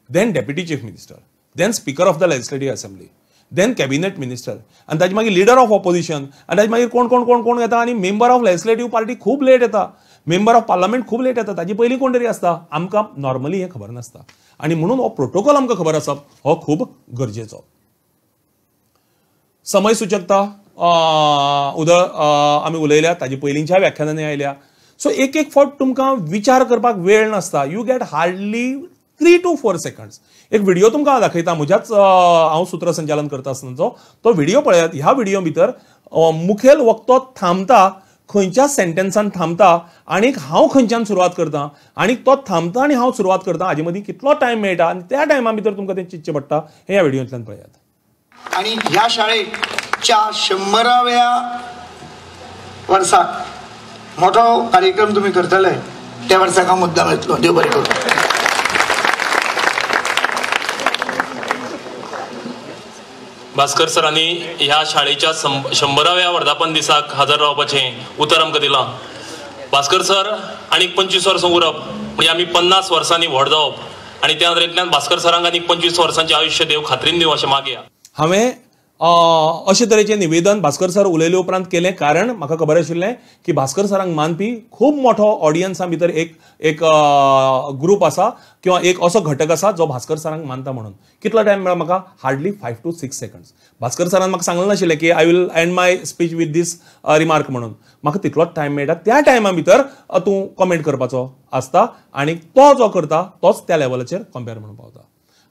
[SPEAKER 2] then deputy chief minister, then speaker of the legislative assembly, then cabinet minister, आनी ताजे मागीर लिडर ऑफ ऑपोजिशन, आनी ताजे मागीर कोण कोण कोण कोण येता. आनी मेंबर ऑफ लेजिस्लेटिव्ह पार्टी खूब लेट येता, मेंबर ऑफ पार्लमेंट खूब लेट येता, ताजे पयलीं कोण तरी आसता. आमकां नॉर्मली हें खबर नासता आनी म्हणून हो प्रोटोकॉल आमकां खबर आसप हो खूब गरजेचो. समय सूचकता उदळ आमी उलयल्या, ताजे पयलींच्या व्याख्यानांनी आयल्या. सो एक एक फावट तुमकां विचार करपाक वेळ नासता. You get hardly 3 to 4 seconds. एक व्हिडिओ तुमकां दाखयता, म्हज्याच हांव सूत्रसंचालन करता आसतनाचो तो व्हिडिओ पळयात. ह्या व्हिडिओ भितर मुखेल वक्तो थांबता, खंयच्या सेंटेन्सान थांबता आनी हांव खंयच्यान सुरवात करता, आनी तो थांबता आनी हांव सुरवात करता, हाजे मदीं कितलो टायम मेळटा आनी त्या टायमा भितर तुमकां तें चिंतचें पडटा. हे ह्या व्हिडिओंतल्यान पळयात.
[SPEAKER 5] आणि ह्या शाळेच्या 100व्या वर्साक मोठो कार्यक्रम तुम्ही करतले, त्या वर्साक हांव मुद्दाम येतलो. देव बरें करूं.
[SPEAKER 6] भास्कर सरांनी ह्या शाळेच्या 100व्या वर्धापन दिसाक हजर रावपाचें उतर आमकां दिलां. भास्कर सर आनीक 25 वर्सां उरप म्हणजे आमी 50 वर्सांनी व्हड जावप. आणि त्या नदरेंतल्यान भास्कर सरांक आनीक 25 वर्सांचें आयुश्य देव खात्रीन दिवं अशें मागया.
[SPEAKER 2] हांवें अशे तरेचें निवेदन भास्कर सर उलयले उपरांत केलें, कारण म्हाका खबर आशिल्लें की भास्कर सरांक मानपी खूब मोठो ऑडियन्सा भितर एक ग्रूप आसा किंवा एक असो घटक आसा जो भास्कर सरांक मानता म्हणून. कितलो टायम मेळ्ळो म्हाका? Hardly 5 to 6 seconds. भास्कर सरान म्हाका सांगलें नाशिल्लें की I will end my speech with this remark म्हणून. म्हाका तितलोच टायम मेळटा, त्या टायमा भितर तूं कमेंट करपाचो आसता आणि तो जो करता तोच त्या लेवलाचेर कंपेर म्हणून पावता.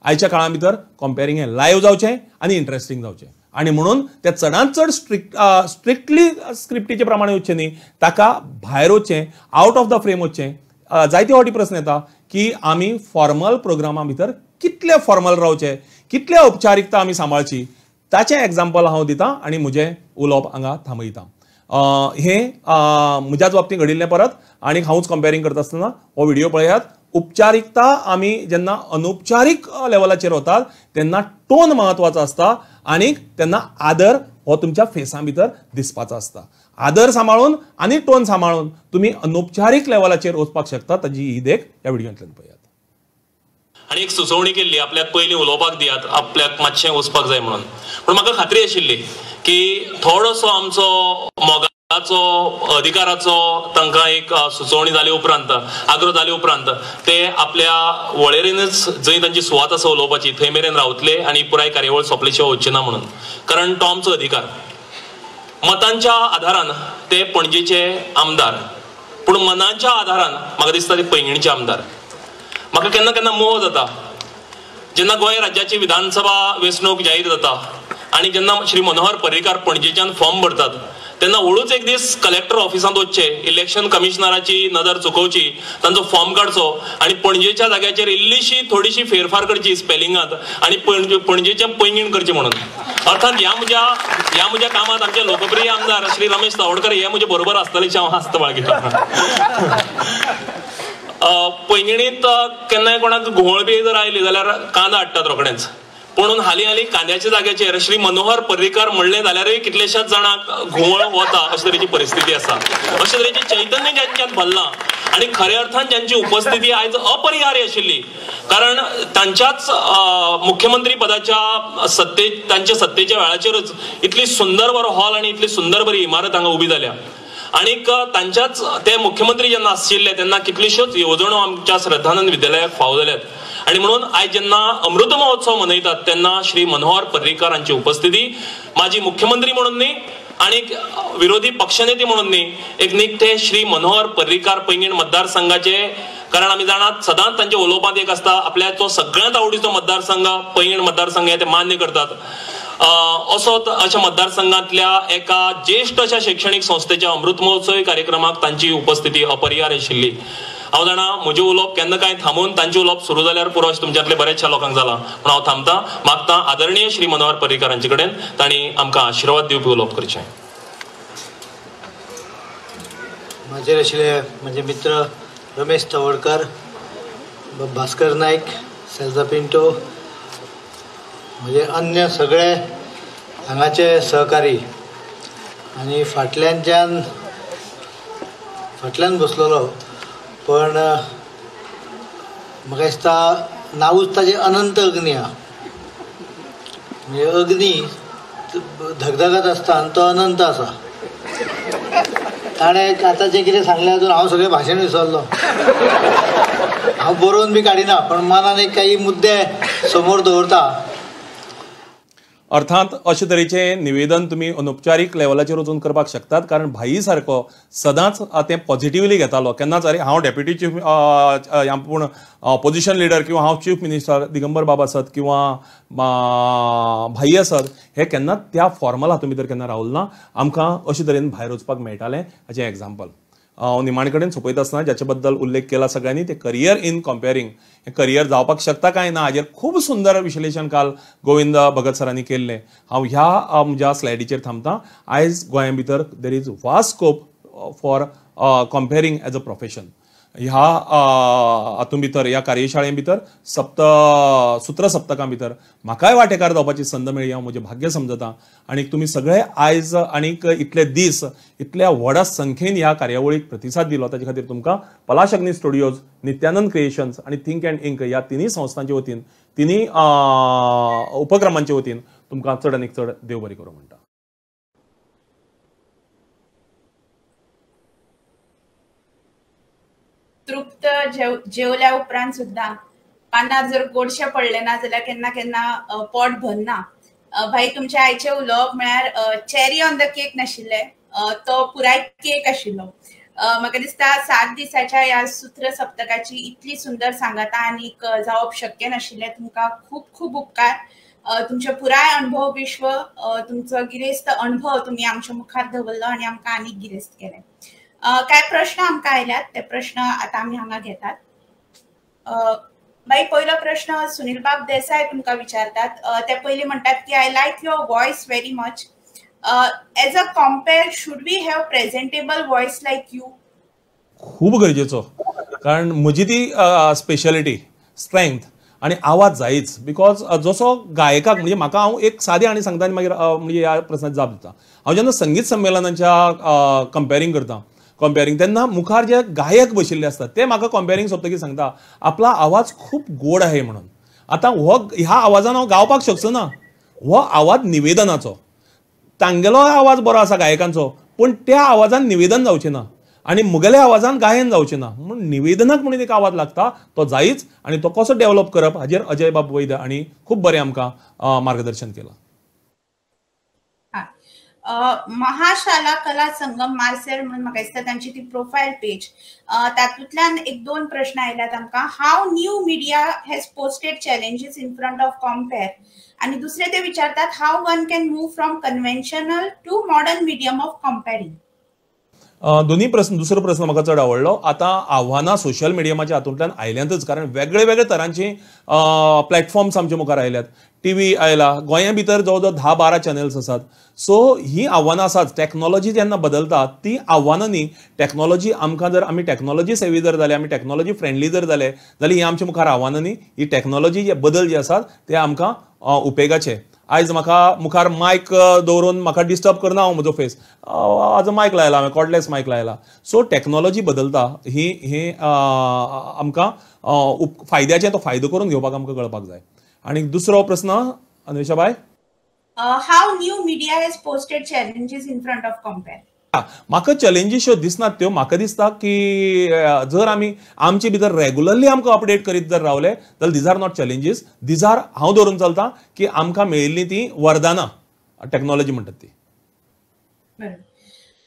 [SPEAKER 2] आयच्या काळा भितर कंपेरींग हें लायव्ह जावचें आनी इंटरेस्टिंग जावचें, आणि म्हणून ते चडांत चड स्ट्रिक्टली स्क्रिप्टीचे प्रमाणे वचचें न्ही, ताका भायर वचचें, आउट ऑफ द फ्रेम वचचें. जायते फावटी प्रस्न येता की आमी फॉर्मल प्रोग्रामा भितर कितले फॉर्मल रावचे, कितले औपचारीकता आमी सांबाळची, ताचें एग्जाम्पल हांव दितां आनी म्हजें उलोवप हांगा थांबयतां. हें म्हज्याच बाबतींत घडिल्लें परत, आनी हांवूच कंपेरींग करता आसतना हो व्हिडिओ पळयात. उपचारीकता आमी जेन्ना अनौपचारीक लेवलाचेर वतात तेन्ना टोन महत्वाचो आसता, आनी तेन्ना आदर हो तुमच्या फेसा भितर दिसपाचो आसता. आदर सांबाळून आनी टोन सांबाळून तुमी अनौपचारीक लेवलाचेर वचपाक शकता. ताजी ही देख ह्या व्हिडिओंतल्यान पळयात.
[SPEAKER 6] आणि एक सुचोवणी केल्ली, आपल्याक पयलीं उलोवपाक दियात, आपल्याक मातशें वचपाक जाय म्हणून. पूण म्हाका खात्री आशिल्ली की थोडोसो आमचो मोगाचो अधिकाराचो तांकां एक सुचोवणी जाले उपरांत, आग्रो जाले उपरांत ते आपल्या वळेरेनच जंय तांची सुवात आसा उलोवपाची थंय मेरेन रावतले आनी पुराय कार्यावळ सोंपले शिवाय वचचे ना म्हणून. कारण तो आमचो अधिकार. मतांच्या आधारान ते पणजेचे आमदार, पूण मनांच्या आधारान म्हाका दिसता ते पैंगीणचे आमदार. म्हाका केन्ना केन्ना मोह जाता जेन्ना गोंय राज्याची विधानसभा वेंचणूक जाहीर जाता आनी जेन्ना श्री मनोहर पर्रीकार पणजेच्यान फॉर्म भरतात तेन्ना हळूच एक दीस कलेक्टर ऑफिसांत वचचे, इलेक्शन कमिशनराची नदर चुकोवची, तांचो फॉर्म काडचो आनी पणजेच्या जाग्याचेर इल्लीशी थोडीशी फेरफार करची स्पेलिंगांत आनी पणजेचें पैंगीण करचें म्हणून. अर्थात ह्या म्हज्या कामांत आमचे लोकप्रिय आमदार श्री रमेश तावडकर हे म्हजे बरोबर आसतलेशें हांव आस्त बाळगितां. पैंगीणींत केन्नाय कोणाक घुंवळ बी जर आयली जाल्यार कांदो हाडटात रोखडेंच. म्हणून हालीं कांद्याच्या जाग्याचेर श्री मनोहर पर्रीकार म्हणलें जाल्यारय कितलेशाच जाणांक घुंवळ वता अशे तरेची परिस्थिती आसा. अशे तरेचें चैतन्य ज्यांच्यात भरलां आनी खऱ्या अर्थान ज्यांची उपस्थिती आयज अपरिहार्य आशिल्ली, कारण तांच्याच मुख्यमंत्री पदाच्या तांच्या सत्तेच्या वेळाचेरच इतली सुंदर बरो हॉल आनी इतली सुंदर बरी इमारत हांगा उबी जाल्या. आनीक तांच्याच ते मुख्यमंत्री जेन्ना आशिल्ले तेन्ना कितल्योश्योच येवजण्यो आमच्या श्रद्धानंद विद्यालयाक फावो जाल्यात. आणि म्हणून आयज जेन्ना अमृत महोत्सव मनयतात तेन्ना श्री मनोहर पर्रीकार हांची उपस्थिती माजी मुख्यमंत्री म्हणून न्ही आणि विरोधी पक्षनेते म्हणून न्ही, एक निखटे श्री मनोहर पर्रीकार पैंगीण मतदारसंघाचे, कारण आमी जाणात सदांच तांचे उलोवपांत एक आसता आपल्याचो सगळ्यांत आवडीचो मतदारसंघ पैंगीण मतदारसंघ हे ते मान्य करतात. अशा मतदारसंघातल्या एका ज्येष्ठ अशा शैक्षणिक संस्थेच्या अमृत महोत्सवी कार्यक्रमाक तांची उपस्थिती अपरिहार्य आशिल्ली. हांव जाणा म्हजें उलोवप केन्ना काय थांबून तांचें उलोवप सुरू जाल्यार पुरो अशें तुमच्यातले बरेचशा लोकांक जालां, पूण हांव थांबतां. मागतां आदरणीय श्री मनोहर पर्रीकार हांचे कडेन तांणी आमकां आशिर्वाद दिवपी उलोवप करचें.
[SPEAKER 5] म्हजे आशिल्ले म्हजे मित्र रमेश तावडकर, भास्कर नायक, सेल्जा पिंटो, म्हणजे अन्य सगळे हांगाचे सहकारी आनी फाटल्यान बसलेलो, पण म्हाका दिसता नांवूच ताचें अनंत अग्नी आहा. म्हणजे अग्नी धगधगत आसता आनी तो अनंत आसा. ताणें आतां जें कितें सांगलें तातूंत हांव सगळें भाशण विसरलो. हांव बरोवन बी काडिना, पण मनान एक काही मुद्दे समोर दवरता.
[SPEAKER 2] अर्थात अशे तरेचे निवेदन तुमी अनौपचारीक लेवलाचेर वचून करपाक शकतात, कारण भाई सारको सदांच ते पॉझिटिव्हली घेतालो. केन्नाच अरे हांव डेप्युटी चीफ पूण ऑपोजिशन लिडर किंवा हांव चीफ मिनिस्टर दिगंबर बाब आसत किंवा भाई आसत, हे केन्नाच त्या फॉर्मल हातूंत भितर केन्ना रावल ना. आमकां अशे तरेन भायर वचपाक मेळटालें हाचें एग्जाम्पल. हांव निमाणे कडेन सोंपयता आसतना जाचे बद्दल उल्लेख केला सगळ्यांनी, ते करियर इन कंपेरींग, हे करियर जावपाक शकता काय ना हाजेर खूब सुंदर विश्लेशण काल गोविंद भगत सरांनी केल्लें. हांव ह्या म्हज्या स्लायडीचेर थांबतां. आयज गोंया भितर there is vast scope for compering as a profession. ह्या हातूंत भितर ह्या कार्यशाळे भितर सूत्र सप्तका भितर म्हाकाय वांटेकार जावपाची संद मेळ्ळी हांव म्हजें भाग्य समजता. आनी तुमी सगळे आयज आनीक इतले दीस इतल्या व्हडा संख्येन ह्या कार्यावळीक प्रतिसाद दिलो ताचे खातीर तुमकां पलाश अग्नी स्टुडियोज, नित्यानंद क्रिएशन्स आनी थिंक अँड इंक ह्या तिनूय संस्थांचे वतीन तिनूय उपक्रमांचे वतीन तुमकां चड आनीक चड देव बरें करूं म्हणटा.
[SPEAKER 1] तृप्त जेवल्या उपरांत सुद्धा पानार जर गोडशे पडले ना जाल्यार केन्ना केन्ना पोट भरना. भाई तुमचे आयचे उलोवप म्हळ्यार चेरी ऑन द केक नाशिल्ले, तो पुराय केक आशिल्लो. म्हाका दिसता 7 दिसाच्या ह्या सूत्र सप्तकाची इतली सुंदर सांगाता आनीक जावप शक्य नाशिल्लें. तुमकां खूब खूब उपकार. तुमचे पुराय अनुभव विश्व, तुमचो गिरेस्त अनुभव तुम्ही आमच्या मुखार दवरलो आनी आमकां आनीक गिरेस्त केलें. काय प्रश्न आमकां आयल्यात, ते प्रश्न आतां आमी हांगा घेतात. बाई पयलो प्रश्न सुनील बाब देसाय तुमकां विचारतात. ते पयलीं म्हणटात की I like your voice very much. As a compere should we have presentable voice like you?
[SPEAKER 2] खूब गरजेचो, कारण म्हजी ती स्पेशलिटी स्ट्रेंथ आनी आवाज जायच. बिकॉज जसो गायकाक म्हणजे म्हाका हांव एक सादें आनी सांगता आनी मागीर म्हणजे ह्या प्रस्नाची जाप दिता. हांव जेन्ना संगीत संमेलनांच्या कंपेरिंग करता तेन्ना मुखार जे गायक बशिल्ले असतात ते म्हाका कंपेरिंग सोदतकीर सांगता आपला आवाज खूब गोड आहे म्हणून. आतां ह्या आवाजान हांव गावपाक शकचो ना, हो आवाज निवेदनाचो. तांगेलो आवाज बरो आसा गायकांचो, पूण त्या आवाजान निवेदन जावचें ना आनी मुगेल्या आवाजान गायन जावचें ना. म्हणून निवेदनाक म्हणून एक आवाज लागता, तो जायच. आनी तो कसो डेव्हलप करप हाजेर अजय बाब वैद्य आनी खूब बरें आमकां मार्गदर्शन केलां.
[SPEAKER 1] महाशाला कला संगम मार्सेल म्हणून म्हाका दिसता तांची ती प्रोफायल पेज, तातूंतल्यान 1-2 प्रश्न आयल्यात आमकां. How new media has posted challenges in front of compere. आणि दुसरे ते विचारतात how one can move from conventional to modern medium of compering.
[SPEAKER 2] दोन्ही प्रश्न, दुसरो प्रश्न म्हाका चड आवडलो. आतां आव्हानां सोशल मिडियमाच्या हातूंतल्यान आयल्यांतच, कारण वेगळे वेगळे तरांची प्लॅटफॉर्म्स आमच्या मुखार आयल्यात. टीव्ही आयला, गोंया भितर जवळ जवळ 10-12 चॅनल्स आसात. सो ही आव्हानां आसात. टॅक्नॉलॉजी जेन्ना बदलता ती आव्हानां न्ही, टॅक्नॉलॉजी आमकां जर आमी टॅक्नॉलॉजी सेवी जर जाले, आमी टॅक्नॉलॉजी फ्रेंडली जर जाले जाल्यार ही आमच्या मुखार आव्हानां न्ही, ही टॅक्नॉलॉजी जे बदल जे आसात ते आमकां उपेगाचे. आयज म्हाका मुखार मायक दवरून म्हाका डिस्टर्ब करना हांव म्हजो फेस, हाजो मायक लायला हांवें, कॉर्डलेस मायक लायला. सो टॅक्नॉलॉजी बदलता ही आमकां फायद्याचे, तो फायदो करून घेवपाक आमकां कळपाक जाय. आनी दुसरो प्रश्न Anvesha bai,
[SPEAKER 1] how new media has posted challenges in front of compere.
[SPEAKER 2] म्हाका चॅलेंजीस ह्यो दिसनात त्यो. म्हाका दिसता की जर आमी आमचे भितर रेगुलरली आमकां अपडेट करीत जर रावले जाल्यार these are not challenges. These are, हांव धरून चलता की आमकां मेळिल्ली ती वरदानां टॅक्नॉलॉजी म्हणटात ती.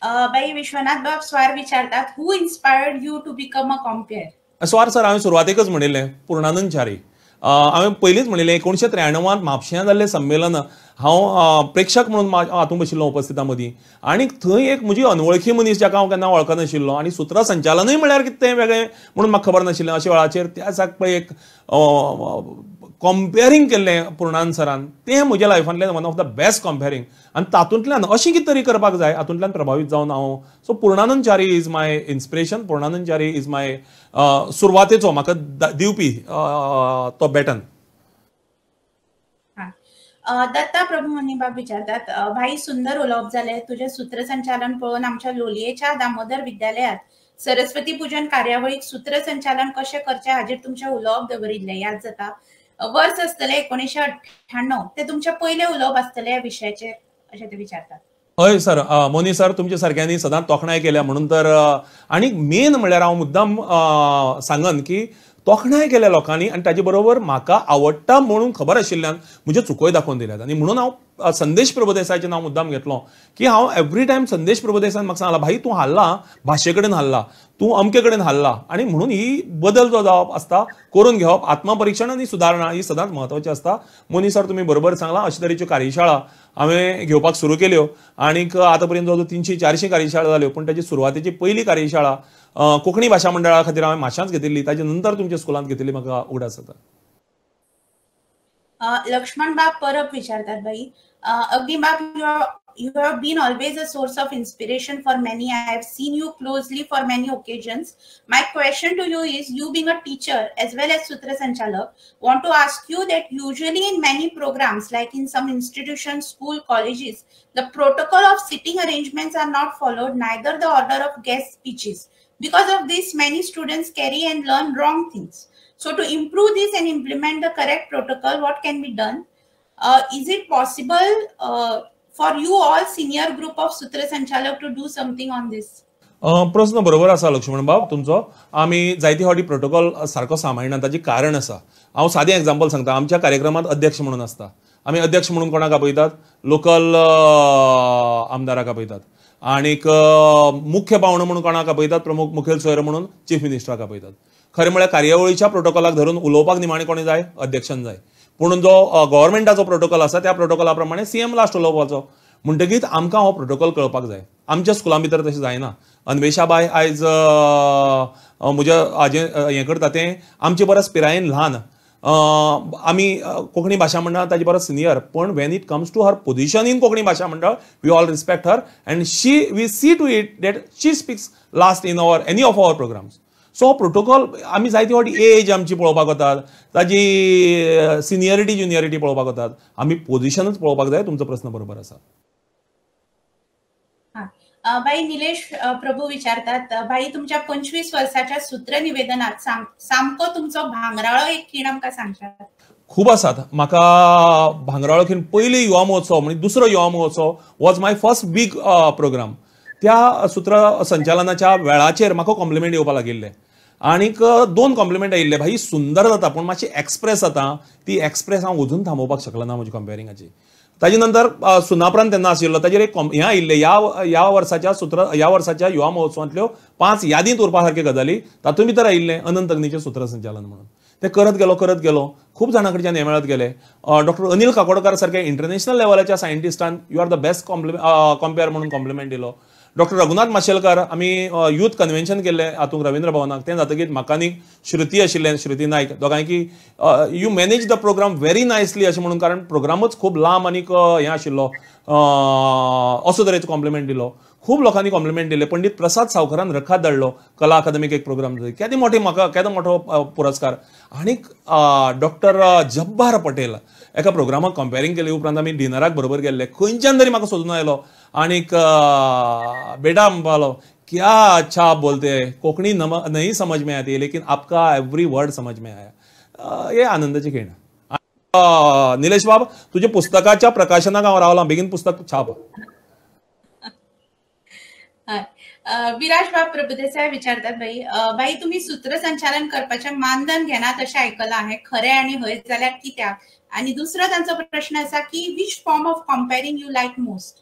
[SPEAKER 1] बाई विश्वनाथ बाब स्वार विचारतात who inspired you to become a compere?
[SPEAKER 2] Swar sir, हांवें सुरवातेकच म्हणिल्लें पूर्णानंद च्यारी. हांवें पयलींच म्हणिल्लें 1993 म्हापश्यां जाल्लें संमेलन हांव प्रेक्षक म्हणून हातूंत बशिल्लो उपस्थिता मदीं. आनी थंय एक म्हजी अनवळखी मनीस जाका हांव केन्ना वळखनाशिल्लो आनी सूत्र संचालनूय म्हळ्यार कितें तें वेगळें म्हणून म्हाका खबर नाशिल्लें. अशे वेळाचेर त्या दिसाक पळय एक कंपेरिंग केल्लें पूर्णानंद सरान, तें म्हज्या लायफांतल्यान one of the best compering. आनी तातूंतल्यान अशें कितें तरी करपाक जाय, हातूंतल्यान प्रभावीत जावन हांव. So Purnanand Chari is my inspiration. Purnanand Chari is my सुरवातेचो म्हाका दिवपी तो बॅटन.
[SPEAKER 1] दत्ता प्रभुमनी बाब विचारतात भाई सुंदर उलोवप जालें. तुझे सूत्रसंचालन पळोवन आमच्या लोलयेच्या दामोदर विद्यालयात सरस्वती पूजन कार्यावळीक सूत्रसंचालन कशें करचें हाजेर तुमचें उलोवप दवरिल्लें याद जाता. वर्स आसतलें 1998, ते तुमचें पयलें उलोवप आसतलें ह्या विशयाचेर अशें ते विचारतात.
[SPEAKER 2] हय सर, मोनी सर तुमच्या सारक्यांनी सदांच तोखणाय केल्या म्हणून तर. आनी मेन म्हणल्यार हांव मुद्दाम सांगन की तोखणाय केल्या लोकांनी आनी ताचे बरोबर म्हाका आवडटा म्हणून खबर आशिल्ल्यान म्हज्यो चुकोय दाखोवन दिल्यात. आनी म्हणून हांव संदेश प्रभुदेसायचें नांव मुद्दाम घेतलो की हांव एवरी टायम संदेश प्रभुदेसायन म्हाका सांगला भाई तूं हाल्ला भाशे कडेन हाल्ला, तूं अमके कडेन हाल्ला. आनी म्हणून ही बदल जो जावप आसता करून घेवप, आत्मपरीक्षण आनी सुदारणा ही सदांच म्हत्वाची आसता. मोनी सर तुमी बरोबर सांगला, अशे तरेच्यो कार्यशाळा हांवें घेवपाक सुरू केल्यो. आनीक आतां पर्यंत जवळ 300-400 कार्यशाळा जाल्यो. पूण ताची सुरवातेची पयली कार्यशाळा कोंकणी भाशा मंडळा खातीर हांवें माश्यांच घेतिल्ली. ताचे नंतर तुमच्या स्कुलांत घेतिल्ली म्हाका उगडास जाता.
[SPEAKER 1] लक्ष्मण बाब परब विचारतात बाई. अगदी बाब, you have been always a source of inspiration for many. I have seen you closely for many occasions. My question to you is, you being a teacher as well as Sutra Sanchalak, want to ask you that usually in many programs, like in some institutions, school, colleges, the protocol of sitting arrangements are not followed, neither the order of guest speeches. Because of this, many students carry and learn wrong things. So to improve this and implement the correct protocol, what can be done? Is it possible for you all senior group of Sutra Sanchalak to do something on this?
[SPEAKER 2] प्रश्न बरोबर आसा लक्ष्मण बाब तुमचो. आमी जायती फावटी protocol सारको सांबाळना ताची कारण आसा. हांव सादें एग्जांपल सांगता. आमच्या कार्यक्रमात अध्यक्ष म्हणून आसता. आमी अध्यक्ष म्हणून कोणाक आपयतात? लोकल आमदाराक आपयतात. आनीक मुख्य पावणो म्हणून कोणाक आपयतात? प्रमुख मुखेल सोयर म्हणून चीफ मिनिस्टराक आपयतात. खरें म्हळ्यार कार्यावळीच्या प्रोटोकॉलाक धरून उलोवपाक निमाणें कोणी जाय? अध्यक्षान जाय. पूण जो गव्हर्मेंटाचो प्रोटोकॉल आसा त्या प्रोटोकॉला प्रमाणे सीएम लास्ट उलोवपाचो. म्हणटकीच आमकां हो प्रोटोकॉल कळपाक जाय. आमच्या स्कुलां भितर तशें जायना. अन्वेषाबाई आयज म्हज्या हाजें हें करता तें आमचे परस पिरायेन ल्हान. आमी कोंकणी भाशा मंडळ ताजे परस सिनियर, पण when it comes to her position in Konkani Bhasha Mandal we all respect her and we see to it that she speaks last in any of our programmes. So protocol आमी जायती फावटी एज आमची पळोवपाक वतात, ताजी सिनियरिटी ज्युनियरिटी पळोवपाक वतात. आमी पोजिशनच पळोवपाक जाय. तुमचो प्रश्न बरोबर आसा.
[SPEAKER 1] बाई निलेश प्रभू विचारतात, बाई तुमच्या 25 वर्षाच्या सूत्र निवेदनात सामको तुमचो भांगराळो एक खीण आमकां सांगशात?
[SPEAKER 2] खूब आसात. म्हाका भांगराळो खीण पयली युवा महोत्सव म्हणजे दुसरो युवा महोत्सव was my first big programme. त्या सूत्र संचालनाच्या वेळाचेर म्हाका कॉम्प्लिमेंट येवपाक लागिल्ले. आनीक 2 कॉम्प्लिमेंट आयिल्ले, भाई सुंदर जाता पूण मातशी एक्सप्रेस जाता. ती एक्सप्रेस हांव अजून थांबोवपाक शकलो ना म्हज्या कंपेरिंगाची. ताजे नंतर सुनापरांत तेन्ना आशिल्लो ताजेर एक हें आयिल्लें ह्या वर्साच्या युवा महोत्सवांतल्यो 5 यादींत उरपा सारक्यो गजाली. तातूंत भितर आयिल्लें अनंत अग्नीचें सूत्र संचालन म्हणून. ते करत गेलो खूब जाणां कडच्यान हे मेळत गेले. डॉक्टर अनिल काकोडकर सारक्या इंटरनॅशनल लेवलाच्या सायंटिस्टान you are the best compere म्हणून कॉम्प्लिमेंट दिलो. डॉक्टर रघुनाथ माशेलकर आमी यूथ कन्वेन्शन केल्लें हातूंत रवींद्र भवनाक. तें जातकीर म्हाका आनी श्रुती आशिल्लें, श्रुती नायक दोगांयकी you manage the programme very nicely अशें म्हणून, कारण प्रोग्रामूच खूब लांब आनीक हें आशिल्लो. असो तरेचो कॉम्प्लिमेंट दिलो. खूब लोकांनी कॉम्प्लिमेंट दिले. पंडीत प्रसाद सावकारान रखात धाडलो. कला अकादमीक एक प्रोग्राम जालो. केदो मोठो पुरस्कार. आनीक डॉक्टर जब्बार पटेल एका प्रोग्रामाक कंपेरिंग केले उपरांत आमी डिनराक बरोबर गेल्ले. खंयच्यान तरी म्हाका सोदून आयलो आनीक बेटा म्हणपालो, क्या अच्छा आप बोलते हैं, कोंकणी नहीं समझ में आती लेकिन आपका एवरी वर्ड समझ में आया. हे आनंदाची खीण. निलेश बाब, तुझ्या पुस्तकाच्या प्रकाशनाक हांव रावला. बेगीन पुस्तक छाप.
[SPEAKER 1] विराज बाब प्रभुदेसाय विचारतात, बाई तुम्ही सूत्रसंचालन करपाचे मानधन घेनात अशें आयकलां हांवें. खरें आनी हय जाल्यार कित्याक? आनी दुसरो तांचो प्रश्न आसा की which form of compering you like most?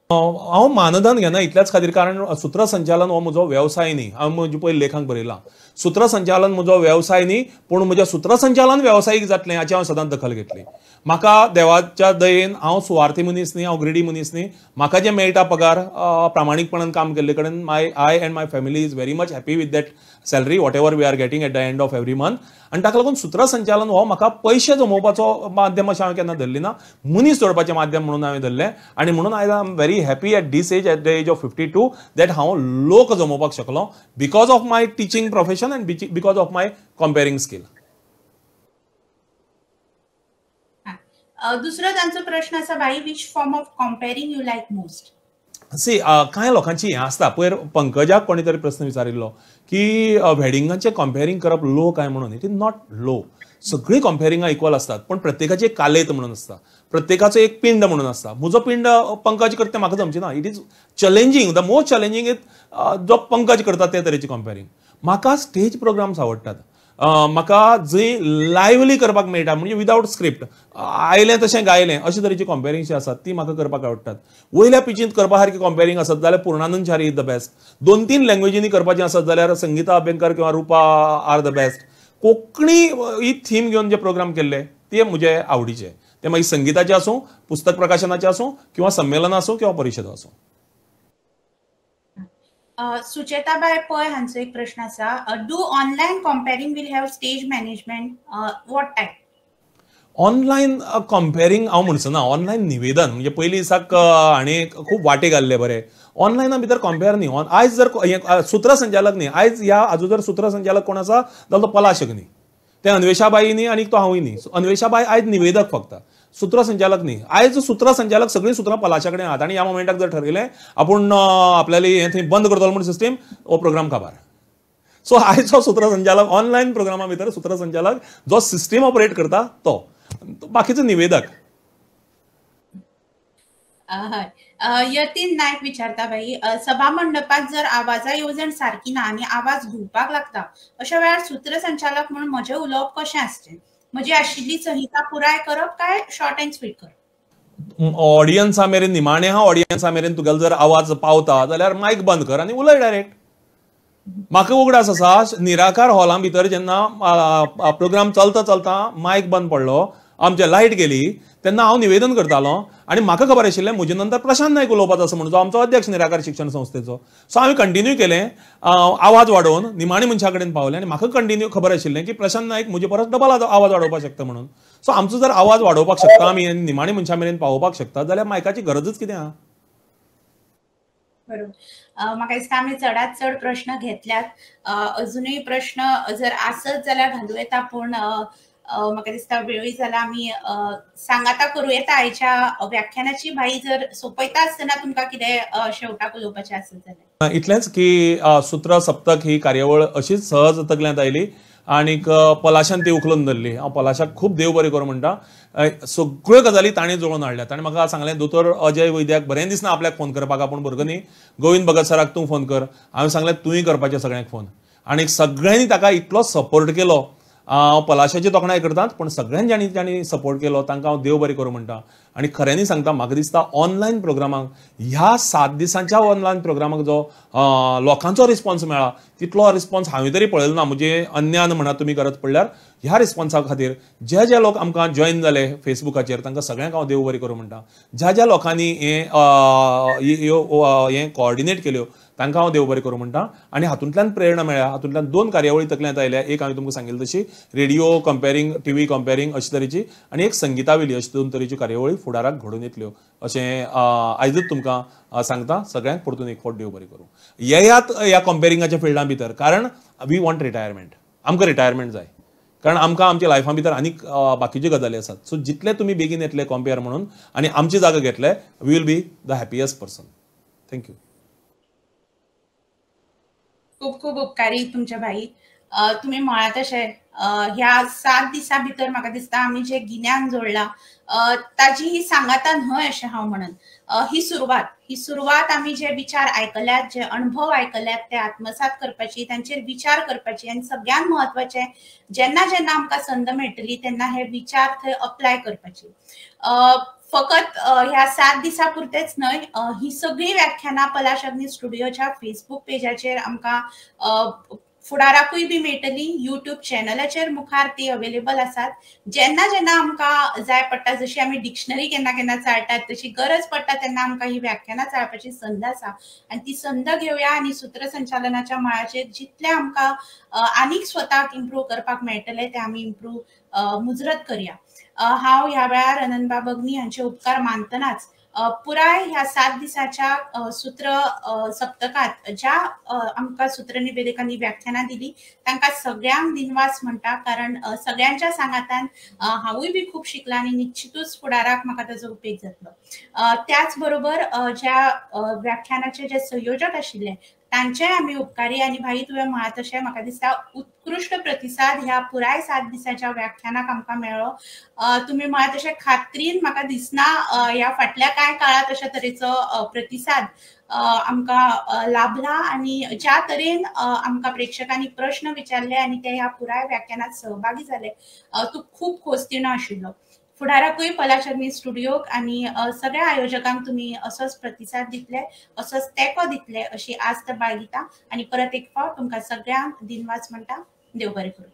[SPEAKER 2] हांव मानधन घेना इतल्याच खातीर, कारण सूत्रसंचालन हो म्हजो वेवसाय न्ही. हांव म्हज्या पयलीं लेखांत बरयलां, सूत्रसंचालन म्हजो वेवसाय न्ही, पूण म्हज्या सूत्रसंचालन वेवसायीक जातलें हाची हांव सदांच दखल घेतली. म्हाका देवाच्या दयेन हांव सुवार्थी मनीस न्ही, हांव ग्रेडी मनीस न्ही. म्हाका जे मेळटा पगार प्रामाणीकपणान काम केल्ले कडेन I and my family is very much happy with that salary whatever we are getting at the end of every month. आनी ताका लागून सूत्रसंचालन हो म्हाका पयशे जमोवपाचो माध्यम अशें हांवें केन्ना धरली ना, मनीस जोडपाचें माध्यम म्हणून हांवें धरलें. आनी म्हणून आयज I am very happy at this age, at the age of 52, that हांव लोक जमोवपाक शकलो because of my teaching profession and because of my compering skill.
[SPEAKER 1] दुसरो तांचो प्रश्न आसा, बाई which form of compering you like most?
[SPEAKER 2] See कांय लोकांची हें आसता. पयर पंकजाक कोणी तरी प्रश्न विचारिल्लो की वेडिंगाचें कंपेरिंग करप लो काय म्हणून. It is not low. सगळीं कंपेरिंगां इक्वल आसतात, पण प्रत्येकाची एक कालेत म्हणून आसता, प्रत्येकाचो एक पिंड म्हणून आसता. म्हजो पिंड पंकज करता म्हाका जमची ना. It is challenging. The most challenging is जो पंकज करता ते तरेची कंपेरिंग. म्हाका स्टेज प्रोग्राम्स आवडटात. म्हाका जंय लायव्हली करपाक मेळटा, म्हणजे विदाउट स्क्रिप्ट, आयलें तशें गायलें अशे तरेची कंपेरिंग जी आसात ती म्हाका करपाक आवडटात. वयल्या पिचींत करपा सारकी कंपेरिंग आसत जाल्यार Purnanand Chari is the best. 2-3 लँग्वेजींनी करपाचें आसत जाल्यार संगीता अभ्यंकर किंवा Rupa are the best. Konkani ही थीम घेवन जे प्रोग्राम केल्ले ते म्हजे आवडीचे. ते मागीर संगीताचे आसूं, पुस्तक प्रकाशनाचे आसूं, किंवा संमेलनां आसूं, किंवा परिशदा आसूं.
[SPEAKER 1] सुचेताबाई पय हांचो एक प्रश्न आसा, do online compering will have stage management? What type?
[SPEAKER 2] Online compering हांव म्हणचो ना, ऑनलायन निवेदन म्हणजे पयलीं दिसाक हांणी खूब वाटे घाल्ले बरे. ऑनलायना भितर कंपेर न्ही. आयज जर सुत्रसंचालक न्ही, आयज ह्या हाजो जर सुत्रसंचालक कोण आसा जाल्यार तो पलाशक न्ही, ते अन्वेषाबाई न्ही आनी तो हांवूय न्ही. अन्वेषाबाई आयज निवेदक फक्त, सूत्रसंचालक न्ही. आयज सूत्रसंचालक सगळीं सुत्रां पलाशा कडेन आहात आनी ह्या मोमेंटाक जर ठरयलें आपूण आपल्याली हें थंय बंद करतलो म्हण सिस्टीम, हो प्रोग्राम काबार. सो आयजो सूत्रसंचालक ऑनलायन प्रोग्रामा भितर सूत्रसंचालक जो सिस्टीम ऑपरेट करता तो बाकीचो निवेदक.
[SPEAKER 1] यतीन नायक विचारता भाई, सभा मंडपात जर आवाजा येवजण सारकी ना आनी आवाज घुंवपाक लागता अशा वेळार सूत्रसंचालक म्हणून म्हजें उलोवप कशें आसचें? म्हजी आशिल्ली संहिता पुराय करप काय शॉर्ट एंड स्वीट करप?
[SPEAKER 2] ऑडियन्सा मेरेन निमाण्या ऑडियन्सा मेरेन तुगेलो जर आवाज पावता जाल्यार मायक बंद कर आनी उलय डायरेक्ट. म्हाका उगडास आसा, निराकार हॉला भितर जेन्ना प्रोग्राम चलता चलता मायक बंद पडलो, आमचे लायट गेली, तेन्ना हांव निवेदन करतालो आनी म्हाका खबर आशिल्लें म्हजे नंतर प्रशांत नायक उलोवपाचो आसा म्हणून, जो आमचो अध्यक्ष निराकार शिक्षण संस्थेचो. सो हांवें कंटिन्यू केलें, आवाज वाडोवन निमाणी मनशा कडेन पावलें आनी म्हाका कंटिन्यू खबर आशिल्लें की प्रशांत नायक म्हजे परस डबल आवाज वाडोवपाक शकता म्हणून. सो आमचो जर आवाज वाडोवपाक शकता आमी आनी निमाणी मनशा मेरेन पावोवपाक शकता जाल्यार मायकाची गरजच कितें आहा?
[SPEAKER 1] बरोबर. म्हाका दिसता आमी चडांत चड प्रश्न घेतल्यात. अजुनूय प्रश्न जर आसत जाल्यार घालूं येता, पूण म्हाका दिसता वेळूय जाला आमी सांगाता करूं येता आयच्या व्याख्यानाची. भाई जर सोंपयता आसतना तुमकां कितें शेवटाक उलोवपाचें आसत जाल्यार?
[SPEAKER 2] इतलेंच की सूत्र सप्तक ही कार्यावळ अशीच सहज तकल्यांत आयली आनीक पलाशान ती उखलून धरली. हांव पलाशाक खूब देव बरें करूं म्हणटा. सगळ्यो गजाली ताणें जुळोवन हाडल्यात. ताणें म्हाका सांगलें, दोतोर अजय वैद्याक बरें दिसना आपल्याक फोन करपाक, आपूण भुरगो न्ही, गोविंद भगत सराक तूं फोन कर. हांवें सांगलें तुंय करपाचें सगळ्यांक फोन. आनीक सगळ्यांनी ताका इतलो सपोर्ट केलो. हांव पलाशाची तोखणाय करतात, पूण सगळ्यांनी जाणी सपोर्ट केलो तांकां हांव देव बरें करूं म्हणटा. आनी खऱ्यांनी सांगता, म्हाका दिसता ऑनलायन प्रोग्रामाक, ह्या 7 दिसांच्या ऑनलायन प्रोग्रामाक जो लोकांचो रिस्पॉन्स मेळ्ळा तितलो रिस्पॉन्स हांवें तरी पळयलो ना. म्हणजे अन्यान म्हणा तुमी गरज पडल्यार ह्या रिस्पॉन्सा खातीर जे लोक आमकां जॉयन जाले फेसबुकाचेर तांकां सगळ्यांक हांव देव बरें करूं म्हणटा. ज्या लोकांनी हें कॉर्डिनेट केल्यो तांकां हांव देव बरें करूं म्हणटा. आनी हातूंतल्यान प्रेरणा मेळ्ळ्या. हातूंतल्यान 2 कार्यावळी तकल्यांत आयल्या. एक हांवें तुमकां सांगिल्ली तशी रेडिओ कंपेरींग, टीव्ही कंपेरींग अशे तरेची, आनी एक संगीतावेली, अशे 2 तरेच्यो कार्यावळी फुडाराक घडून येतल्यो अशें आयजूच तुमकां सांगता. सगळ्यांक परतून एक फावट देव बरें करूं. येयात ह्या कंपेरिंगाच्या फिल्डा भितर, कारण वी वॉन्ट रिटायरमेंट. आमकां रिटायरमेंट जाय, कारण आमकां आमच्या लायफा भितर आनीक बाकीच्यो गजाली आसात. सो जितले तुमी बेगीन येतले कंपेर म्हणून आनी आमची जागा घेतले, we will be the happiest person. Thank you.
[SPEAKER 1] खूप खूप उपकारी तुमचे भाई. तुम्ही म्हळात तशें ह्या 7 दिसां भितर म्हाका दिसता आमी जे गिन्यान जोडला ताजी ही सांगाता न्हय अशें हांव म्हणन. ही सुरवात आमी जे विचार आयकल्यात, जे अणभव आयकल्यात ते आत्मसात करपाची, तांचेर विचार करपाची, आनी सगळ्यात म्हत्वाचें जेन्ना जेन्ना आमकां संद मेळटली तेन्ना हे विचार थंय अप्लाय करपाची. फकत ह्या 7 दिसां पुरतेच न्हय, ही सगळी व्याख्यानां पलाश अग्नी स्टुडियोच्या फेसबुक पेजाचेर आमकां फुडाराकूय बी मेळटली. युट्यूब चॅनलाचेर मुखार ती अवेलेबल आसात. जेन्ना जेन्ना आमकां जाय पडटा, जशी आमी डिक्शनरी केन्ना केन्ना चाळटात तशी गरज पडटा तेन्ना आमकां ही व्याख्यानां चाळपाची संद आसा. आनी ती संद घेवया आनी सूत्रसंचालनाच्या मळाचेर जितले आमकां आनीक स्वताक इम्प्रूव करपाक मेळटले ते आमी इम्प्रूव मुजरत करया. हांव ह्या वेळार अनंतबाब अग्नी हांचे उपकार मानतनाच पुराय ह्या 7 दिसाच्या सूत्र सप्तकात ज्या आमकां सूत्र निवेदकांनी व्याख्यानां दिली तांकां सगळ्यांक दिनवास म्हणटा. कारण सगळ्यांच्या सांगातान हांवूय बी खूब शिकलां आनी निश्चितूच फुडाराक म्हाका ताजो उपेग जातलो. त्याच बरोबर ज्या व्याख्यानाचे जे संयोजक आशिल्ले तांचे आमी उपकारी. आनी भाई तुवें म्हळात तशें म्हाका दिसता उत्कृश्ट प्रतिसाद ह्या पुराय 7 दिसाच्या व्याख्यानाक आमकां मेळ्ळो. तुमी म्हळात तशें खात्रीन म्हाका दिसना ह्या फाटल्या कांय काळात अशा तरेचो प्रतिसाद आमकां लाभला. आनी ज्या तरेन आमकां प्रेक्षकांनी प्रश्न विचारले आनी ते ह्या पुराय व्याख्यानात सहभागी जाले, तूं खूब खोस्तीण आशिल्लो. फुडाराकूय पलाश अग्नी स्टुडियोक आनी सगळ्या आयोजकांक तुमी असोच प्रतिसाद दितले, असोच तेंको दितले अशी आस्त बाळगिता. आनी परत एक फावट तुमकां सगळ्यांक दिनवास म्हणटा. देव बरें करूं.